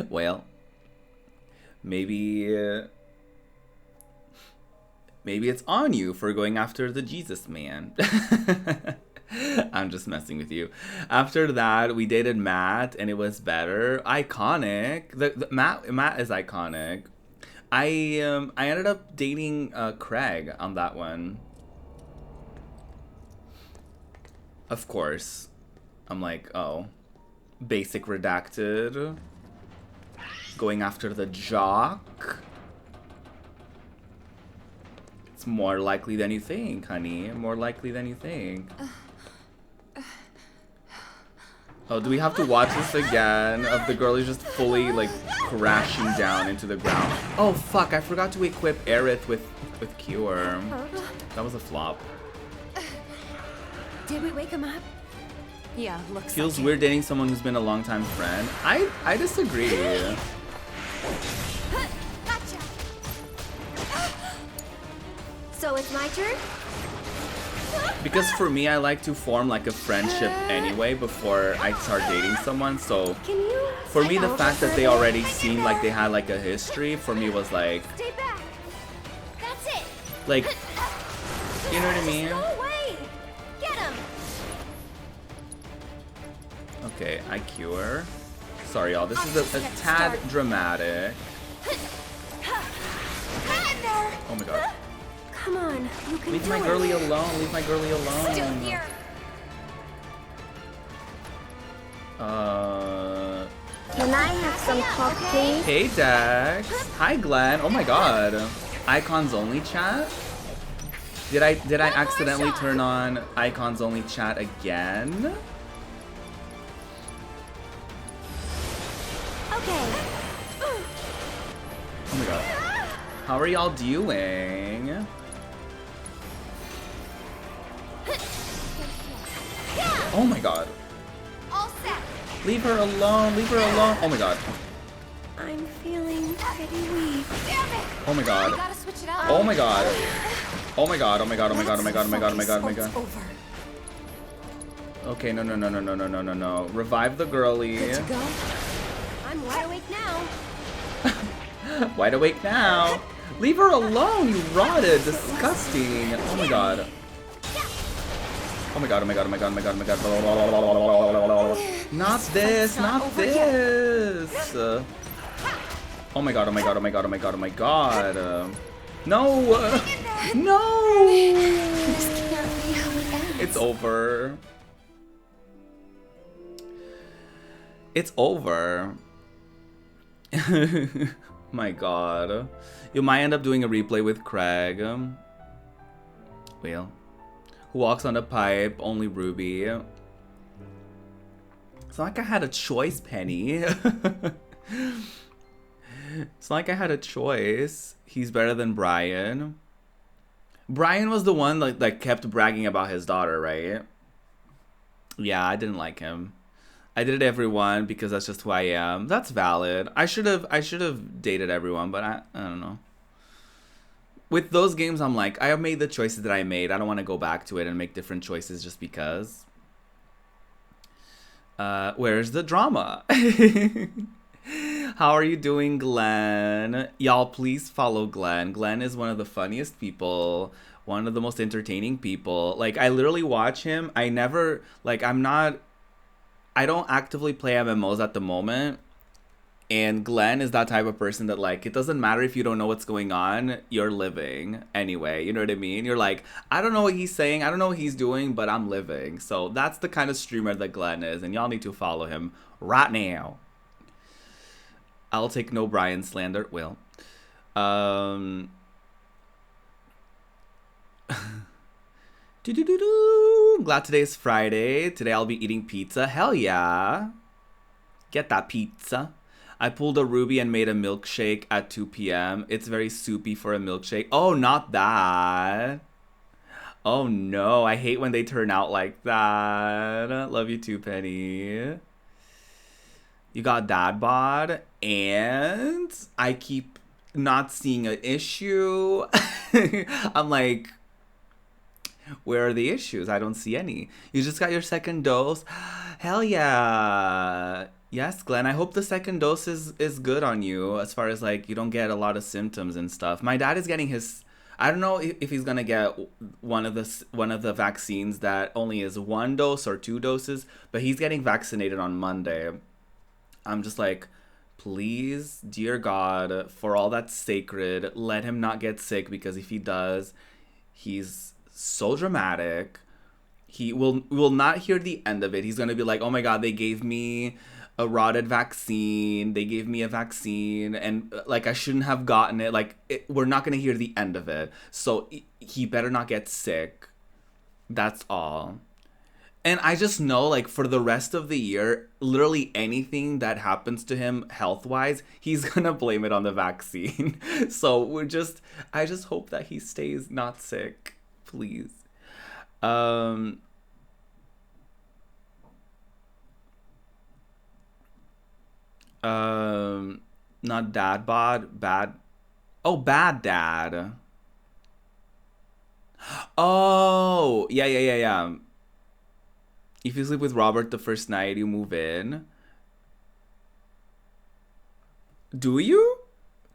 Well, maybe it's on you for going after the Jesus man. I'm just messing with you. After that, we dated Matt, and it was better. Iconic. The Matt is iconic. I ended up dating Craig on that one. Of course. I'm like, oh. Basic redacted. Going after the jock. It's more likely than you think, honey. More likely than you think. Oh, do we have to watch this again? Of the girl who's just fully, like, crashing down into the ground. Oh, fuck. I forgot to equip Aerith with Cure. That was a flop. Did we wake him up? Yeah, looks Feels like weird dating someone who's been a longtime friend. I disagree. Gotcha. So it's my turn? Because for me, I like to form like a friendship anyway before I start dating someone. So for me, the fact that they already seemed like they had like a history for me was like, Stay back. That's it. like, you know what I mean? Go away. Get him. Okay, I cure. Sorry, y'all. This is a tad dramatic. Oh my god. Come on, you can Leave my girlie alone. Leave my girlie alone. Still here. Can I have some pop, please? Hey Dex. Hi Glenn. Oh my god. Icons only chat? Did I accidentally turn on icons only chat again? Okay. Oh my god. How are y'all doing? Oh my god. All set. Leave her alone. Leave her alone. Oh my god. I'm feeling pretty weak. Damn it. Oh my god. We gotta switch it out. Oh my god. Oh my god. Oh my god. Oh my god. Oh my god. Oh my god. Oh my god. Oh my god. Okay, no. Revive the girly. Good to go. I'm wide awake now. Wide awake now. Leave her alone, you rotted. Disgusting. Oh my god. Oh my god, oh my god, oh my god, oh my god, oh my god. Not this, not this. Oh my god, oh my god, oh my god, oh my god, oh my god. No. No. It's over. It's over. My god. You might end up doing a replay with Craig. Well. Who walks on a pipe? Only Ruby. It's not like I had a choice, Penny. It's not like I had a choice. He's better than Brian. Brian was the one that kept bragging about his daughter, right? Yeah, I didn't like him. I dated everyone because that's just who I am. That's valid. I should have dated everyone, but I don't know. With those games, I'm like, I have made the choices that I made. I don't want to go back to it and make different choices just because. Where's the drama? How are you doing, Glenn? Y'all, please follow Glenn. Glenn is one of the funniest people, one of the most entertaining people. Like, I literally watch him. I never, like, I don't actively play MMOs at the moment. And Glenn is that type of person that, like, it doesn't matter if you don't know what's going on, you're living anyway. You know what I mean? You're like, I don't know what he's saying, I don't know what he's doing, but I'm living. So that's the kind of streamer that Glenn is, and y'all need to follow him right now. I'll take no Brian slander. Will. Glad today is Friday. Today I'll be eating pizza. Hell yeah. Get that pizza. I pulled a Ruby and made a milkshake at 2 p.m. It's very soupy for a milkshake. Oh, not that. Oh no, I hate when they turn out like that. Love you too, Penny. You got dad bod, and I keep not seeing an issue. I'm like, where are the issues? I don't see any. You just got your second dose. Hell yeah. Yes, Glenn. I hope the second dose is good on you as far as, like, you don't get a lot of symptoms and stuff. My dad is getting his... I don't know if he's gonna get one of the vaccines that only is 1 dose or 2 doses, but he's getting vaccinated on Monday. I'm just like, please, dear God, for all that's sacred, let him not get sick, because if he does, he's so dramatic. He will not hear the end of it. He's gonna be like, oh my God, they gave me a rotted vaccine. They gave me a vaccine, and like I shouldn't have gotten it. Like we're not gonna hear the end of it. So he better not get sick. That's all. And I just know, like, for the rest of the year, literally anything that happens to him health-wise, he's gonna blame it on the vaccine. So I just hope that he stays not sick, please. Not dad bod, bad. Oh, bad dad. Oh, yeah. If you sleep with Robert the first night, you move in. Do you?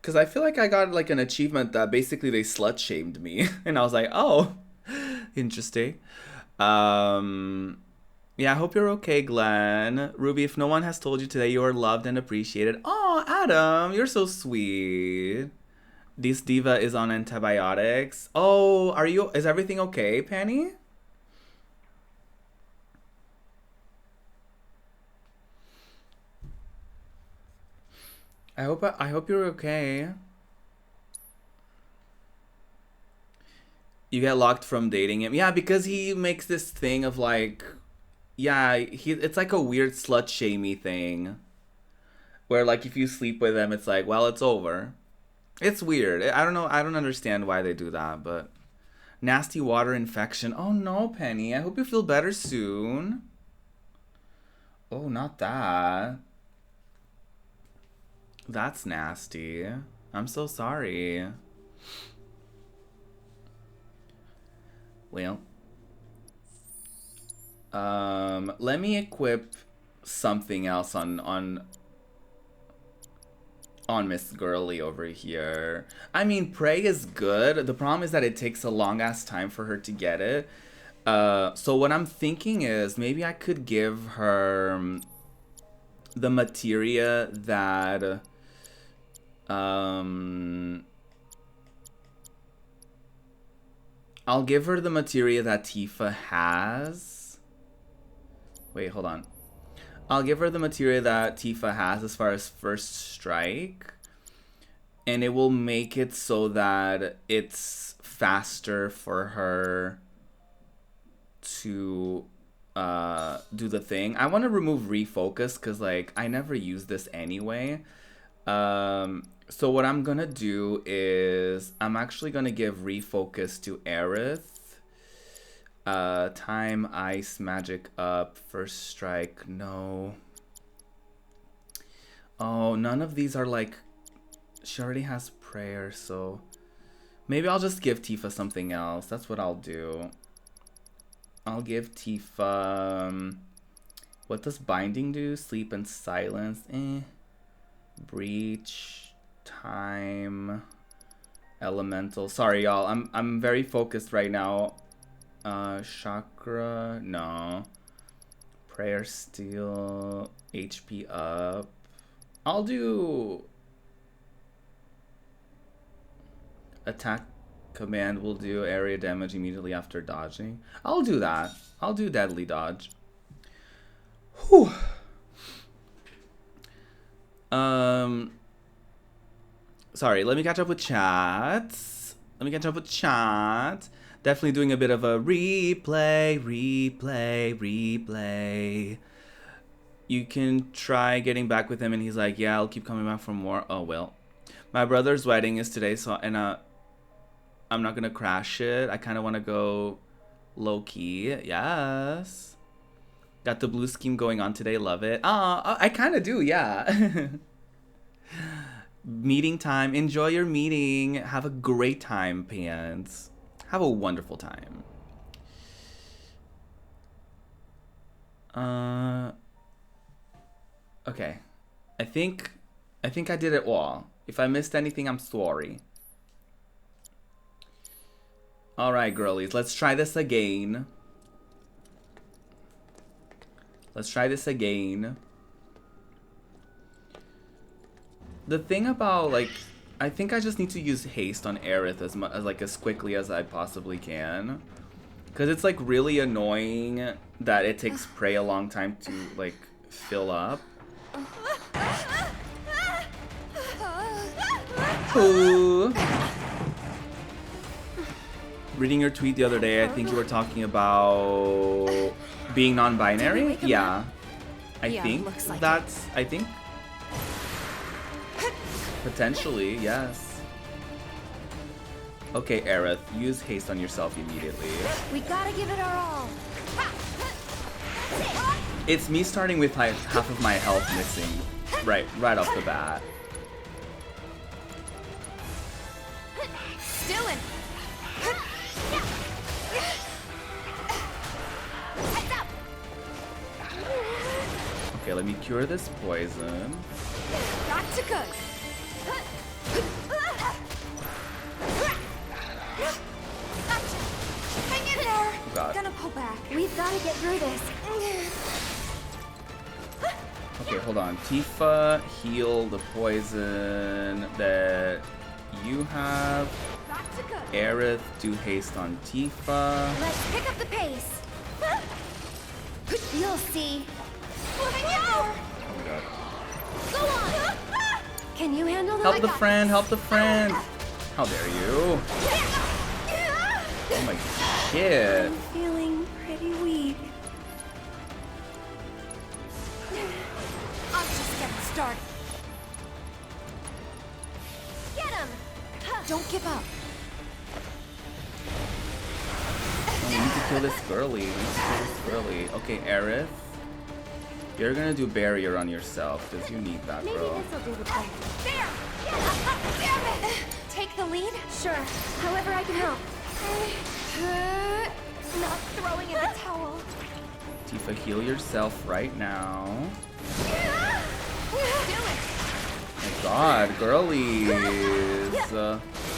Because I feel like I got like an achievement that basically they slut-shamed me. And I was like, oh, interesting. Yeah, I hope you're okay, Glenn. Ruby, if no one has told you today, you are loved and appreciated. Oh, Adam, you're so sweet. This diva is on antibiotics. Oh, is everything okay, Penny? I hope you're okay. You get locked from dating him. Yeah, because he makes this thing of like, yeah, it's like a weird slut-shamey thing. Where like if you sleep with him, it's like, well, it's over. It's weird. I don't know. I don't understand why they do that, but nasty water infection. Oh no, Penny. I hope you feel better soon. Oh, not that. That's nasty. I'm so sorry. Well, let me equip something else on Miss Girly over here. I mean, Prey is good. The problem is that it takes a long ass time for her to get it. So what I'm thinking is maybe I could give her the materia that I'll give her the materia that Tifa has. Wait, hold on. I'll give her the materia that Tifa has as far as first strike. And it will make it so that it's faster for her to do the thing. I want to remove refocus because like I never use this anyway. So what I'm gonna do is I'm actually gonna give refocus to Aerith. Time, ice, magic up, first strike, no. Oh, none of these are like, she already has prayer, so maybe I'll just give Tifa something else. That's what I'll do. I'll give Tifa, what does binding do? Sleep and silence, breach, time, elemental. Sorry y'all, I'm very focused right now. Chakra, no. Prayer steal, HP up. I'll do attack command will do area damage immediately after dodging. I'll do that. I'll do deadly dodge. Whew. Sorry, let me catch up with chat. Definitely doing a bit of a replay. You can try getting back with him and he's like, yeah, I'll keep coming back for more. Oh, well. My brother's wedding is today, so, and I'm not gonna crash it. I kind of want to go low-key. Yes. Got the blue scheme going on today. Love it. I kind of do, yeah. Meeting time. Enjoy your meeting. Have a great time, Pants. Have a wonderful time. Okay. I think I did it all. If I missed anything, I'm sorry. Alright, girlies. Let's try this again. The thing about, like, I think I just need to use haste on Aerith as quickly as I possibly can. Because it's, like, really annoying that it takes Prey a long time to, like, fill up. Ooh. Reading your tweet the other day, I think you were talking about being non-binary. Yeah. I think that's, I think potentially, yes. Okay, Aerith, use haste on yourself immediately. We gotta give it our all. It's me starting with like half of my health missing right off the bat. Dylan. Okay, let me cure this poison. Back to good. Hang in there. Oh, God. Gonna pull back. We've got to get through this. Okay, hold on. Tifa, heal the poison that you have. Back to good. Aerith, do haste on Tifa. Let's pick up the pace. You'll see. Hang in there. Oh my God. Go on. Can you handle that? Help the friend, help the friend. How dare you? Oh my shit. I'm feeling pretty weak. I'm just getting started. Get him! Don't give up. Oh, we need to kill this girly. We need to kill this girly. Okay, Aerith. You're gonna do barrier on yourself, because you need that, Maybe girl. this'll do the trick. There! Damn it! Take the lead? Sure. However I can help. Not throwing in the towel. Tifa, heal yourself right now. Do it! My god, girlies.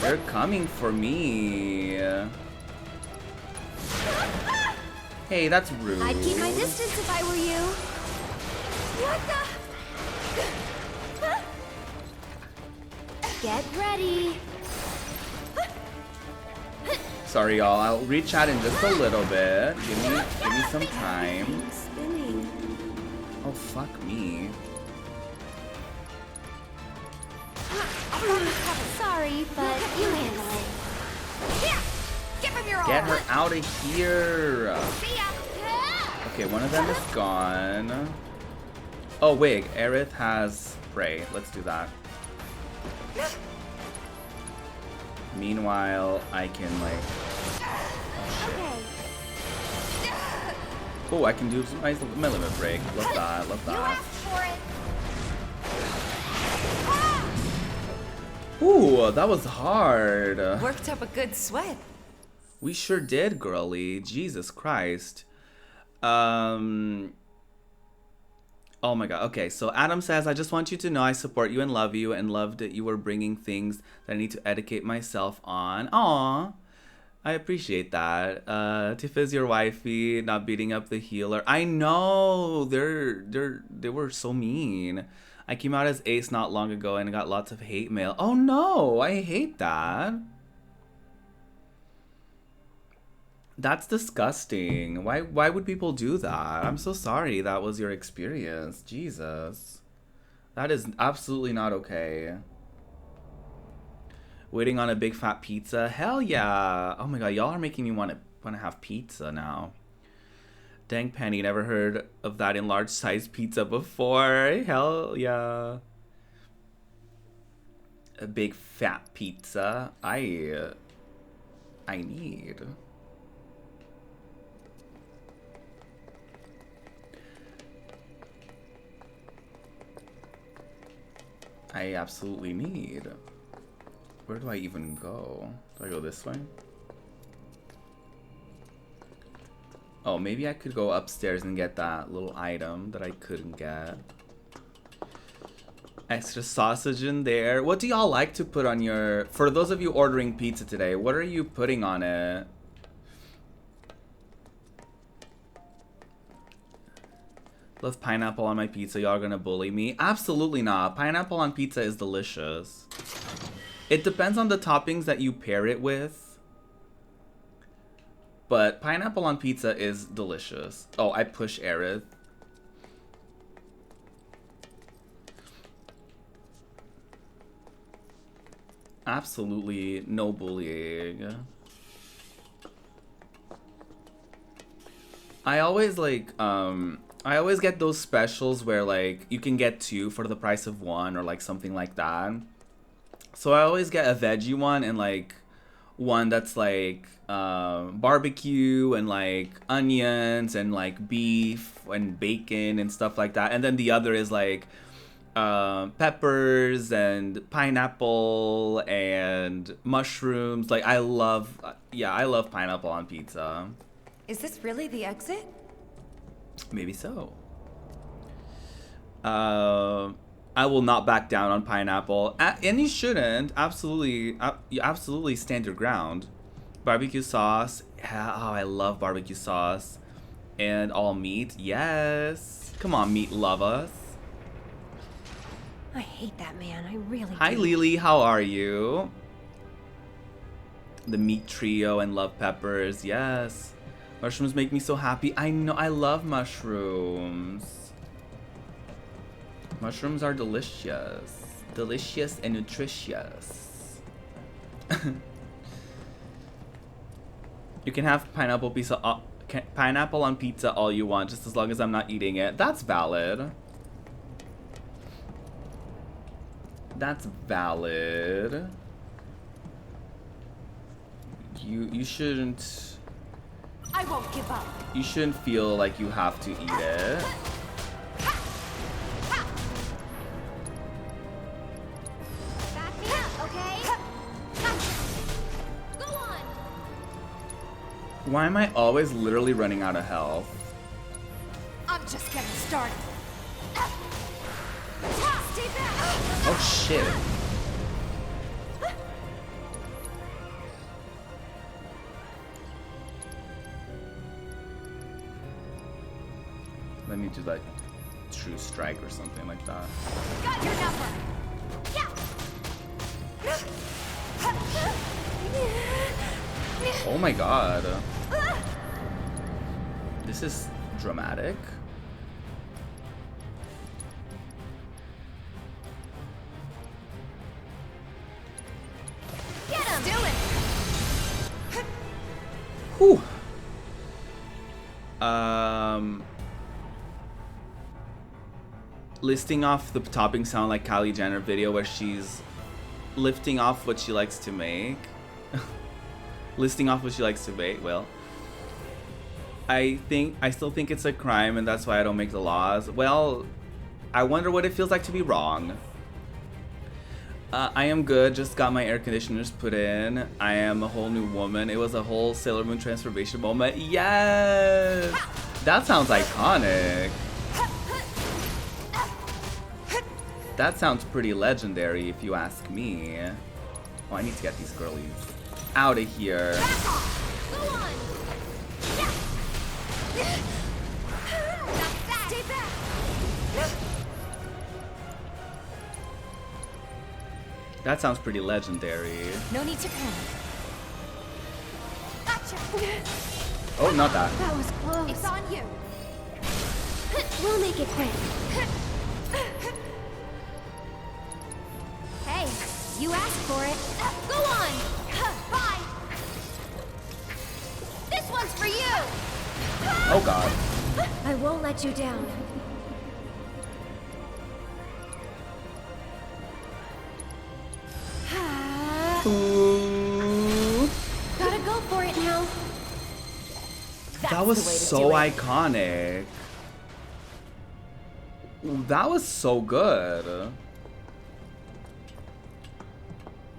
They're coming for me. Hey, that's rude. I'd keep my distance if I were you. What the? Get ready. Sorry, y'all. I'll reach out in just a little bit. Give me some time. Spinning. Oh, fuck me. Sorry, but you handle it. Here, give him your Get arm. her out of here. See ya. Okay, one of them is gone. Oh, wait. Aerith has Prey. Let's do that. Meanwhile, I can, like... Oh, I can do some nice my limit break. Love that, love that. Ooh, that was hard. Worked up a good sweat. We sure did, girly. Jesus Christ. Oh my god. Okay, so Adam says, I just want you to know I support you and love you and love that you were bringing things that I need to educate myself on. Aw. I appreciate that. Tifa's your wifey, not beating up the healer. I know. They were so mean. I came out as ace not long ago and got lots of hate mail. Oh no, I hate that. That's disgusting. Why would people do that? I'm so sorry that was your experience. Jesus. That is absolutely not okay. Waiting on a big fat pizza? Hell yeah. Oh my god, y'all are making me want to have pizza now. Dang Penny, never heard of that in large size pizza before. Hell yeah. A big fat pizza. I need. I absolutely need. Where do I even go? Do I go this way? Oh, maybe I could go upstairs and get that little item that I couldn't get. Extra sausage in there. What do y'all like to put on your... For those of you ordering pizza today, what are you putting on it? Love pineapple on my pizza. Y'all gonna bully me? Absolutely not. Pineapple on pizza is delicious. It depends on the toppings that you pair it with. But pineapple on pizza is delicious. Oh, I push Aerith. Absolutely no bullying. I always like, I always get those specials where like you can get 2 for the price of 1 or like something like that. So I always get a veggie one and like one that's like barbecue and like onions and like beef and bacon and stuff like that. And then the other is like peppers and pineapple and mushrooms. Like I love pineapple on pizza. Is this really the exit? Maybe so. I will not back down on pineapple, and you shouldn't. Absolutely, you absolutely stand your ground. Barbecue sauce. Yeah, oh, I love barbecue sauce. And all meat. Yes. Come on, meat lovers. I hate that man. I really Hi, do. Lily. How are you? The meat trio and love peppers. Yes. Mushrooms make me so happy. I know. I love mushrooms. Mushrooms are delicious. Delicious and nutritious. You can have pineapple on pizza all you want, just as long as I'm not eating it. That's valid. That's valid. You shouldn't. I won't give up. You shouldn't feel like you have to eat it. Back me up, okay? Go on. Why am I always literally running out of health? I'm just getting started. Stay back. Oh shit. I need to like true strike or something like that. Got your number. Oh my god. This is dramatic. Get him. Do it. Whew. Listing off the toppings sound like Kylie Jenner video where she's lifting off what she likes to make. Listing off what she likes to bake. Well, I still think it's a crime, and that's why I don't make the laws. Well, I wonder what it feels like to be wrong. I am good. Just got my air conditioners put in. I am a whole new woman. It was a whole Sailor Moon transformation moment. Yes! That sounds iconic. That sounds pretty legendary if you ask me. Oh, I need to get these girlies out of here. That sounds pretty legendary. No need to panic. Gotcha. Oh, not that. That was close. It's on you. We'll make it quick. Hey, you asked for it. Go on. Bye. This one's for you. Oh god. I won't let you down. Ooh. Gotta go for it now. That was so iconic. Ooh, that was so good.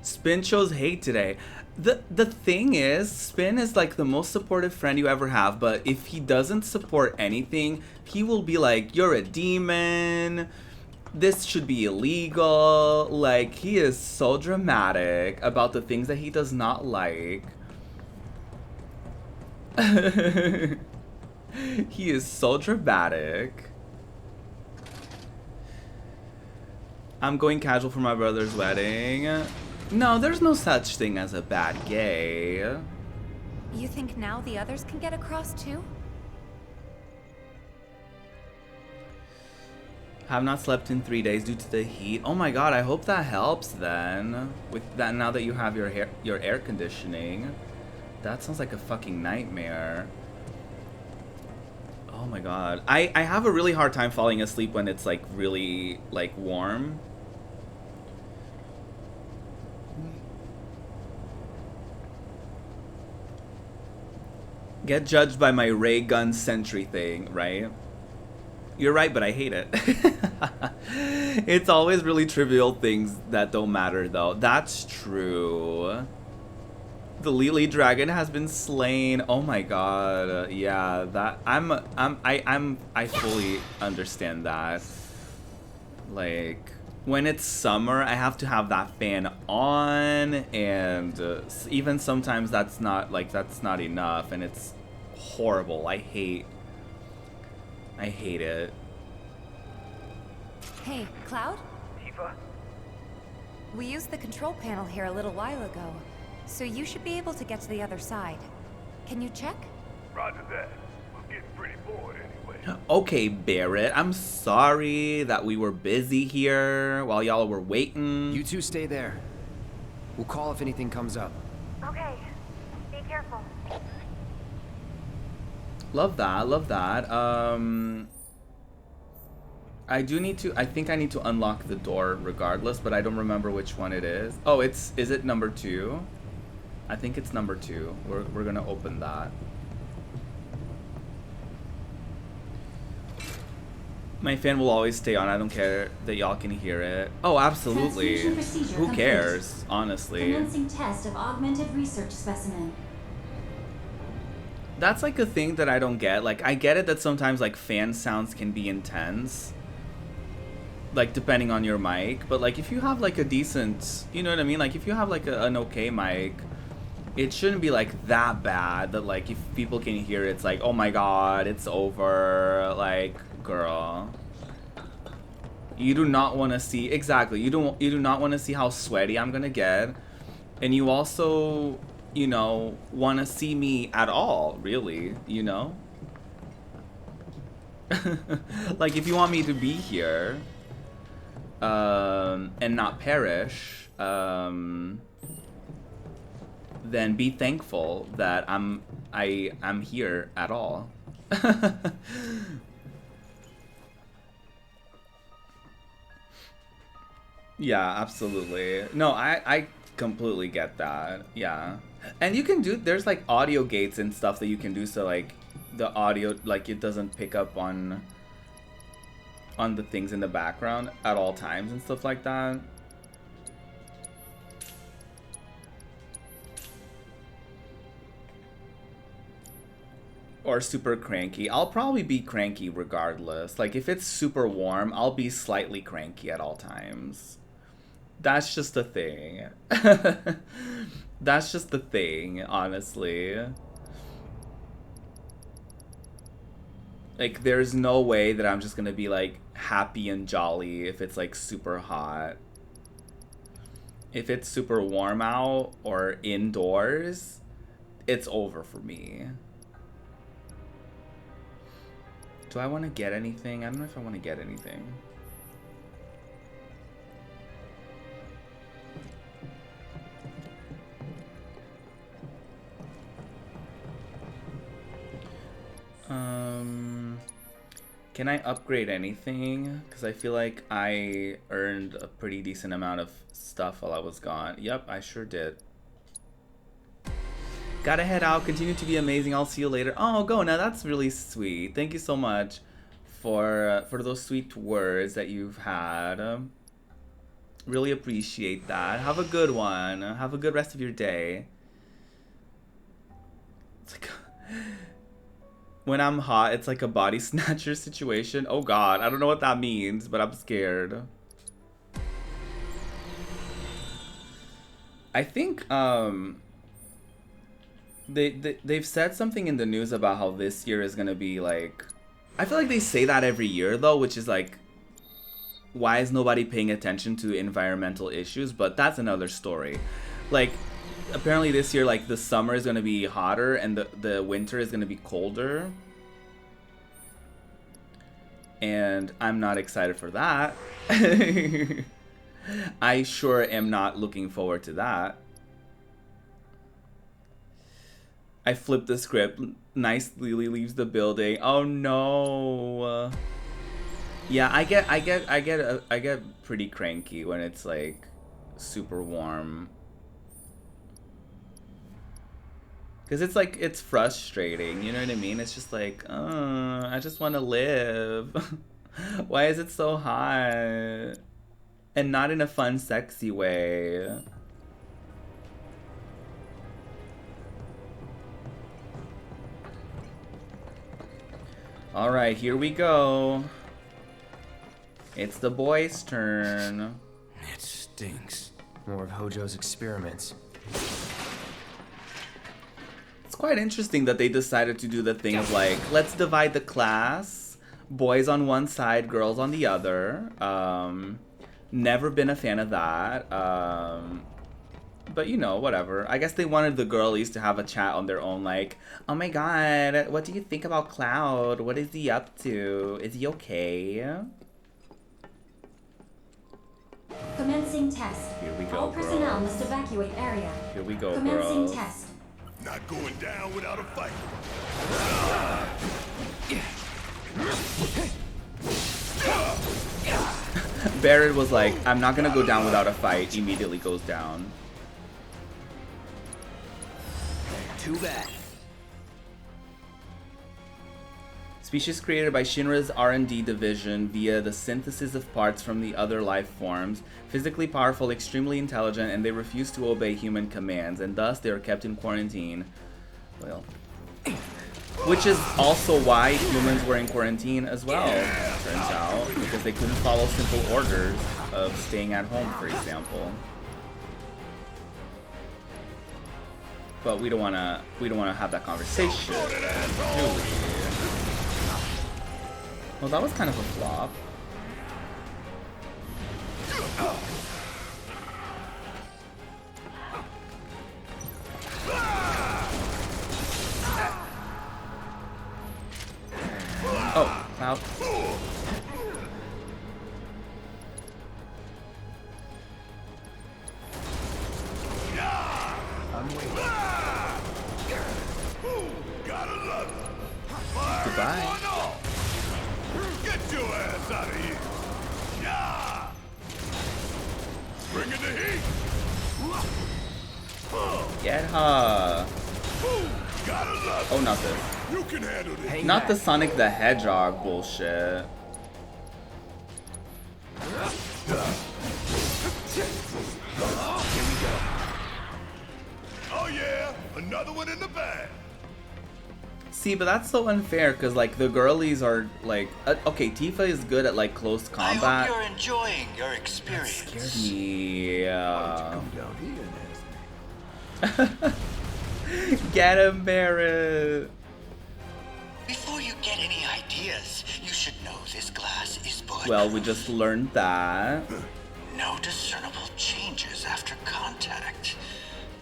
Spin shows hate today. The thing is, Spin is like the most supportive friend you ever have, but if he doesn't support anything, he will be like, you're a demon. This should be illegal. Like, he is so dramatic about the things that he does not like. He is so dramatic. I'm going casual for my brother's wedding. No, there's no such thing as a bad gay. You think now the others can get across too? Have not slept in 3 days due to the heat. Oh my god, I hope that helps then. With that, now that you have your air conditioning. That sounds like a fucking nightmare. Oh my god. I have a really hard time falling asleep when it's like really like warm. Get judged by my ray gun sentry thing, right? You're right, but I hate it. It's always really trivial things that don't matter, though. That's true. The Lily Dragon has been slain. Oh my god. Yeah, that I fully understand that. Like, when it's summer, I have to have that fan on, and even sometimes that's not enough, and it's horrible. I hate it. Hey, Cloud? Tifa? We used the control panel here a little while ago, so you should be able to get to the other side. Can you check? Roger that. We're getting pretty bored anyway. Okay, Barrett, I'm sorry that we were busy here while y'all were waiting. You two stay there. We'll call if anything comes up. Okay. Be careful. Love that, love that. I think I need to unlock the door regardless, but I don't remember which one it is. Oh, is it number 2? I think it's number 2. We're gonna open that. My fan will always stay on. I don't care that y'all can hear it. Oh, absolutely. Who cares, honestly. Commencing test of augmented research specimen. That's like a thing that I don't get. Like, I get it that sometimes like fan sounds can be intense, like depending on your mic, but like if you have like a decent, you know what I mean? Like if you have like an okay mic, it shouldn't be like that bad that like if people can hear it, it's like, oh my god, it's over. Like, girl, you do not want to see, exactly, you do not want to see how sweaty I'm gonna get, and you also, you know, want to see me at all, really, you know. Like if you want me to be here and not perish, then be thankful that I'm here at all. Yeah, absolutely. No, I completely get that. Yeah. And you can do, there's like audio gates and stuff that you can do so like the audio, like it doesn't pick up on the things in the background at all times and stuff like that. Or super cranky. I'll probably be cranky regardless. Like if it's super warm, I'll be slightly cranky at all times. That's just a thing. That's just the thing, honestly. Like, there's no way that I'm just gonna be, like, happy and jolly if it's, like, super hot. If it's super warm out or indoors, it's over for me. Do I want to get anything? I don't know if I want to get anything. Can I upgrade anything? Because I feel like I earned a pretty decent amount of stuff while I was gone. Yep, I sure did. Gotta head out. Continue to be amazing. I'll see you later. Oh, go now. That's really sweet. Thank you so much for those sweet words that you've had. Really appreciate that. Have a good one. Have a good rest of your day. It's like... When I'm hot, it's like a body snatcher situation. Oh god, I don't know what that means, but I'm scared. I think they've said something in the news about how this year is gonna be like, I feel like they say that every year though, which is like, why is nobody paying attention to environmental issues? But that's another story. Like, apparently this year, like, the summer is gonna be hotter and the winter is gonna be colder. And I'm not excited for that. I sure am not looking forward to that. I flipped the script. Nice Lily leaves the building. Oh no. Yeah, I get pretty cranky when it's like super warm. Because it's like, it's frustrating, you know what I mean? It's just like, I just want to live. Why is it so hot? And not in a fun, sexy way. Alright, here we go. It's the boys' turn. It stinks. More of Hojo's experiments. It's quite interesting that they decided to do the thing of like, let's divide the class. Boys on one side, girls on the other. Never been a fan of that. But you know, whatever. I guess they wanted the girlies to have a chat on their own, like, oh my god, what do you think about Cloud? What is he up to? Is he okay? Commencing test. Here we go, All personnel girls. must evacuate area. Here we go, Commencing girls. test. Not going down without a fight. Barrett was like, I'm not gonna go down without a fight. Immediately goes down. Too bad. Species created by Shinra's R&D division via the synthesis of parts from the other life forms. Physically powerful, extremely intelligent, and they refuse to obey human commands, and thus they are kept in quarantine. Well, which is also why humans were in quarantine as well, turns out, because they couldn't follow simple orders of staying at home, for example. But we don't wanna have that conversation. Really. Well, that was kind of a flop. Oh, Cloud. Goodbye. Get your ass out of here! Yeah! Bring in the heat! Get her. Oh, not this. You can handle this. Not the Sonic the Hedgehog bullshit. Oh yeah, another one in the bag. See, but that's so unfair because like the girlies are like okay, Tifa is good at like close combat. I hope you're enjoying your experience. That scared me. Get him, Barrett. Before you get any ideas, you should know this glass is bulletproof. Well, we just learned that. No discernible changes after contact.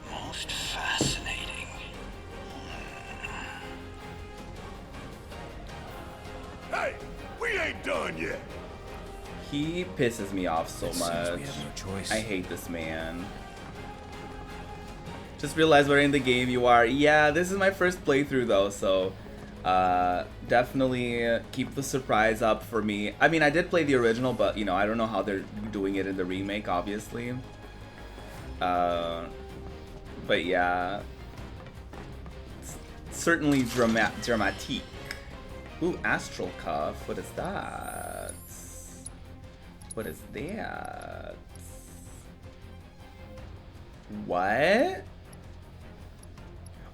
Most fascinating. Hey, we ain't done yet. He pisses me off so much. We have no choice. I hate this man. Just realized we're in the game. You are. Yeah, this is my first playthrough though, so definitely keep the surprise up for me. I mean, I did play the original, but you know, I don't know how they're doing it in the remake, obviously. But yeah, it's certainly dramatique. Ooh, Astral Cuff. What is that? What is that? What?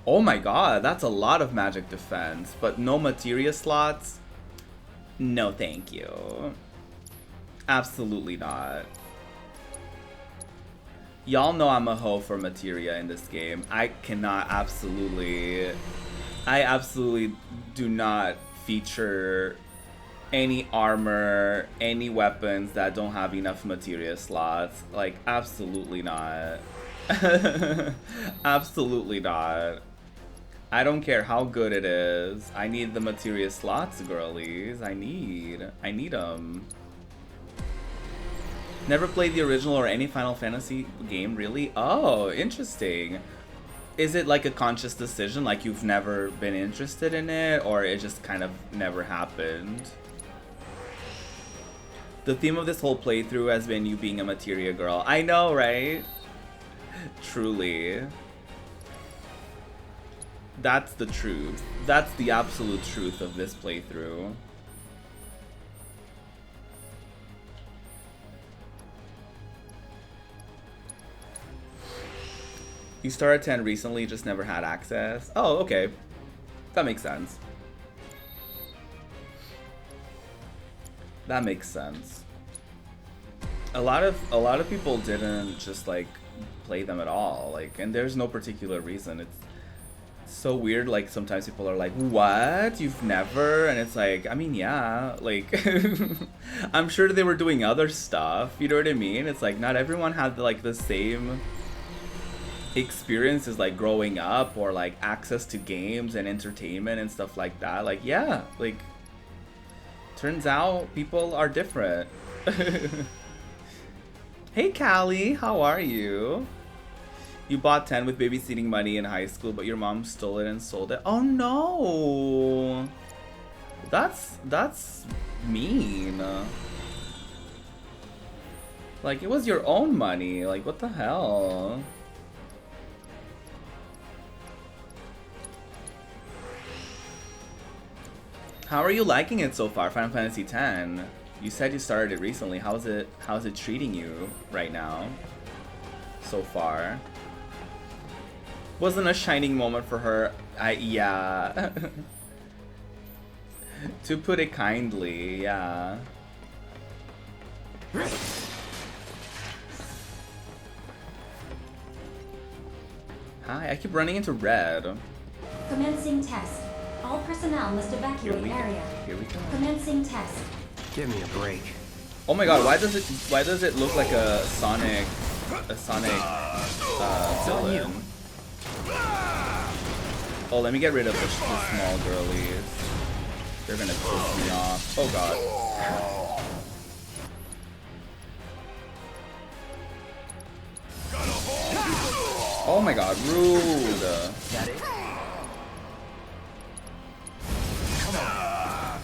Oh my god, that's a lot of magic defense, but no materia slots? No thank you. Absolutely not. Y'all know I'm a hoe for materia in this game. I absolutely do not feature any armor, any weapons that don't have enough materia slots. Like, absolutely not. Absolutely not. I don't care how good it is. I need the materia slots, girlies. I need them. Never played the original or any Final Fantasy game, really? Oh, interesting. Is it like a conscious decision, like you've never been interested in it, or it just kind of never happened? The theme of this whole playthrough has been you being a materia girl. I know, right? Truly. That's the truth. That's the absolute truth of this playthrough. You started 10 recently, just never had access. Oh, okay. That makes sense. That makes sense. A lot of people didn't just like play them at all. Like, and there's no particular reason. It's so weird. Like sometimes people are like, "What? You've never?" And it's like, I mean, yeah. Like, I'm sure they were doing other stuff. You know what I mean? It's like not everyone had like the same experiences like growing up or like access to games and entertainment and stuff like that. Like, yeah, like turns out people are different. Hey Callie, how are you? You bought 10 with babysitting money in high school, but your mom stole it and sold it. Oh no! That's mean. Like, it was your own money. Like, what the hell? How are you liking it so far, Final Fantasy X? You said you started it recently. How's it treating you right now? So far. Wasn't a shining moment for her. Yeah. To put it kindly, yeah. Hi, I keep running into red. Commencing test. All personnel must evacuate area. Here we go. Commencing test. Give me a break. Oh my god, why does it look like a Sonic villain? Oh, let me get rid of the small girlies. They're gonna piss me off. Oh god. Oh my god, rude. That it? Come on.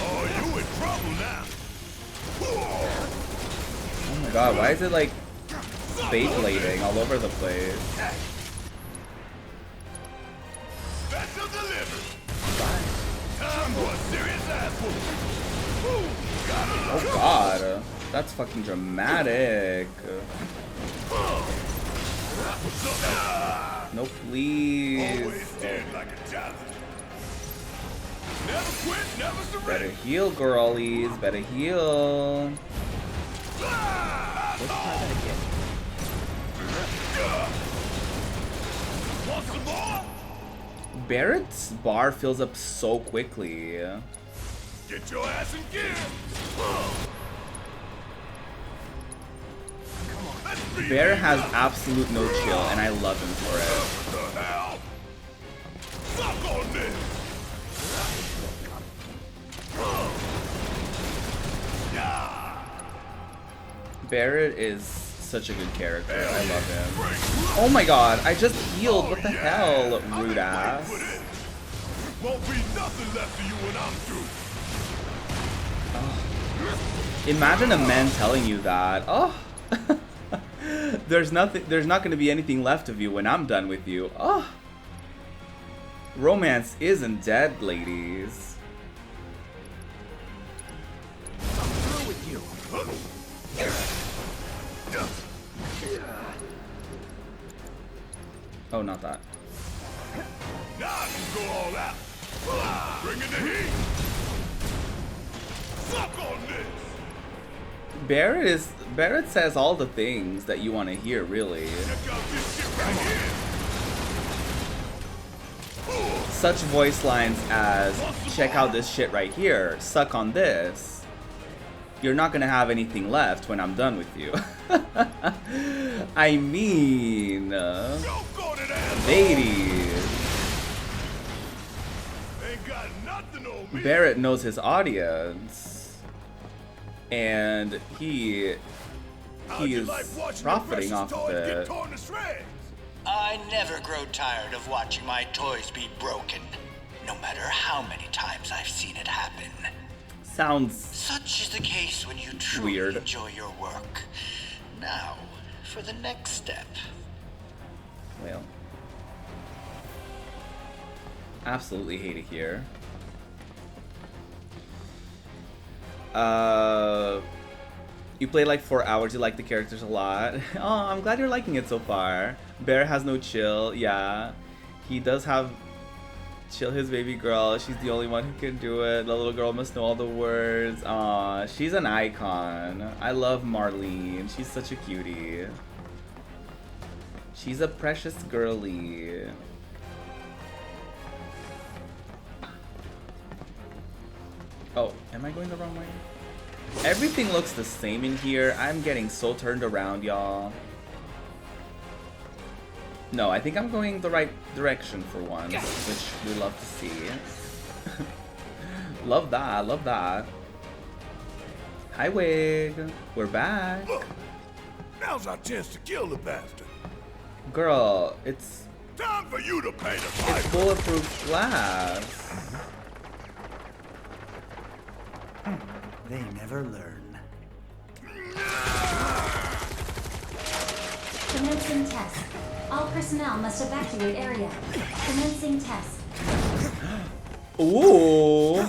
Oh, you in trouble now. Oh my god, why is it like Beyblading all over the place? Special delivery. Time for a serious ass whooping. Oh god, that's fucking dramatic. No, please. Never quit, never surrender. Better heal, girlies. Better heal. Let's try that again. Want some more? Barrett's bar fills up so quickly. Get your ass in gear. Barrett has absolute no chill, and I love him for it. What the hell? Suck on this. Barrett is such a good character. I love him. Oh my god, I just healed. What the hell, rude ass. Won't be nothing left of you when I'm through. Imagine a man telling you that. Oh. There's not gonna be anything left of you when I'm done with you. Oh. Romance isn't dead, ladies. I'm through with you. Oh, not that. Now I can go all out. Bring in the heat. Suck on this. Barrett says all the things that you want to hear, really. Check out this shit right here. Such voice lines as, check out this shit right here, suck on this. You're not gonna have anything left when I'm done with you. I mean, ladies. Ain't got nothing on me. Barrett knows his audience, and he is profiting off of it. I never grow tired of watching my toys be broken, no matter how many times I've seen it happen. Sounds Such is the case when you truly weird. enjoy your work. Now, for the next step. Well, absolutely hate it here. You played like 4 hours, you like the characters a lot. Oh, I'm glad you're liking it so far. Bear has no chill, yeah. He does have chill his baby girl. She's the only one who can do it. The little girl must know all the words. Aw, she's an icon. I love Marlene. She's such a cutie. She's a precious girly. Oh, am I going the wrong way? Everything looks the same in here. I'm getting so turned around, y'all. No, I think I'm going the right direction for once, which we love to see. Love that, love that. Hi, Wig. We're back. Look, now's our chance to kill the bastard. Girl, it's time for you to pay the price. It's bulletproof glass. They never learn. Commencing test. All personnel must evacuate area. Commencing test. Ooh.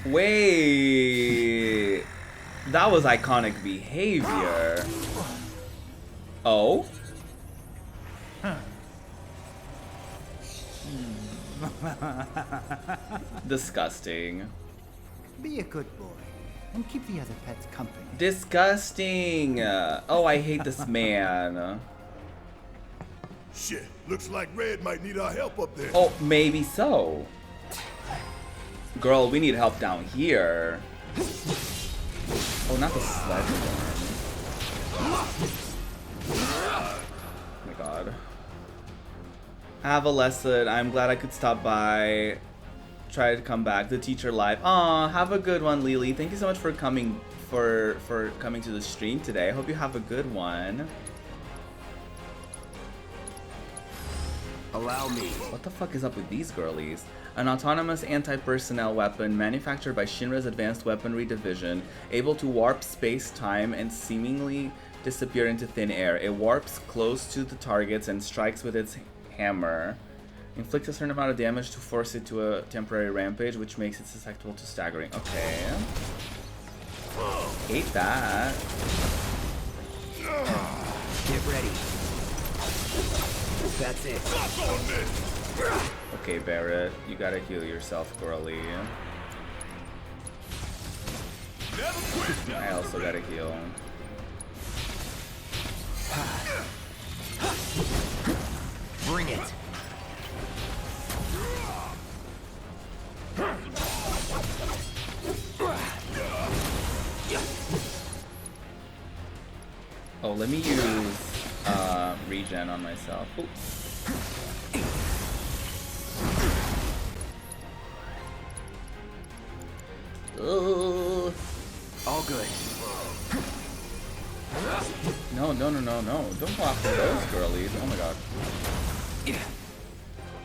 Wait. That was iconic behavior. Oh? Disgusting. Be a good boy and keep the other pets company. Disgusting. Oh, I hate this man. Shit, looks like Red might need our help up there. Oh, maybe so. Girl, we need help down here. Oh, not the sledgehammer. Oh my god. Have a lesson. I'm glad I could stop by. Try to come back. The teacher live. Aw, have a good one, Lily. Thank you so much for coming coming to the stream today. I hope you have a good one. Allow me. What the fuck is up with these girlies? An autonomous anti-personnel weapon manufactured by Shinra's Advanced Weaponry Division, able to warp space-time and seemingly disappear into thin air. It warps close to the targets and strikes with its hammer. Inflicts a certain amount of damage to force it to a temporary rampage, which makes it susceptible to staggering. Okay. Hate that. Get ready. That's it. Okay, Barrett, you gotta heal yourself, girly. I also gotta heal. Bring it. Oh, let me use regen on myself. Ooh. All good. No, no, no, no, no. Don't go after those girlies. Oh my god.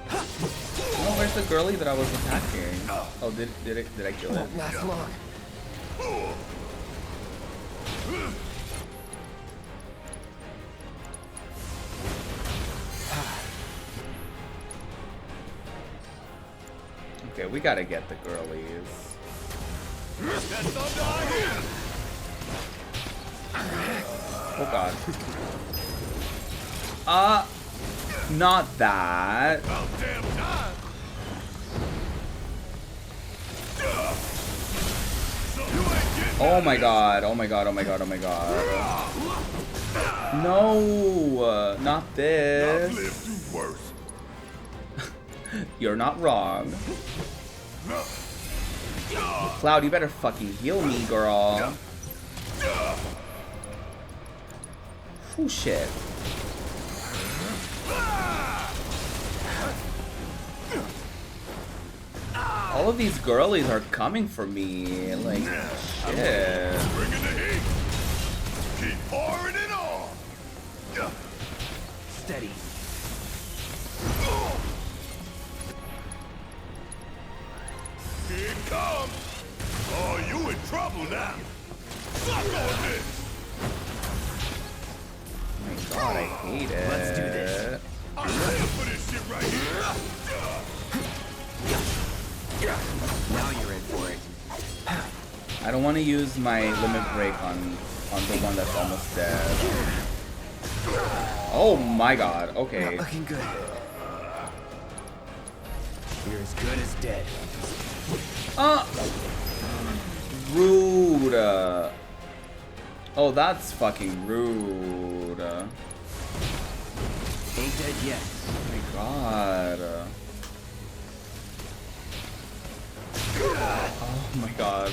Oh, where's the girlie that I was attacking? Oh, did I kill it? Won't last long. Okay, we gotta get the girlies. Oh god. Not that. Oh my god, oh my god, oh my god, oh my god. No, not this. You're not wrong. Cloud, you better fucking heal me, girl. Oh shit. All of these girlies are coming for me, like, shit. Bringing the heat. Keep pouring it on. Steady. Here it comes. Oh, you in trouble now. Suck on this. Oh my god, I hate it. Let's do this. I'm ready for this shit right here. Now you're in for it. I don't want to use my limit break on the one that's almost dead. Oh my god, okay. Not looking good. You're as good as dead. Rude. Oh, that's fucking rude. Ain't dead yet. Oh my god. Oh my god.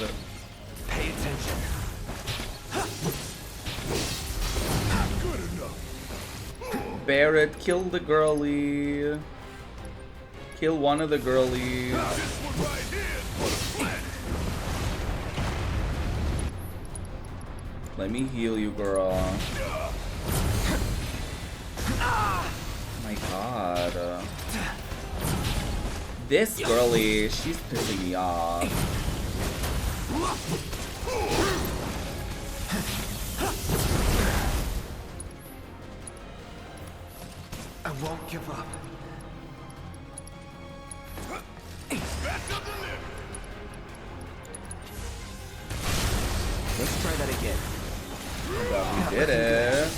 Pay attention. Good enough. Barrett, kill the girlie. Kill one of the girlies. This one right here is for the planet. Let me heal you, girl. Oh my god. This girlie, she's pissing me off. I won't give up. Let's try that again. Well, we did it.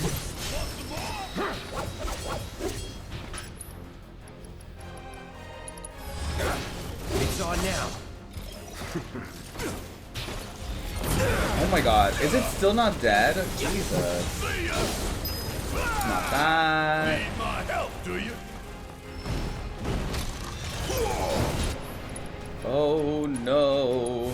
It's on now. Oh my god, is it still not dead? Jesus. Not that. Need my help, do you? Oh no.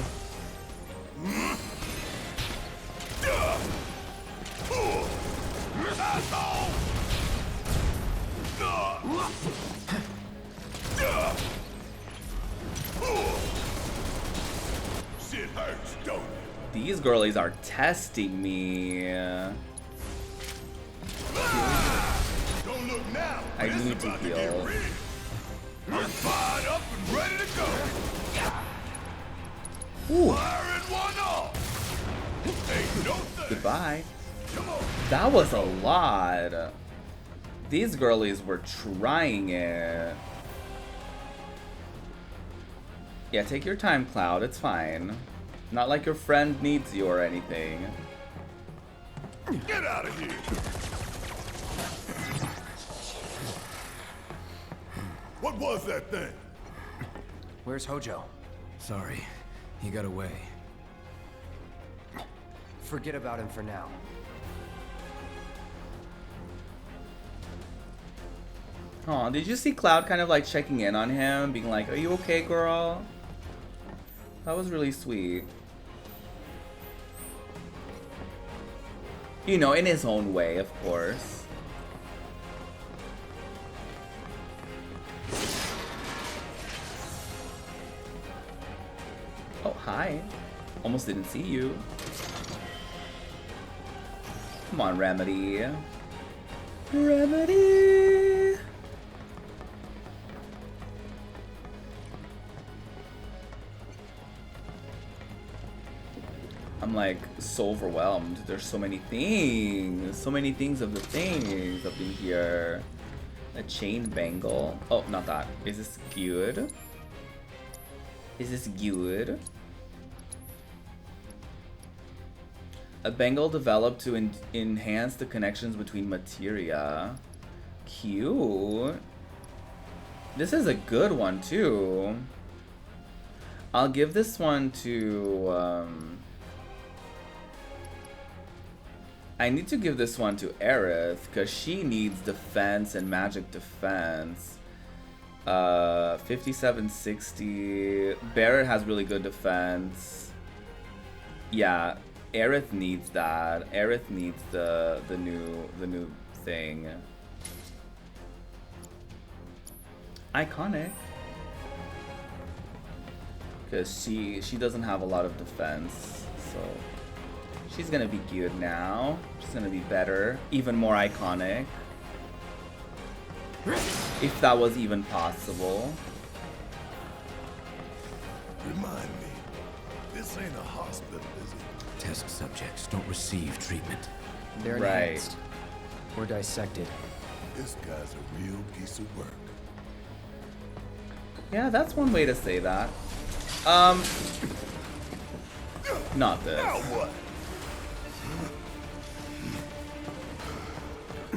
Shit hurts, don't it? These girlies are testing me. Don't look now. I This need to about heal. get real. I'm fired up and ready to go. Ooh. Firing one off. Ain't no thing. Goodbye. Come on. That was a lot. These girlies were trying it. Yeah, take your time, Cloud. It's fine. Not like your friend needs you or anything. Get out of here. What was that thing? Where's Hojo? Sorry, he got away. Forget about him for now. Aw, did you see Cloud kind of like checking in on him, being like, "Are you okay, girl?" That was really sweet. You know, in his own way, of course. Oh, hi. Almost didn't see you. Come on, Remedy. Remedy! I'm like so overwhelmed. There's so many things. So many things of the things up in here. A chain bangle. Oh, not that. Is this good? Is this good? A bangle developed to enhance the connections between materia. Cute. This is a good one too. I'll give this one to I need to give this one to Aerith because she needs defense and magic defense. 5760. Barrett has really good defense. Yeah, Aerith needs that. Aerith needs the new thing. Iconic. Because she doesn't have a lot of defense, so she's gonna be good now. She's gonna be better, even more iconic. If that was even possible. Remind me, this ain't a hospital, is it? Test subjects don't receive treatment. They're enhanced. Or dissected. This guy's a real piece of work. Yeah, that's one way to say that. Not this. Now what?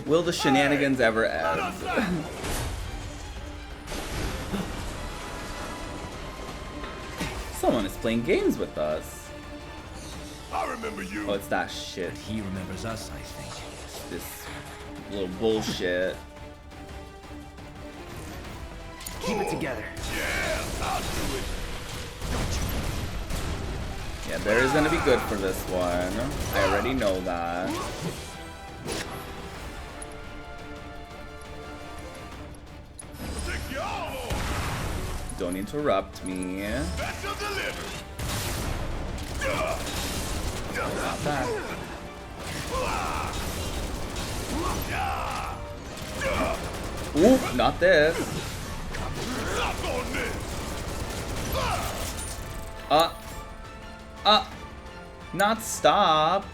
Will the shenanigans ever end? Someone is playing games with us. I remember you. Oh, it's that shit. He remembers us, I think. This little bullshit. Keep it together. Yeah, I'll do it. Yeah, there is gonna be good for this one. I already know that. Don't interrupt me. Not that. Ooh, not this. Not stop.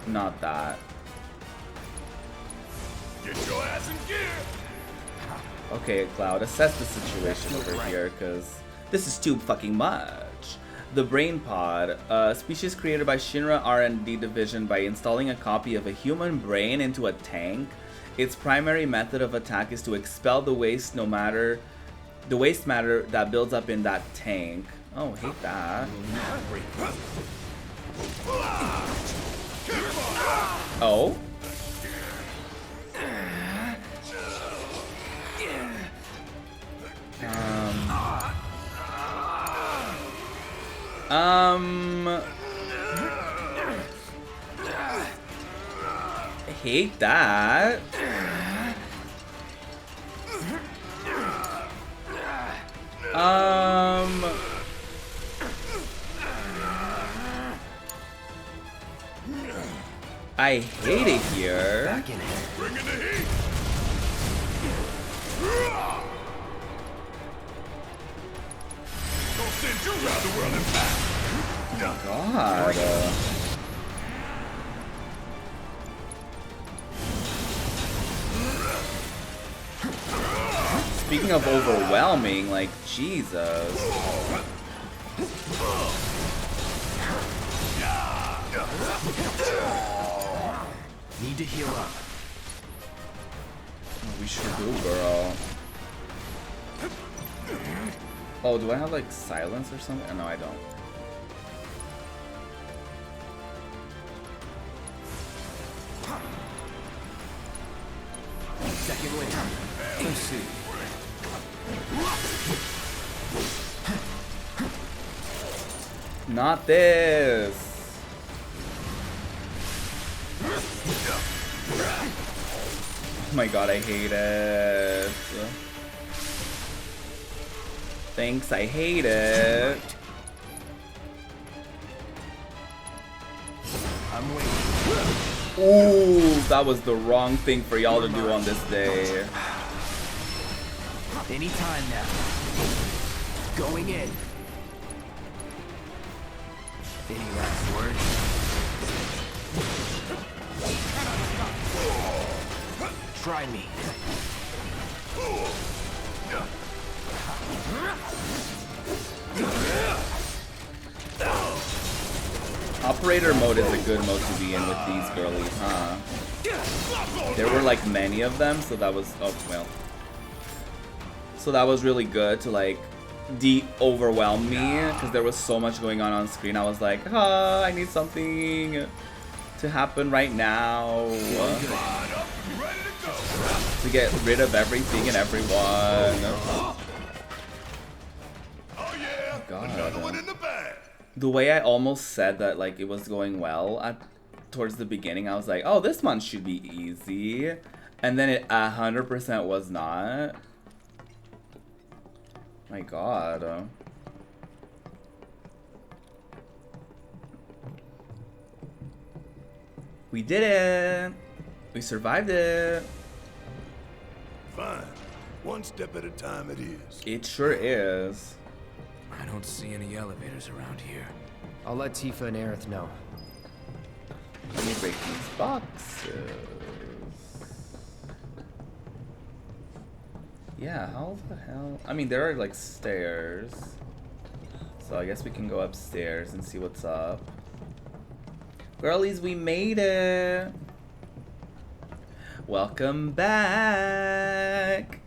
Not that. Get your ass in gear. Okay, Cloud, assess the situation over here, because this is too fucking much. The Brain Pod, a species created by Shinra R&D Division by installing a copy of a human brain into a tank. Its primary method of attack is to expel the waste matter that builds up in that tank. Oh, hate that. Oh? Hate that. I hate it here. Bring in the heat. Don't send you around the world in back. Oh God. Speaking of overwhelming, like, Jesus. Need to heal up. We sure do, girl. Oh, do I have, like, silence or something? Oh, no, I don't. Second win. Let's see. Not this. Oh my God, I hate it. Thanks, I hate it. I'm waiting. Ooh, that was the wrong thing for y'all to do on this day. Anytime now. Going in. Any last words? Try me. Operator mode is a good mode to be in with these girlies, huh? There were like many of them, so that was, oh well. So that was really good to like overwhelm me, because there was so much going on screen. I was like, I need something to happen right now to get rid of everything and everyone. God. The way I almost said that like it was going well towards the beginning, I was like, oh, this one should be easy, and then it 100% was not. My God. We did it! We survived it! Fine. One step at a time it is. It sure is. I don't see any elevators around here. I'll let Tifa and Aerith know. Let me break these boxes. Yeah, how the hell? I mean, there are like stairs. So I guess we can go upstairs and see what's up. Girlies, we made it! Welcome back!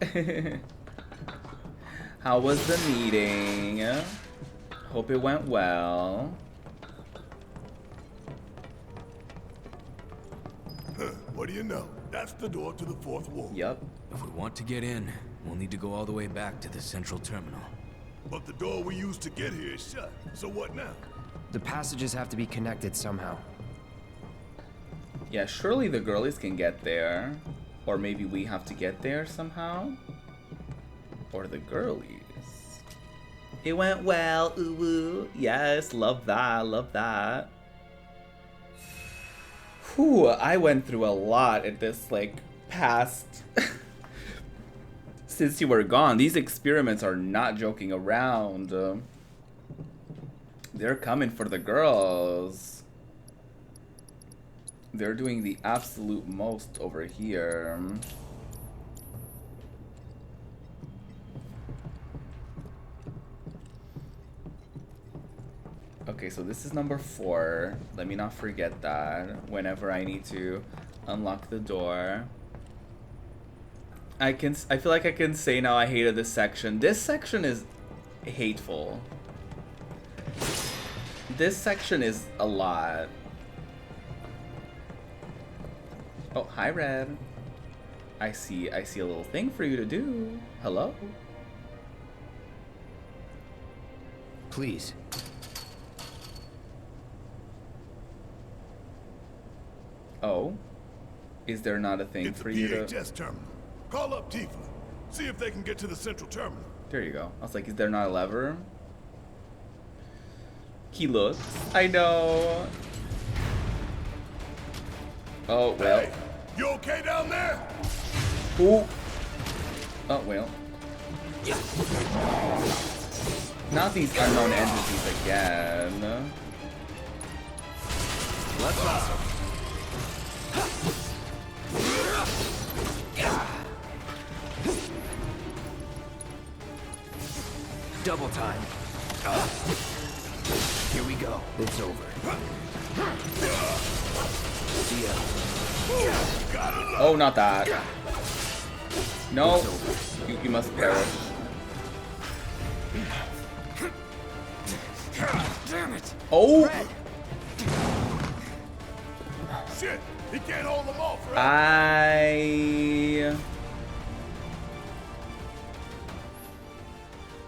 How was the meeting? Hope it went well. What do you know? That's the door to the 4th ward. Yep. If we want to get in, we'll need to go all the way back to the central terminal. But the door we used to get here is shut. So what now? The passages have to be connected somehow. Yeah, surely the girlies can get there. Or maybe we have to get there somehow. Or the girlies. It went well, ooh woo. Yes, love that, love that. Whew, I went through a lot at this, like, past... Since you were gone. These experiments are not joking around. They're coming for the girls. They're doing the absolute most over here. Okay, so this is number 4. Let me not forget that whenever I need to unlock the door. I feel like I can say now I hated this section. This section is hateful. This section is a lot. Oh, hi Red. I see a little thing for you to do. Hello? Please. Oh? Is there not a thing for you to... test terminal. Call up Tifa. See if they can get to the central terminal. There you go. I was like, is there not a lever? He looks. I know. Oh, well. Hey, you okay down there? Ooh. Oh, well. Not these unknown entities again. Let's awesome. Double time. Here we go. It's over. See ya. Oh, not that. No. You must perish. Damn it. Oh. Shit. He can't hold them off, right?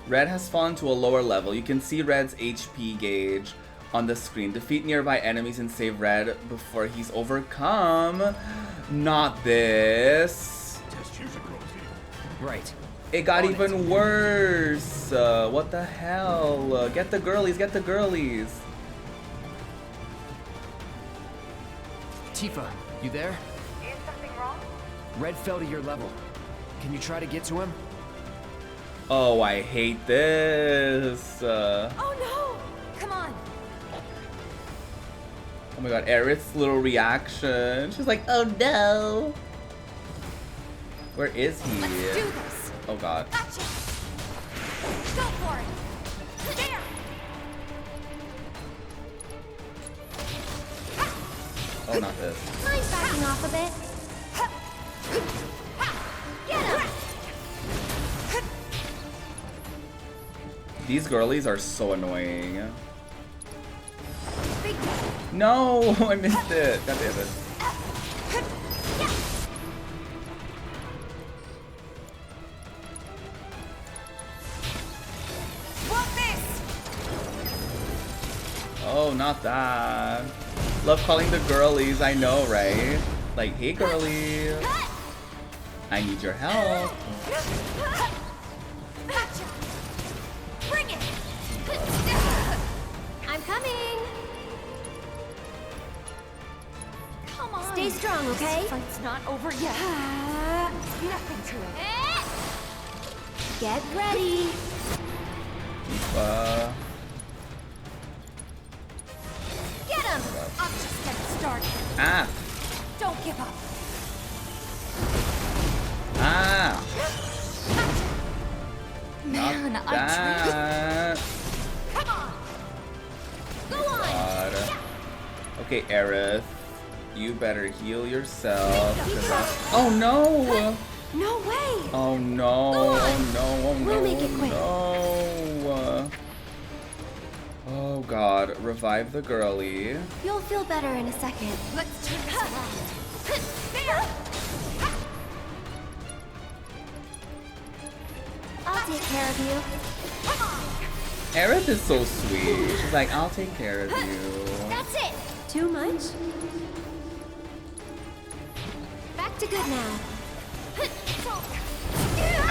Red has fallen to a lower level. You can see Red's HP gauge on the screen. Defeat nearby enemies and save Red before he's overcome. Not this. Right. It got even worse. What the hell? Get the girlies, get the girlies. Tifa, you there? Is something wrong? Red fell to your level. Can you try to get to him? Oh, I hate this. Oh no! Come on. Oh my god, Aerith's little reaction. She's like, oh no. Where is he? Let's do this. Oh god. Gotcha. Go for it. There. Oh, not this. Mind backing off a bit? Get him! These girlies are so annoying. No, I missed it. God damn it. Oh, not that. Love calling the girlies, I know, right? Like, hey girlies. I need your help. Bring it! I'm coming! Come on. Stay strong, okay? This fight's not over yet. Nothing to it. Get ready! Get him! I'm just getting started. Ah. Don't give up. Ah. Man, Not I that. Come on. Go on! God. Okay, Aerith. You better heal yourself. Oh no! No way! Oh no! Oh no! Oh no! We'll make it quick. No! Oh god! Revive the girly. You'll feel better in a second. Let's turn this around. There. I'll take care of you. Come on. Aerith is so sweet. She's like, I'll take care of you. That's it. Too much? Back to good now.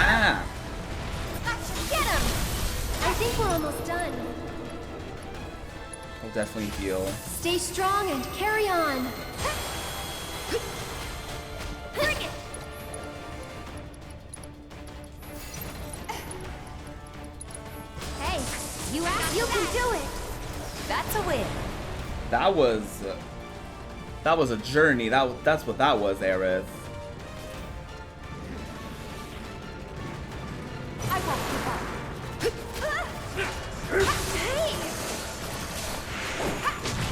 Ah! Get him! I think we're almost done. I'll definitely heal. Stay strong and carry on. Bring it! Hey, you can do it. That's a win. That was a journey. That's what that was, Aerith. I won't give up. Hey!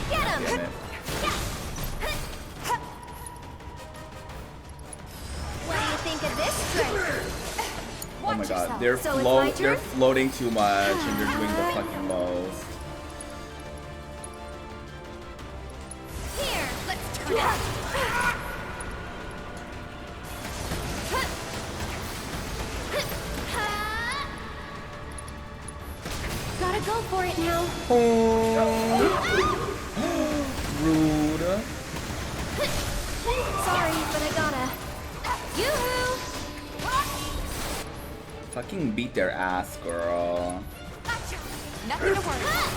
Get him! Damn it. What do you think of this trick? Oh my god, yourself. they're So it's my turn? they're floating too much and they're doing the fucking most. Here, let's turn it up. Gotta go for it now. Rude. Sorry, but I gotta. Yoo-hoo! Fucking beat their ass, girl. Nothing to worry about.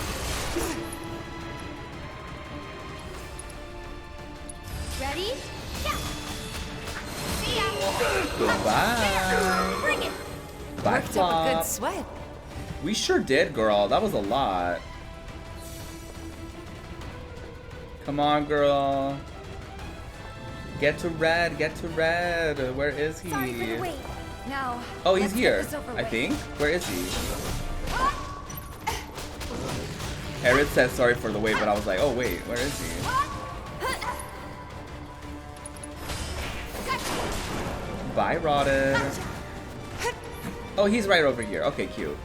Ready? Yeah. See ya. Goodbye. Bring it. Bye, Worked up a good Flop. sweat. We sure did, girl. That was a lot. Come on, girl. Get to Red. Get to Red. Where is he? Sorry for the wait. Now. Oh, he's let's get here. this over I with. think. Where is he? Aerith said sorry for the wait, but I was like, oh wait, where is he? Bye, Rotted. Oh, he's right over here. Okay, cute.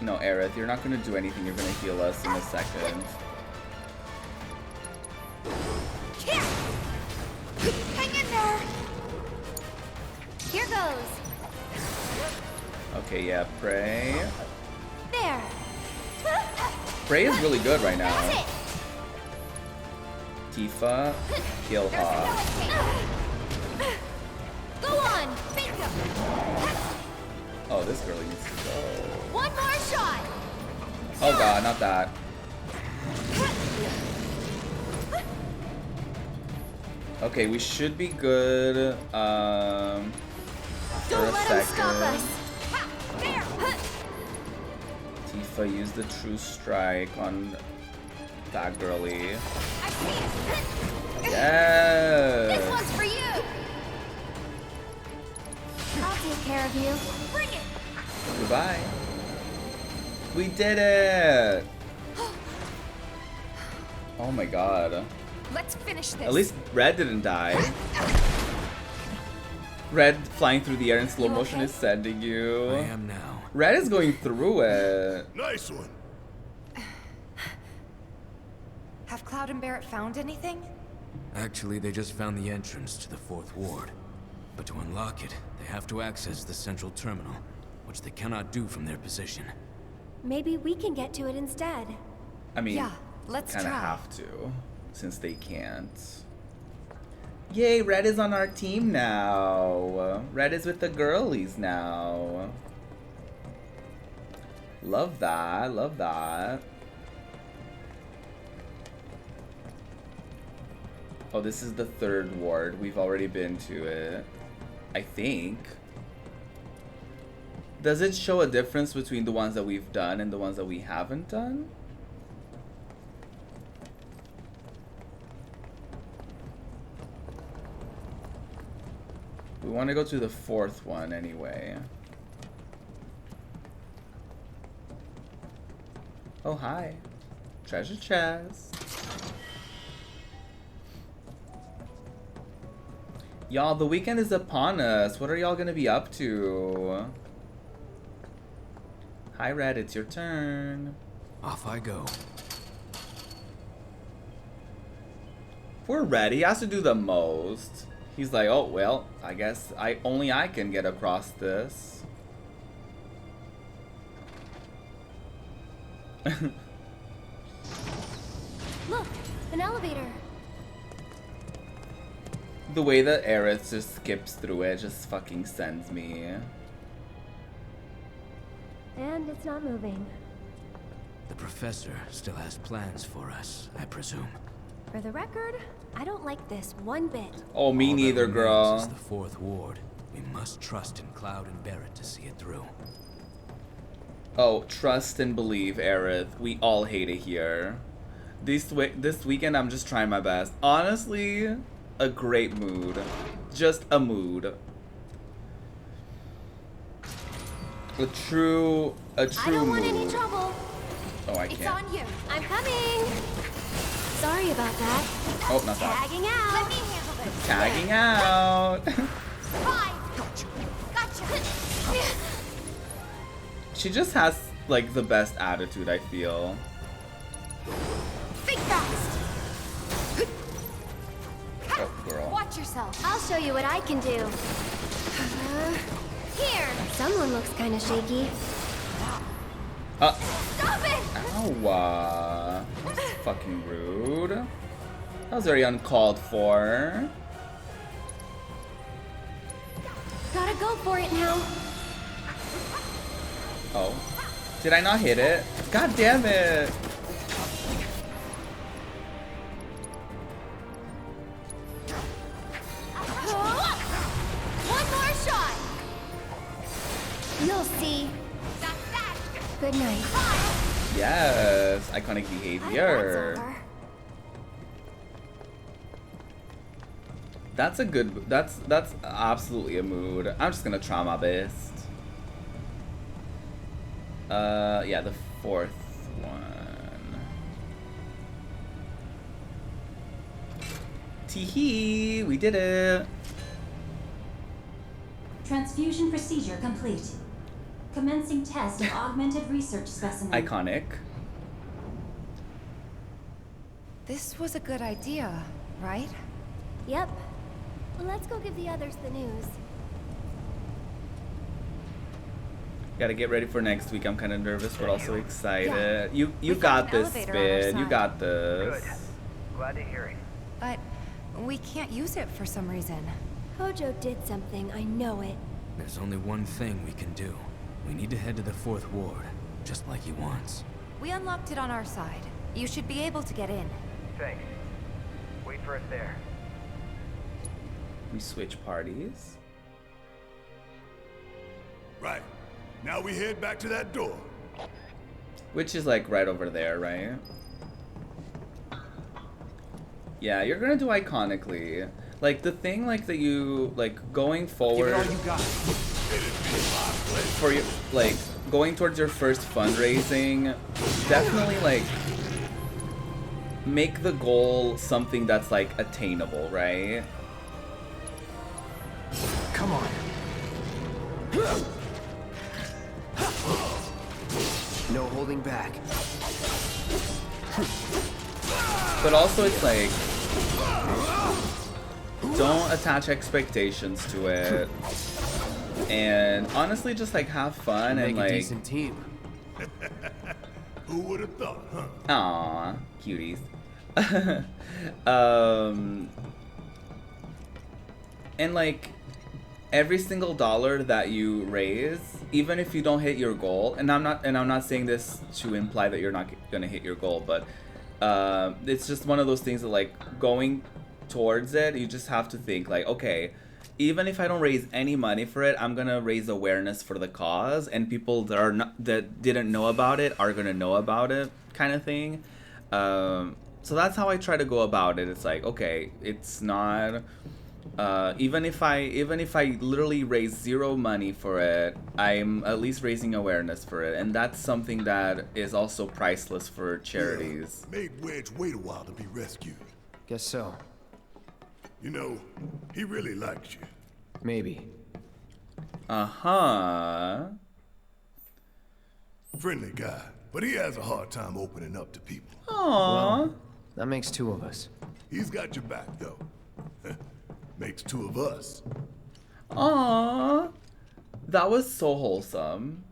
No, Aerith, you're not gonna do anything. You're gonna heal us in a second. Here. Hang in there. Here goes. Okay, yeah, Prey. There. Prey is really good right That's now. it. Tifa, kill Hawk. Go on. Bingo. Oh, this girl needs to go. One more shot. Oh god, not that. Okay, we should be good. For Don't a let him stop second. us. Ha, there. Tifa used the true strike on that girly. I see it. Yes. This one's for you. I'll take care of you. Bring it. Goodbye. We did it. Oh my god. Let's finish this. At least Red didn't die. Red flying through the air in slow You motion okay? is sending you. I am now. Red is going through it. Nice one. Have Cloud and Barrett found anything? Actually, they just found the entrance to the 4th ward. But to unlock it, they have to access the central terminal, which they cannot do from their position. Maybe we can get to it instead. I mean, Yeah, let's kind of try. have to, since they can't. Yay, Red is on our team now. Red is with the girlies now. Love that, love that. Oh, this is the 3rd ward. We've already been to it, I think. Does it show a difference between the ones that we've done and the ones that we haven't done? We want to go to the 4th one anyway. Oh, hi. Treasure chest. Y'all, the weekend is upon us. What are y'all gonna be up to? Hi, Red, it's your turn. Off I go. Poor Red, he has to do the most. He's like, oh, well, I guess I can get across this. Look, an elevator. The way that Aerith just skips through it just fucking sends me. And it's not moving. The professor still has plans for us, I presume. For the record, I don't like this one bit. Oh, me neither, girl. This is the fourth ward. We must trust in Cloud and Barrett to see it through. Oh, trust and believe, Aerith. We all hate it here. This weekend, I'm just trying my best. Honestly, a great mood. Just a mood. A true I don't want any mood. trouble. Oh, I It's can't. on you. I'm coming. Sorry about that. Oh, not that. Tagging out. Let me handle this. Tagging out. Fine. Gotcha. She just has, like, the best attitude, I feel. Think fast. Oh, girl. Watch yourself. I'll show you what I can do. Here. Someone looks kind of shaky. Stop it! Ow. That's fucking rude. That was very uncalled for. Gotta go for it now. Oh. Did I not hit it? God damn it. One more shot. You'll see. Good night. Yes. Iconic behavior. That's a good, that's absolutely a mood. I'm just gonna try my best. Yeah, the fourth one. Teehee, we did it. Transfusion procedure complete. Commencing test of augmented research specimen. Iconic. This was a good idea, right? Yep. Well, let's go give the others the news. Gotta get ready for next week. I'm kind of nervous, but also excited. Yeah. You got this, Spin. You got this. Good. Glad to hear it. But we can't use it for some reason. Hojo did something, I know it. There's only one thing we can do. We need to head to the fourth ward, just like he wants. We unlocked it on our side. You should be able to get in. Thanks. Wait for us there. We switch parties. Right. Now we head back to that door. Which is like right over there, right? Yeah, you're gonna do iconically. Like the thing like that you like going forward. Give it all you got. For you, like going towards your first fundraising, definitely like make the goal something that's like attainable, right? Come on. No holding back. But also it's like don't attach expectations to it. And honestly just like have fun and like a decent team. Who would have thought, huh? Aw, cuties. And like every single dollar that you raise, even if you don't hit your goal, and I'm not saying this to imply that you're not gonna hit your goal, but it's just one of those things that like going towards it, you just have to think like, okay, even if I don't raise any money for it, I'm gonna raise awareness for the cause, and people that are not, that didn't know about it are gonna know about it, kind of thing. So that's how I try to go about it. It's like, okay, it's not. Even if I literally raise zero money for it, I'm at least raising awareness for it, and that's something that is also priceless for charities. Yeah, made Wedge wait a while to be rescued. Guess so. You know, he really likes you. Maybe. Uh-huh. Friendly guy, but he has a hard time opening up to people. Aww. Well, that makes two of us. He's got your back, though. Makes two of us. Aww. That was so wholesome.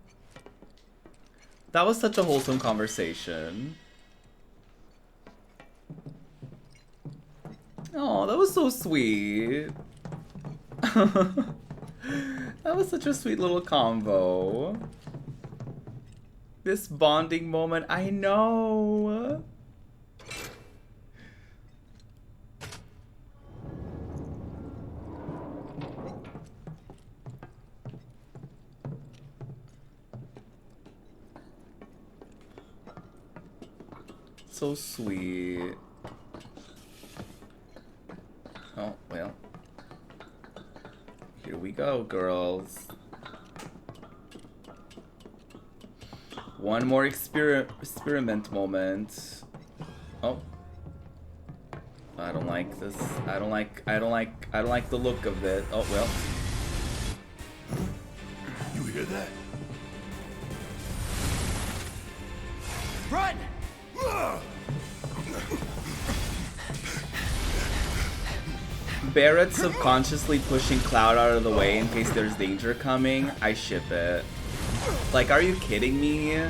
That was such a wholesome conversation. Oh, that was so sweet. That was such a sweet little convo. This bonding moment, I know. So sweet. Oh, well. Here we go, girls. One more experiment moment. Oh. I don't like this. I don't like the look of it. Oh, well. You hear that? Run! Barrett subconsciously pushing Cloud out of the way in case there's danger coming. I ship it. Like, are you kidding me?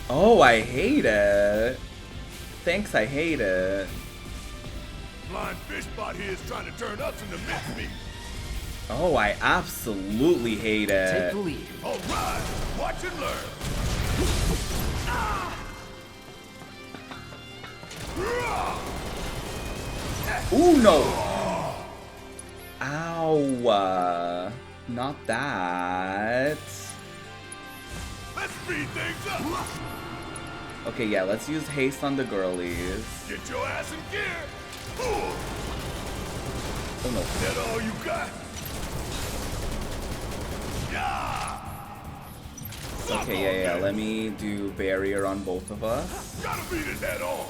Oh, I hate it. Thanks, I hate it. Blind fish spot here is trying to turn us into mincemeat. Oh, I absolutely hate it. Take the lead. All right, watch and learn. Ooh, no. Ow. Not that. Let's speed things up. Okay, yeah, let's use haste on the girlies. Get your ass in gear. Oh, no. Is that all you got? Yeah. Okay, yeah. Let me do barrier on both of us. Gotta beat it head on.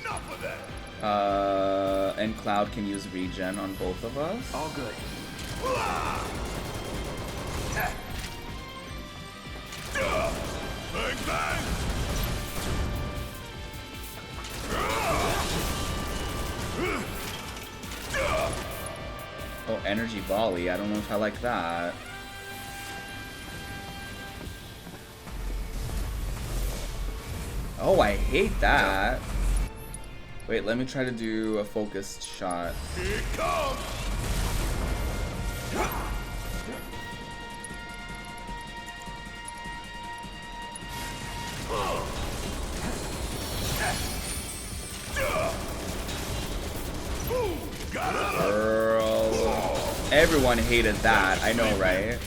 Enough of that. And Cloud can use regen on both of us. All good. Bang, bang. Oh, energy volley. I don't know if I like that. Oh, I hate that. Wait, let me try to do a focused shot. Here it comes. Girl. Everyone hated that. I know, right?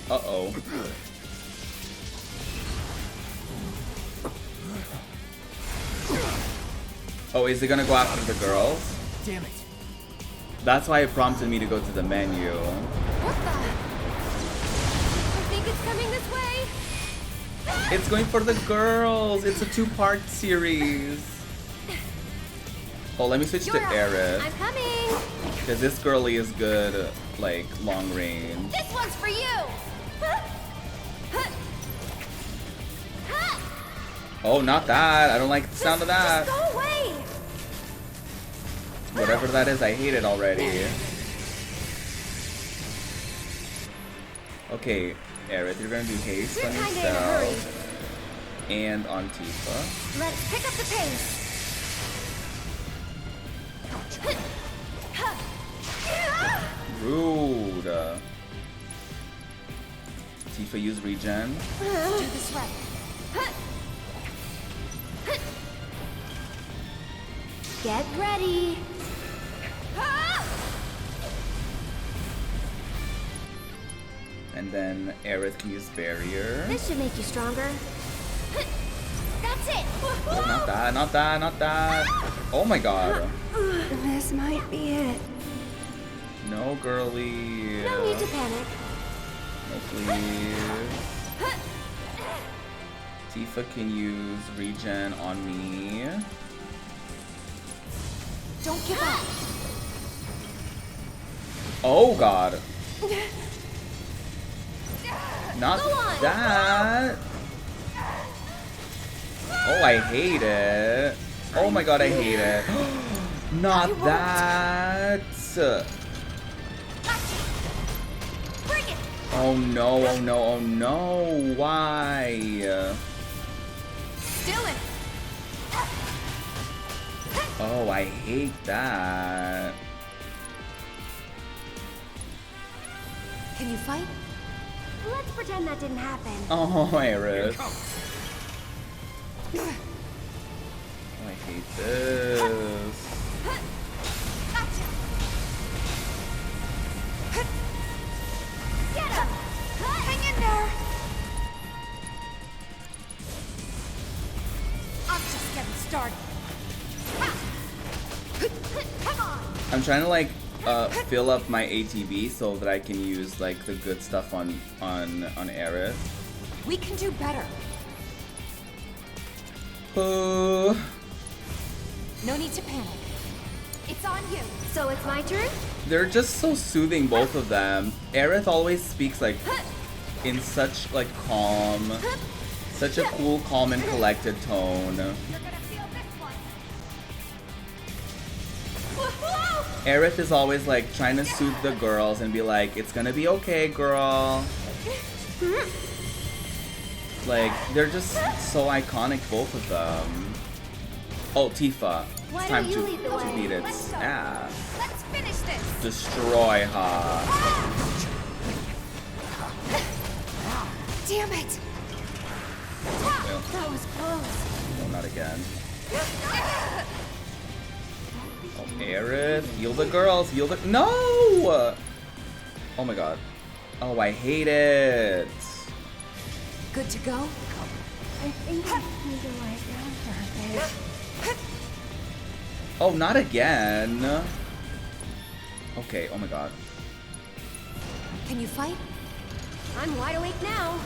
Uh-oh. Oh, is it gonna go after the girls? Damn it. That's why it prompted me to go to the menu. What the? I think it's coming this way. It's going for the girls. It's a 2-part series. Oh, let me switch to Aerith. I'm coming. Because this girly is good, like, long range. This one's for you. Oh, not that. I don't like the sound of that. Just go away. Whatever that is, I hate it already. Okay, Aerith, you're gonna do haste on yourself and on Tifa. Let's pick up the pace. Rude. Tifa, use regen. Do this right. Get ready. And then Aerith can use barrier. This should make you stronger. That's it. Oh, not that, not that, not that. Oh my god. This might be it. No, girly. No need to panic. No, please. Tifa can use regen on me. Don't give up. Oh god. Not that. Oh, I hate it. Oh my god, I hate it. Not that. Bring it. Oh no, oh no, oh no. Why? Still in. Oh, I hate that. Can you fight? Let's pretend that didn't happen. Oh, Iris. Oh, I hate this. Get him! Hang in there! I'm just getting started. Come on! I'm trying to like fill up my ATB so that I can use like the good stuff on Aerith. We can do better. Oh. No need to panic. It's on you. So it's my turn? They're just so soothing, both of them. Aerith always speaks like in such like calm, such a cool, calm and collected tone. You're gonna feel this one. Aerith is always like trying to soothe the girls and be like, it's gonna be okay, girl. Like, they're just so iconic, both of them. Oh, Tifa. It's time to beat its ass. Let's finish this. Destroy her. Damn it. Well, That was close. no, not again. Oh, Aerith, heal the girls, heal the— No! Oh my god. Oh, I hate it. Good to go? I think I need to lie down for a bit. Oh, not again. Okay, oh my god. Can you fight? I'm wide awake now.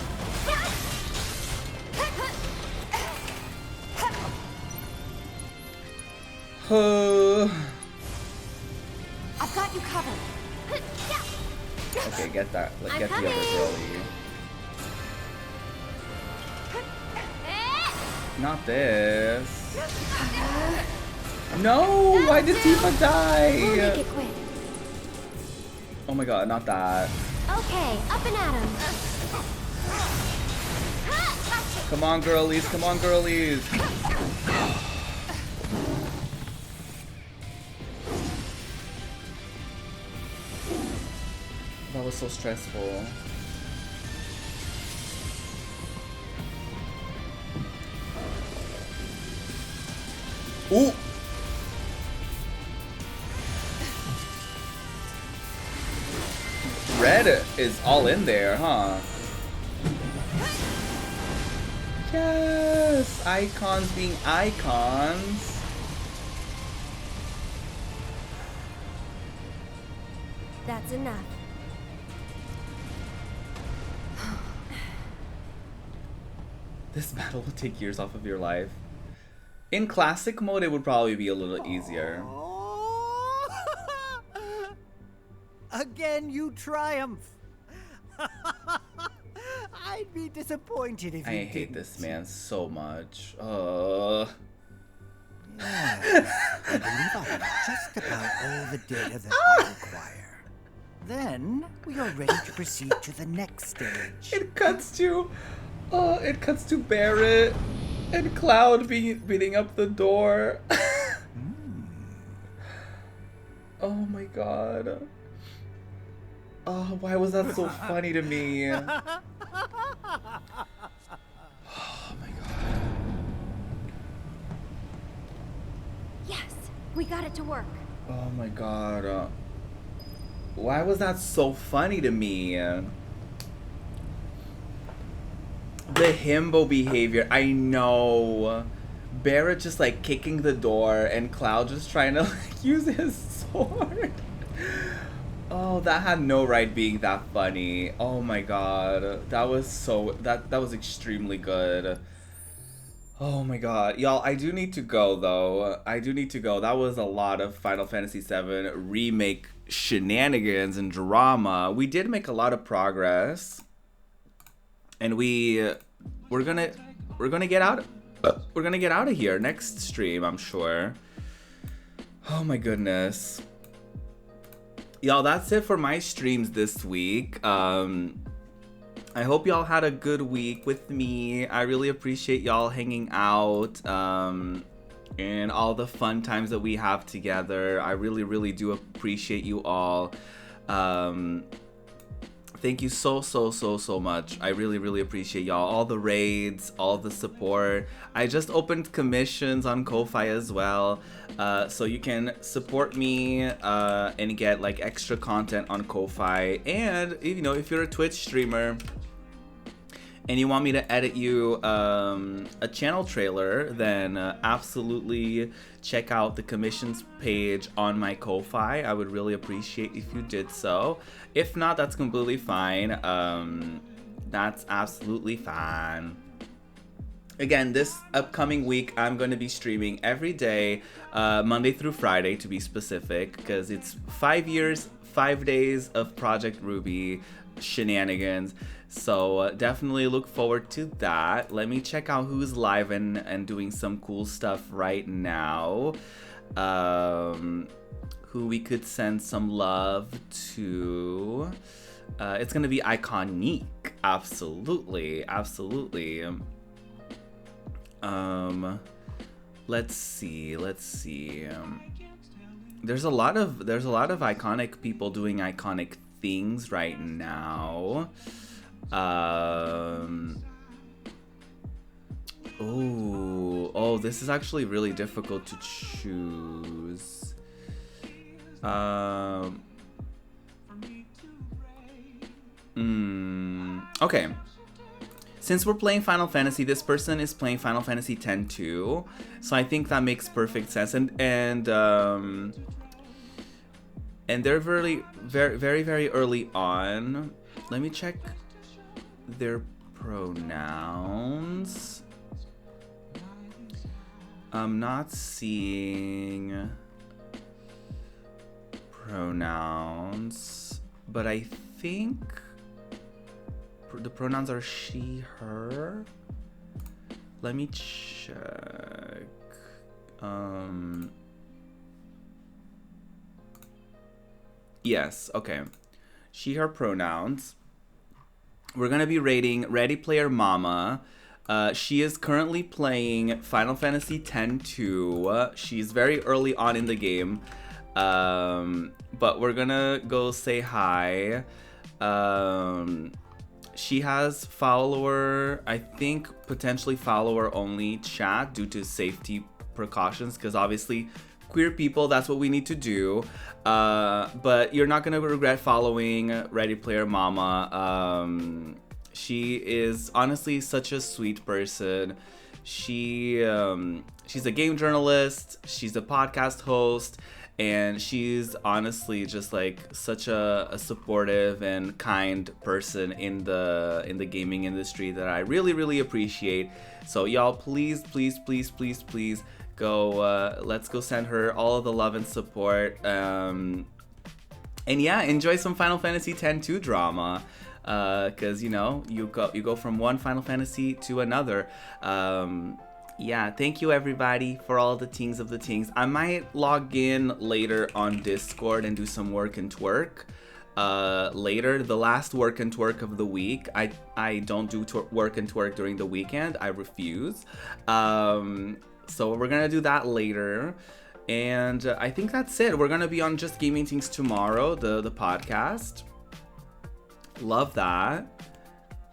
I've got you covered. Okay, get that. Like, get the other girlie. Not this. No! Why did Tifa die? We'll make it quick. Oh my god, not that. Okay, up and at 'em. Come on, girlies. Come on, girlies. That was so stressful. Ooh! Red is all in there, huh? Yes! Icons being icons. That's enough. This battle will take years off of your life. In classic mode, it would probably be a little easier. Again, you triumph. I'd be disappointed if you I hate didn't. this man so much. Yes, I believe I have just about all the data that I require. Then we are ready to proceed to the next stage. It cuts to Barrett and Cloud beating up the door. Oh my god. Oh, why was that so funny to me? Oh my god. Yes, we got it to work. Oh my god. Why was that so funny to me? The himbo behavior, I know. Barrett just like kicking the door and Cloud just trying to like use his sword. Oh, that had no right being that funny. Oh my god. That was so that was extremely good. Oh my god. Y'all, I do need to go though. I do need to go. That was a lot of Final Fantasy VII Remake shenanigans and drama. We did make a lot of progress. And we're gonna get out of here next stream, I'm sure. Oh my goodness. Y'all, that's it for my streams this week. I hope y'all had a good week with me. I really appreciate y'all hanging out and all the fun times that we have together. I really, really do appreciate you all. Thank you so much. I really, really appreciate y'all. All the raids, all the support. I just opened commissions on Ko-Fi as well. So you can support me and get like extra content on Ko-Fi. And you know, if you're a Twitch streamer and you want me to edit you a channel trailer, then absolutely check out the commissions page on my Ko-Fi. I would really appreciate if you did so. If not, that's completely fine. That's absolutely fine. Again, this upcoming week, I'm going to be streaming every day, Monday through Friday to be specific, because it's 5 years, 5 days of ProjectRuby shenanigans. So definitely look forward to that. Let me check out who's live and doing some cool stuff right now. Who we could send some love to. It's gonna be Iconique. Absolutely. Let's see. There's a lot of iconic people doing iconic things right now. Oh, this is actually really difficult to choose. Okay. Since we're playing Final Fantasy, this person is playing Final Fantasy X too, so I think that makes perfect sense. And they're very early on. Let me check their pronouns. I'm not seeing pronouns, but I think the pronouns are she, her. Let me check. Yes, okay. She, her pronouns. We're gonna be rating Ready Player Mama. She is currently playing Final Fantasy X-2. She's very early on in the game. But we're gonna go say hi. She has follower, I think potentially follower only chat due to safety precautions, because obviously queer people, that's what we need to do. But you're not gonna regret following Ready Player Mama. She is honestly such a sweet person. She's a game journalist, she's a podcast host, and she's honestly just like such a supportive and kind person in the gaming industry that I really appreciate. So y'all, please go, let's go send her all of the love and support. And yeah, enjoy some Final Fantasy X-2 drama. Cause you know, you go from one Final Fantasy to another. Yeah, thank you everybody for all the tings of the tings. I might log in later on Discord and do some work and twerk. Later, the last work and twerk of the week. I don't do work and twerk during the weekend. I refuse. So we're gonna do that later. And I think that's it. We're gonna be on Just Gaming Things tomorrow, the podcast. Love that.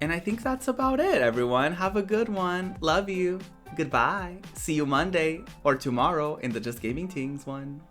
And I think that's about it, everyone. Have a good one. Love you. Goodbye. See you Monday or tomorrow in the Just Gaming Things one.